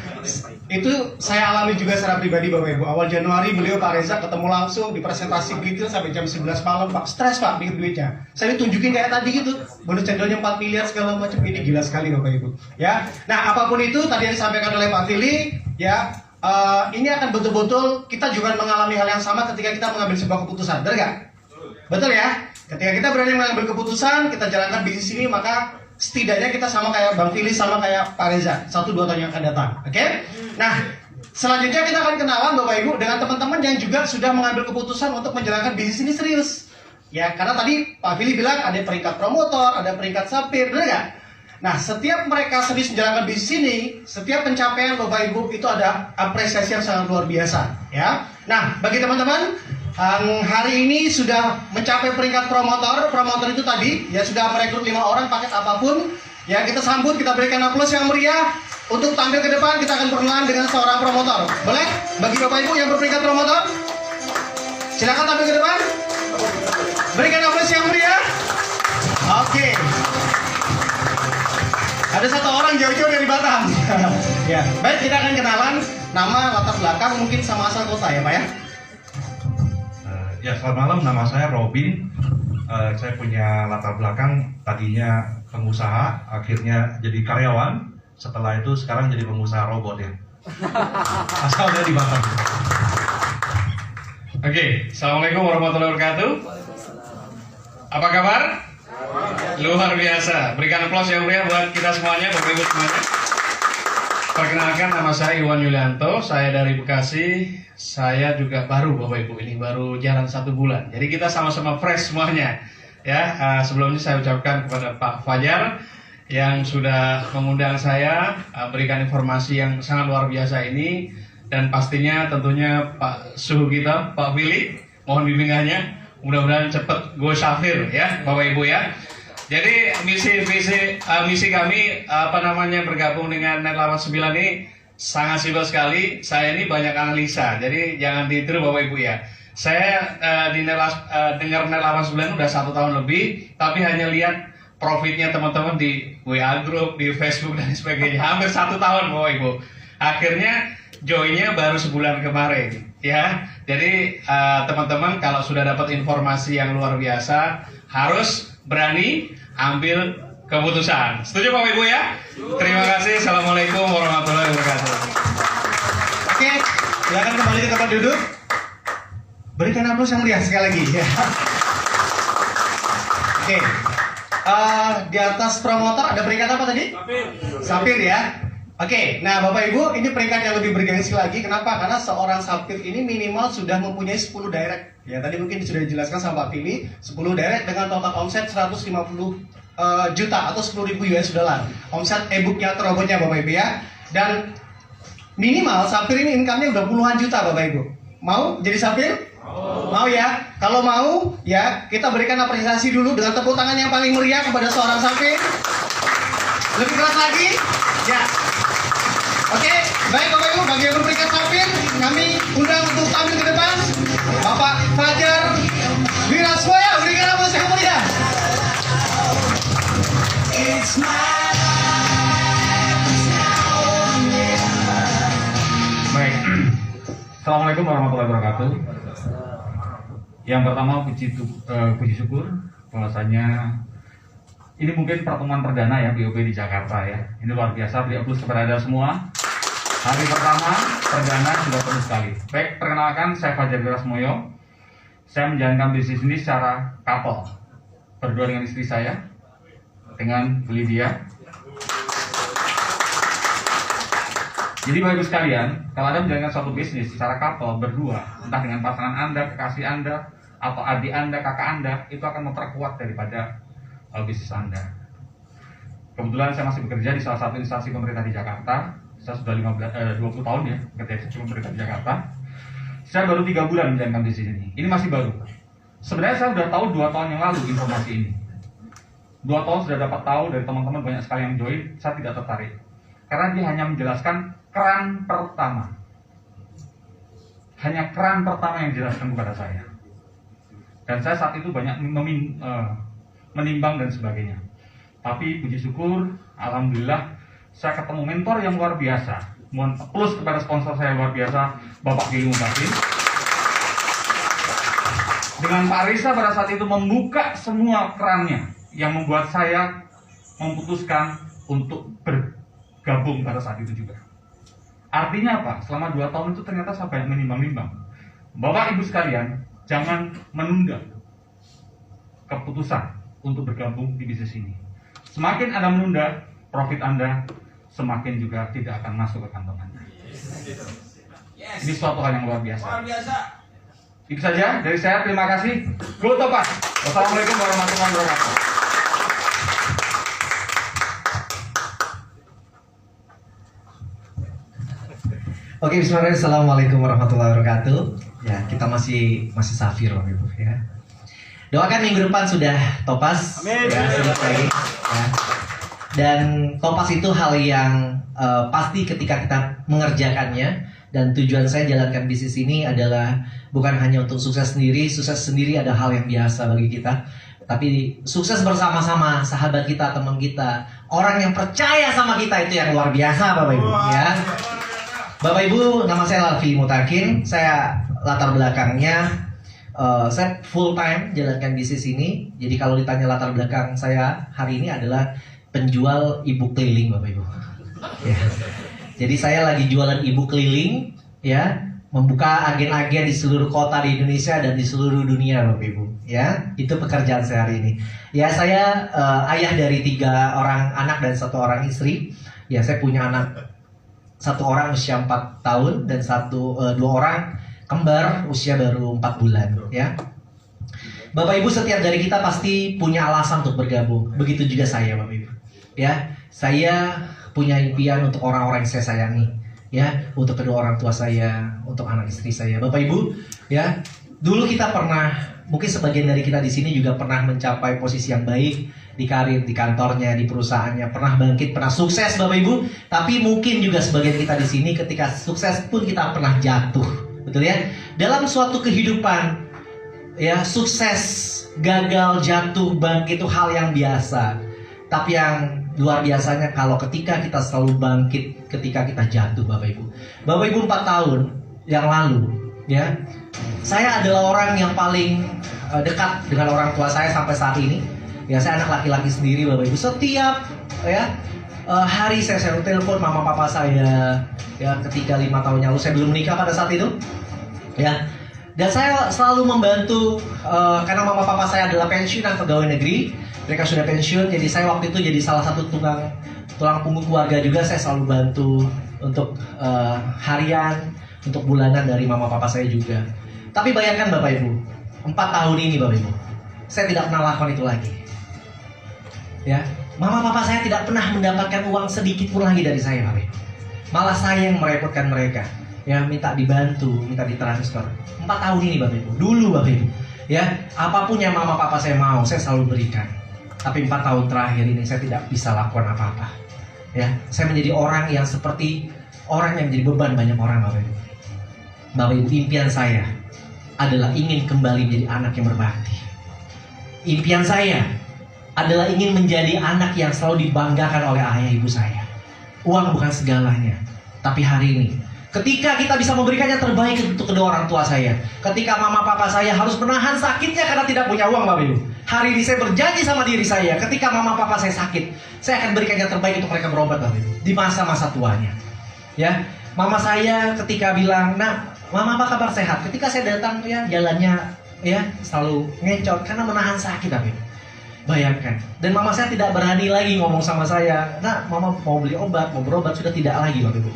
Itu saya alami juga secara pribadi Bapak Ibu. Awal Januari beliau Pak Reza ketemu langsung di presentasi detail sampai jam 11 malam Pak. Stres Pak bikin duitnya. Saya ditunjukin kayak tadi gitu. Bonus cendolnya 4 miliar segala macam. Ini gila sekali Bapak Ibu. Ya. Nah, apapun itu tadi yang disampaikan oleh Pak Billy, ya. Ini akan betul-betul kita juga mengalami hal yang sama ketika kita mengambil sebuah keputusan, benar nggak? Betul ya? Ketika kita berani mengambil keputusan, kita jalankan bisnis ini, maka setidaknya kita sama kayak Bang Fili, sama kayak Pak Reza, 1-2 tahun yang akan datang. Oke? Nah, selanjutnya kita akan kenalan Bapak Ibu dengan teman-teman yang juga sudah mengambil keputusan untuk menjalankan bisnis ini serius. Ya, karena tadi Pak Fili bilang ada peringkat promotor, ada peringkat sapir, benar nggak? Nah, setiap mereka serius menjalankan bisnis ini, setiap pencapaian Bapak Ibu itu ada apresiasi yang sangat luar biasa, ya. Nah, bagi teman-teman yang hari ini sudah mencapai peringkat promotor itu tadi, ya sudah merekrut 5 orang paket apapun, ya kita sambut, kita berikan aplaus yang meriah. Untuk tampil ke depan, kita akan berkenalan dengan seorang promotor. Boleh? Bagi Bapak Ibu yang berperingkat promotor, silakan tampil ke depan. Berikan aplaus yang meriah. Oke. Ada satu orang jauh-jauh dari Batam. Ya, baik, kita akan kenalan nama, latar belakang, mungkin sama asal kota ya Pak ya. Ya, selamat malam, nama saya Robin. Saya punya latar belakang tadinya pengusaha, akhirnya jadi karyawan. Setelah itu sekarang jadi pengusaha robot ya. Asal dari Batam. Oke, Assalamualaikum warahmatullahi wabarakatuh. Apa kabar? Luar biasa. Berikan aplaus yang meriah buat kita semuanya, Bapak Ibu semuanya. Perkenalkan, nama saya Iwan Yulianto. Saya dari Bekasi. Saya juga baru Bapak Ibu, ini baru jalan 1 bulan. Jadi kita sama-sama fresh semuanya. Ya, sebelumnya saya ucapkan kepada Pak Fajar yang sudah mengundang saya, berikan informasi yang sangat luar biasa ini, dan pastinya tentunya Pak Suhu kita, Pak Billy, mohon bimbingannya. Mudah-mudahan cepat go Syafir ya Bapak Ibu ya. Jadi misi kami bergabung dengan Net 89 ini sangat simpel sekali. Saya ini banyak analisa, jadi jangan ditiru Bapak Ibu ya. Saya dengar Net 89 udah 1 tahun lebih, tapi hanya lihat profitnya teman-teman di WA Group, di Facebook dan sebagainya. Hampir 1 tahun Bapak Ibu. Akhirnya joinnya baru sebulan kemarin ya. Jadi teman-teman kalau sudah dapat informasi yang luar biasa, harus berani ambil keputusan. Setuju Bapak Ibu ya? Terima kasih. Assalamualaikum warahmatullahi wabarakatuh. Oke, silakan kembali ke tempat duduk. Berikan aplaus yang meriah sekali lagi ya. Oke. Di atas promotor ada peringkat apa tadi? Sapir ya. Oke, nah Bapak Ibu, ini peringkat yang lebih bergengsi lagi. Kenapa? Karena seorang sapir ini minimal sudah mempunyai 10 direct. Ya, tadi mungkin sudah dijelaskan sama Pak Pilih, 10 direct dengan total omset 150 juta atau 10.000 US dollar. Omset e-booknya atau robotnya Bapak Ibu ya. Dan minimal sapir ini income-nya udah puluhan juta Bapak Ibu. Mau jadi sapir? Mau ya? Kalau mau, ya kita berikan apresiasi dulu dengan tepuk tangan yang paling meriah kepada seorang sapir. Lebih keras lagi? Ya. Oke, baik Bapak Ibu, bagi yang berperingkat sapir, kami undang untuk tampil ke depan. Bapak Fajar Wiraswaya, berikan aplaus yang meriah. Baik, Assalamualaikum warahmatullahi wabarakatuh. Yang pertama puji syukur bahwasanya ini mungkin pertemuan perdana ya BOP di Jakarta ya. Ini luar biasa, beri aplaus kepada Anda semua. Hari pertama perdana sudah penuh sekali. Baik, perkenalkan saya Fajar Wirasmoyo. Saya menjalankan bisnis ini secara couple, berdua dengan istri saya, dengan Bu Lydia. Jadi Bapak Ibu sekalian, kalau Anda menjalankan suatu bisnis secara couple, berdua, entah dengan pasangan Anda, kekasih Anda, atau adik Anda, kakak Anda, itu akan memperkuat daripada bisnis Anda. Kebetulan saya masih bekerja di salah satu instansi pemerintah di Jakarta. Saya sudah 20 tahun ya bekerja di pemerintah di Jakarta. Saya baru 3 bulan menjalankan bisnis ini. Ini masih baru. Sebenarnya saya sudah tahu 2 tahun yang lalu informasi ini. 2 tahun sudah dapat tahu dari teman-teman banyak sekali yang join. Saya tidak tertarik karena dia hanya menjelaskan keran pertama. Hanya keran pertama yang dijelaskan kepada saya. Dan saya saat itu banyak menimbang dan sebagainya. Tapi puji syukur, alhamdulillah saya ketemu mentor yang luar biasa. Mohon plus kepada sponsor saya luar biasa, Bapak Gili Mutakin. Dengan Pak Risa pada saat itu membuka semua kerannya yang membuat saya memutuskan untuk bergabung pada saat itu juga. Artinya apa? Selama 2 tahun itu ternyata saya banyak menimbang-nimbang. Bapak Ibu sekalian, jangan menunda keputusan untuk bergabung di bisnis ini. Semakin Anda menunda, profit Anda semakin juga tidak akan masuk ke kantong Anda. Ini suatu hal yang luar biasa. Itu saja dari saya. Terima kasih. Go Topas. Wassalamualaikum warahmatullahi wabarakatuh. Oke, bismillahirrahmanirrahim. Assalamualaikum warahmatullahi wabarakatuh. Ya, kita masih safir Bapak Ibu ya. Doakan minggu depan sudah Topas. Amin. Ya, sedikit lagi. Ya. Dan Topas itu hal yang pasti ketika kita mengerjakannya. Dan tujuan saya jalankan bisnis ini adalah bukan hanya untuk sukses sendiri ada hal yang biasa bagi kita. Tapi sukses bersama-sama, sahabat kita, teman kita, orang yang percaya sama kita itu yang luar biasa Bapak Ibu ya. Bapak Ibu, nama saya Lalfi Mutakin. Saya latar belakangnya saya full time jalankan bisnis ini. Jadi kalau ditanya latar belakang saya hari ini adalah penjual ibu keliling Bapak Ibu ya. Jadi saya lagi jualan ibu keliling ya, membuka agen-agen di seluruh kota di Indonesia dan di seluruh dunia Bapak Ibu ya. Itu pekerjaan saya hari ini. Ya, saya ayah dari 3 orang anak dan 1 orang istri. Ya, saya punya anak 1 orang usia 4 tahun dan 2 orang kembar usia baru 4 bulan ya. Bapak Ibu, setiap dari kita pasti punya alasan untuk bergabung. Begitu juga saya Bapak Ibu ya. Saya punya impian untuk orang-orang yang saya sayangi ya, untuk kedua orang tua saya, untuk anak istri saya. Bapak Ibu ya, dulu kita pernah, mungkin sebagian dari kita di sini juga pernah mencapai posisi yang baik di karir, di kantornya, di perusahaannya, pernah bangkit, pernah sukses Bapak Ibu. Tapi mungkin juga sebagian kita di sini ketika sukses pun kita pernah jatuh, betul ya? Dalam suatu kehidupan ya, sukses, gagal, jatuh, bangkit itu hal yang biasa. Tapi yang luar biasanya kalau ketika kita selalu bangkit ketika kita jatuh Bapak Ibu. Bapak Ibu, 4 tahun yang lalu ya, saya adalah orang yang paling dekat dengan orang tua saya sampai saat ini. Ya, saya anak laki-laki sendiri Bapak Ibu. Setiap ya hari saya selalu telepon mama papa saya ya, ketika 5 tahun yang lalu saya belum menikah pada saat itu ya. Dan saya selalu membantu karena mama papa saya adalah pensiunan pegawai negeri. Mereka sudah pensiun, jadi saya waktu itu jadi salah satu tulang punggung keluarga juga. Saya selalu bantu untuk harian, untuk bulanan dari mama papa saya juga. Tapi bayangkan Bapak Ibu, 4 tahun ini Bapak Ibu, saya tidak pernah lakukan itu lagi. Ya, mama papa saya tidak pernah mendapatkan uang sedikit pun lagi dari saya Bapak Ibu. Malah saya yang merepotkan mereka. Ya, minta dibantu, minta ditransfer. 4 tahun ini Bapak Ibu. Dulu Bapak Ibu, ya, apapun yang mama papa saya mau, saya selalu berikan. Tapi 4 tahun terakhir ini saya tidak bisa lakukan apa-apa. Ya, saya menjadi orang yang seperti orang yang menjadi beban banyak orang Bapak Ibu. Bapak Ibu, impian saya adalah ingin kembali menjadi anak yang berbakti. Impian saya adalah ingin menjadi anak yang selalu dibanggakan oleh ayah ibu saya. Uang bukan segalanya, tapi hari ini ketika kita bisa memberikan yang terbaik untuk kedua orang tua saya, ketika mama papa saya harus menahan sakitnya karena tidak punya uang, Bapak Ibu, hari ini saya berjanji sama diri saya, ketika mama papa saya sakit, saya akan berikan yang terbaik untuk mereka berobat, Bapak Ibu, di masa-masa tuanya. Ya, mama saya ketika bilang, "Nak, mama apa kabar, sehat?" Ketika saya datang, ya jalannya ya selalu ngecot karena menahan sakit, Bapak Ibu. Bayangkan. Dan mama saya tidak berani lagi ngomong sama saya, "Nah, mama mau beli obat, mau berobat," sudah tidak lagi, Bapak Ibu.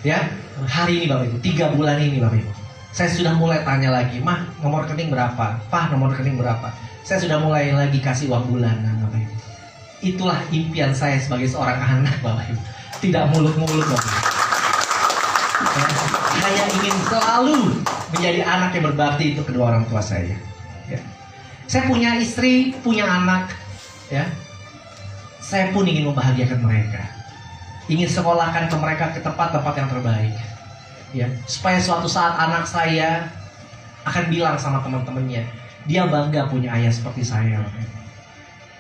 Ya, hari ini Bapak Ibu, 3 bulan ini Bapak Ibu, saya sudah mulai tanya lagi, "Mah, nomor rekening berapa? Pak, nomor rekening berapa?" Saya sudah mulai lagi kasih uang bulanan, Bapak Ibu. Itulah impian saya sebagai seorang anak, Bapak Ibu. Tidak muluk-muluk, Bapak Ibu. Saya ingin selalu menjadi anak yang berbakti untuk kedua orang tua saya. Ya. Saya punya istri, punya anak, ya. Saya pun ingin membahagiakan mereka, ingin sekolahkan ke mereka ke tempat-tempat yang terbaik, ya. Supaya suatu saat anak saya akan bilang sama teman-temannya, dia bangga punya ayah seperti saya.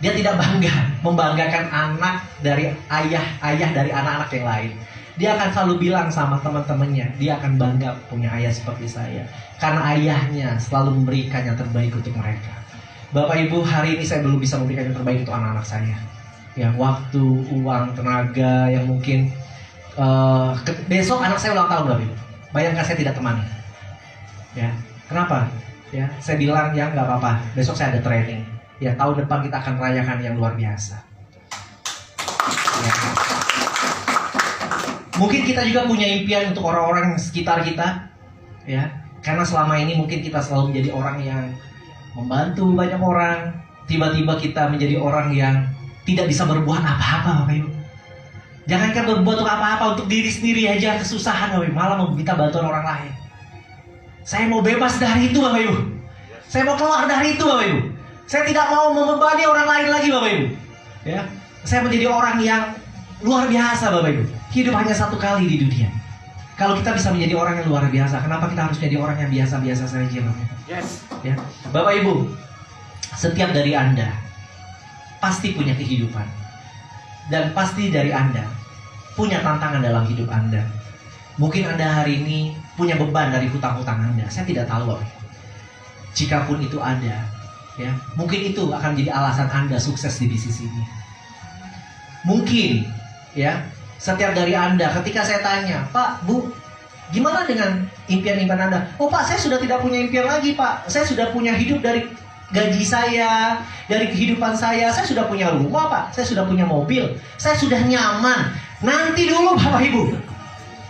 Dia tidak bangga membanggakan anak dari ayah dari anak-anak yang lain. Dia akan selalu bilang sama teman-temannya, dia akan bangga punya ayah seperti saya, karena ayahnya selalu memberikan yang terbaik untuk mereka. Bapak Ibu, hari ini saya belum bisa memberikan yang terbaik untuk anak-anak saya. Ya, waktu, uang, tenaga yang mungkin besok anak saya ulang tahun, Bapak Ibu. Bayangkan saya tidak temani. Ya, kenapa? Ya, saya bilang ya nggak apa-apa. Besok saya ada training. Ya, tahun depan kita akan merayakan yang luar biasa. Ya. Mungkin kita juga punya impian untuk orang-orang sekitar kita, ya. Karena selama ini mungkin kita selalu menjadi orang yang membantu banyak orang, tiba-tiba kita menjadi orang yang tidak bisa berbuat apa-apa, Bapak Ibu. Jangankan berbuat untuk apa-apa, untuk diri sendiri aja kesusahan, Bapak Ibu, malah meminta bantuan orang lain. Saya mau bebas dari itu, Bapak Ibu. Saya mau keluar dari itu, Bapak Ibu. Saya tidak mau membebani orang lain lagi, Bapak Ibu. Ya, saya menjadi orang yang luar biasa, Bapak Ibu. Hidup hanya satu kali di dunia. Kalau kita bisa menjadi orang yang luar biasa, kenapa kita harus menjadi orang yang biasa-biasa saja, Bapak Ibu? Yes. Ya, Bapak Ibu, setiap dari Anda pasti punya kehidupan, dan pasti dari Anda punya tantangan dalam hidup Anda. Mungkin Anda hari ini punya beban dari hutang-hutang Anda. Saya tidak tahu, Bapak Ibu. Jikapun itu ada, ya, mungkin itu akan jadi alasan Anda sukses di bisnis ini. Mungkin, ya, setiap dari Anda, ketika saya tanya, "Pak, Bu, gimana dengan impian-impian Anda?" "Oh Pak, saya sudah tidak punya impian lagi, Pak. Saya sudah punya hidup dari gaji saya, dari kehidupan saya sudah punya rumah, Pak. Saya sudah punya mobil. Saya sudah nyaman." Nanti dulu, Bapak Ibu.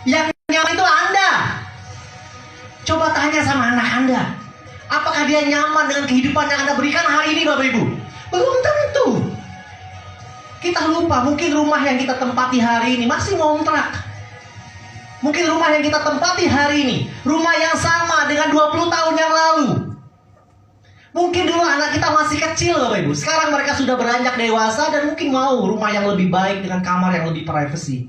Yang nyaman itu Anda. Coba tanya sama anak Anda, apakah dia nyaman dengan kehidupan yang Anda berikan hari ini, Bapak Ibu? Belum tentu. Kita lupa, mungkin rumah yang kita tempati hari ini masih ngontrak. Mungkin rumah yang kita tempati hari ini, rumah yang sama dengan 20 tahun yang lalu. Mungkin dulu anak kita masih kecil, Bapak Ibu. Sekarang mereka sudah beranjak dewasa dan mungkin mau rumah yang lebih baik dengan kamar yang lebih privacy.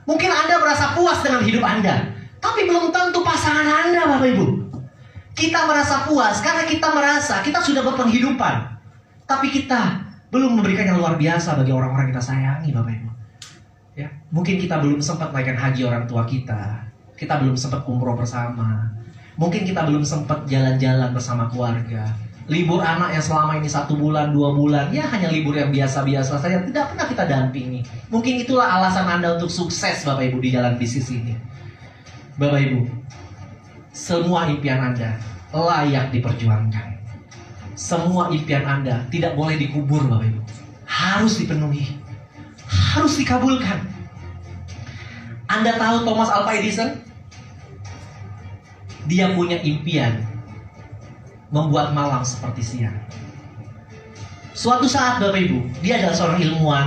Mungkin Anda merasa puas dengan hidup Anda, tapi belum tentu pasangan Anda, Bapak Ibu. Kita merasa puas karena kita merasa kita sudah berpenghidupan, tapi kita belum memberikan yang luar biasa bagi orang-orang kita sayangi, Bapak Ibu. Ya, mungkin kita belum sempat naikkan haji orang tua kita belum sempat umroh bersama, mungkin kita belum sempat jalan-jalan bersama keluarga. Libur anak yang selama ini 1 bulan, 2 bulan, ya hanya libur yang biasa-biasa saja, tidak pernah kita dampingi. Mungkin itulah alasan Anda untuk sukses, Bapak Ibu, di jalan bisnis ini. Bapak Ibu, semua impian Anda layak diperjuangkan. Semua impian Anda tidak boleh dikubur, Bapak Ibu. Harus dipenuhi, harus dikabulkan. Anda tahu Thomas Alva Edison? Dia punya impian membuat malam seperti siang. Suatu saat, Bapak Ibu, dia adalah seorang ilmuwan.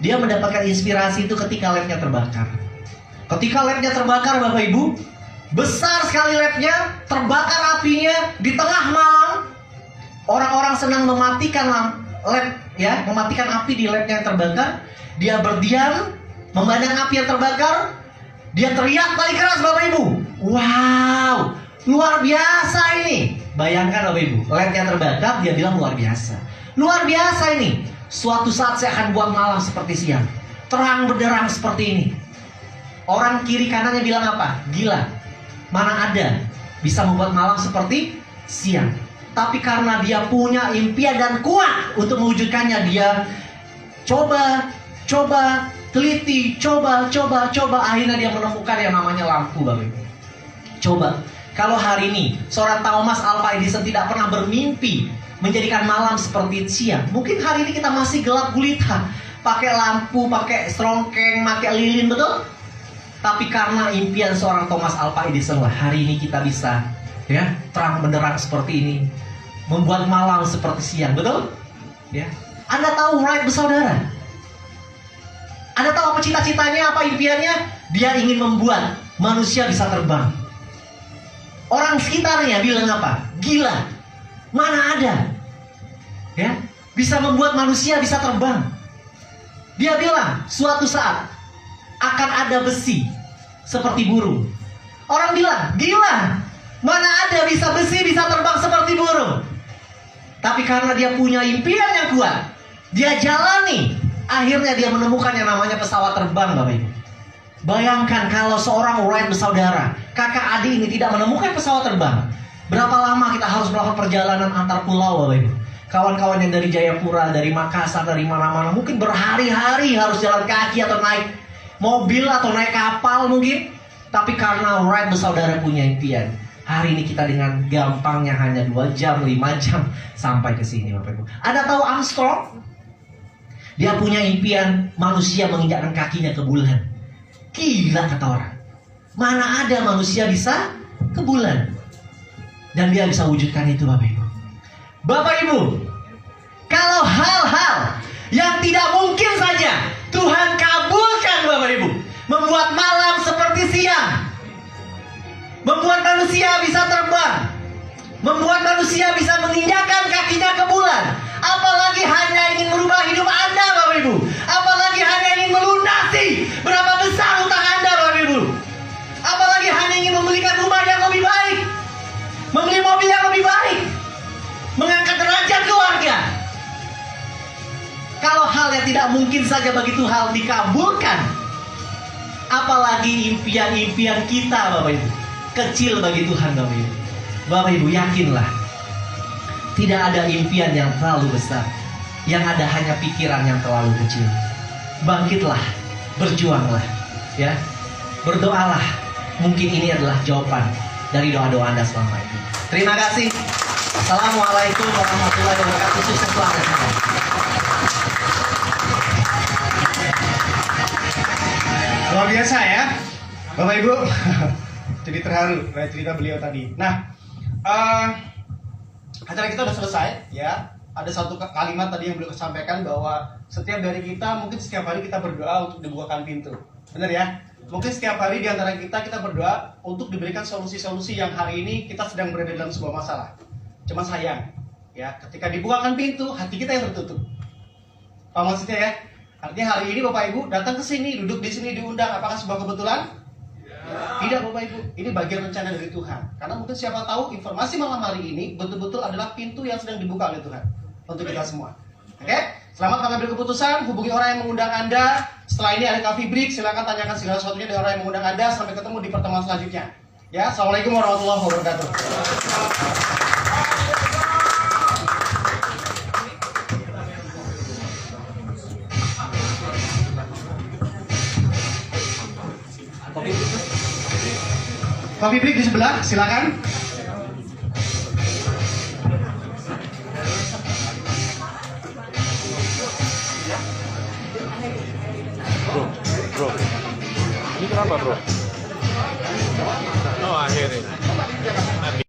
Dia mendapatkan inspirasi itu ketika labnya terbakar. Ketika labnya terbakar, Bapak Ibu, besar sekali labnya, terbakar apinya di tengah malam. Orang-orang senang mematikan lab, ya, mematikan api di labnya yang terbakar. Dia berdiam, memandang api yang terbakar. Dia teriak paling keras, Bapak Ibu. "Wow, Luar biasa ini. Bayangkan Bapak Ibu, LED-nya terbakar, dia bilang luar biasa. Luar biasa ini. Suatu saat saya akan buat malam seperti siang. Terang benderang seperti ini. Orang kiri kanannya bilang apa? Gila. Mana ada bisa membuat malam seperti siang. Tapi karena dia punya impian dan kuat untuk mewujudkannya, dia coba, teliti, coba. Akhirnya dia menemukan yang namanya lampu, Bapak Ibu. Coba, kalau hari ini seorang Thomas Alva Edison tidak pernah bermimpi menjadikan malam seperti siang, mungkin hari ini kita masih gelap gulita, pakai lampu, pakai serongkeng, pakai lilin, betul? Tapi karena impian seorang Thomas Alva Edison lah, hari ini kita bisa ya terang benderang seperti ini, membuat malam seperti siang, betul? Ya. Anda tahu Wright bersaudara? Anda tahu apa cita-citanya, apa impiannya? Dia ingin membuat manusia bisa terbang. Orang sekitarnya bilang apa? Gila. Mana ada? Ya, bisa membuat manusia bisa terbang. Dia bilang, suatu saat akan ada besi seperti burung. Orang bilang, gila. Mana ada bisa besi bisa terbang seperti burung. Tapi karena dia punya impian yang kuat, dia jalani. Akhirnya dia menemukan yang namanya pesawat terbang, Bapak Ibu. Bayangkan kalau seorang Wright bersaudara, kakak adik ini tidak menemukan pesawat terbang. Berapa lama kita harus melakukan perjalanan antar pulau, Bapak Ibu? Kawan-kawan yang dari Jayapura, dari Makassar, dari mana-mana, mungkin berhari-hari harus jalan kaki atau naik mobil atau naik kapal mungkin. Tapi karena Wright bersaudara punya impian, hari ini kita dengan gampangnya hanya 2 jam, 5 jam sampai ke sini, Bapak Ibu. Anda tahu Armstrong? Dia punya impian manusia menginjakkan kakinya ke bulan. Gila kata orang. Mana ada manusia bisa ke bulan. Dan dia bisa wujudkan itu, Bapak Ibu. Bapak Ibu, kalau hal-hal yang tidak mungkin saja Tuhan kabulkan, Bapak Ibu. Membuat malam seperti siang, membuat manusia bisa terbang, membuat manusia bisa menginjakkan kakinya ke bulan. Apalagi hanya ingin merubah hidup Anda, Bapak Ibu. Apalagi hanya ingin melunasi berapa besar utang Anda, Bapak Ibu. Apalagi hanya ingin membelikan rumah yang lebih baik, membeli mobil yang lebih baik, mengangkat derajat keluarga. Kalau hal yang tidak mungkin saja bagi Tuhan dikabulkan, apalagi impian-impian kita, Bapak Ibu, kecil bagi Tuhan, Bapak Ibu. Bapak Ibu, yakinlah, tidak ada impian yang terlalu besar. Yang ada hanya pikiran yang terlalu kecil. Bangkitlah, berjuanglah, ya, berdoalah. Mungkin ini adalah jawaban dari doa-doa Anda selama ini. Terima kasih. Assalamualaikum warahmatullahi wabarakatuh. Sukses selalu. Luar biasa ya, Bapak Ibu. Jadi terharu dari cerita beliau tadi. Nah, acara kita udah selesai ya. Ada satu kalimat tadi yang beliau sampaikan bahwa setiap dari kita, mungkin setiap hari kita berdoa untuk dibukakan pintu. Benar ya? Mungkin setiap hari di antara kita berdoa untuk diberikan solusi-solusi yang hari ini kita sedang berada dalam sebuah masalah. Cuma sayang ya, ketika dibukakan pintu, hati kita yang tertutup. Apa maksudnya ya? Artinya hari ini Bapak Ibu datang ke sini, duduk di sini diundang, apakah sebuah kebetulan? Tidak, Bapak Ibu, ini bagian rencana dari Tuhan. Karena mungkin siapa tahu informasi malam hari ini betul-betul adalah pintu yang sedang dibuka oleh Tuhan untuk kita semua. Oke? Selamat mengambil keputusan, hubungi orang yang mengundang Anda. Setelah ini ada coffee break, silakan tanyakan segala sesuatunya dari orang yang mengundang Anda. Sampai ketemu di pertemuan selanjutnya. Ya, Assalamualaikum warahmatullahi wabarakatuh. Coffee break di sebelah, silakan.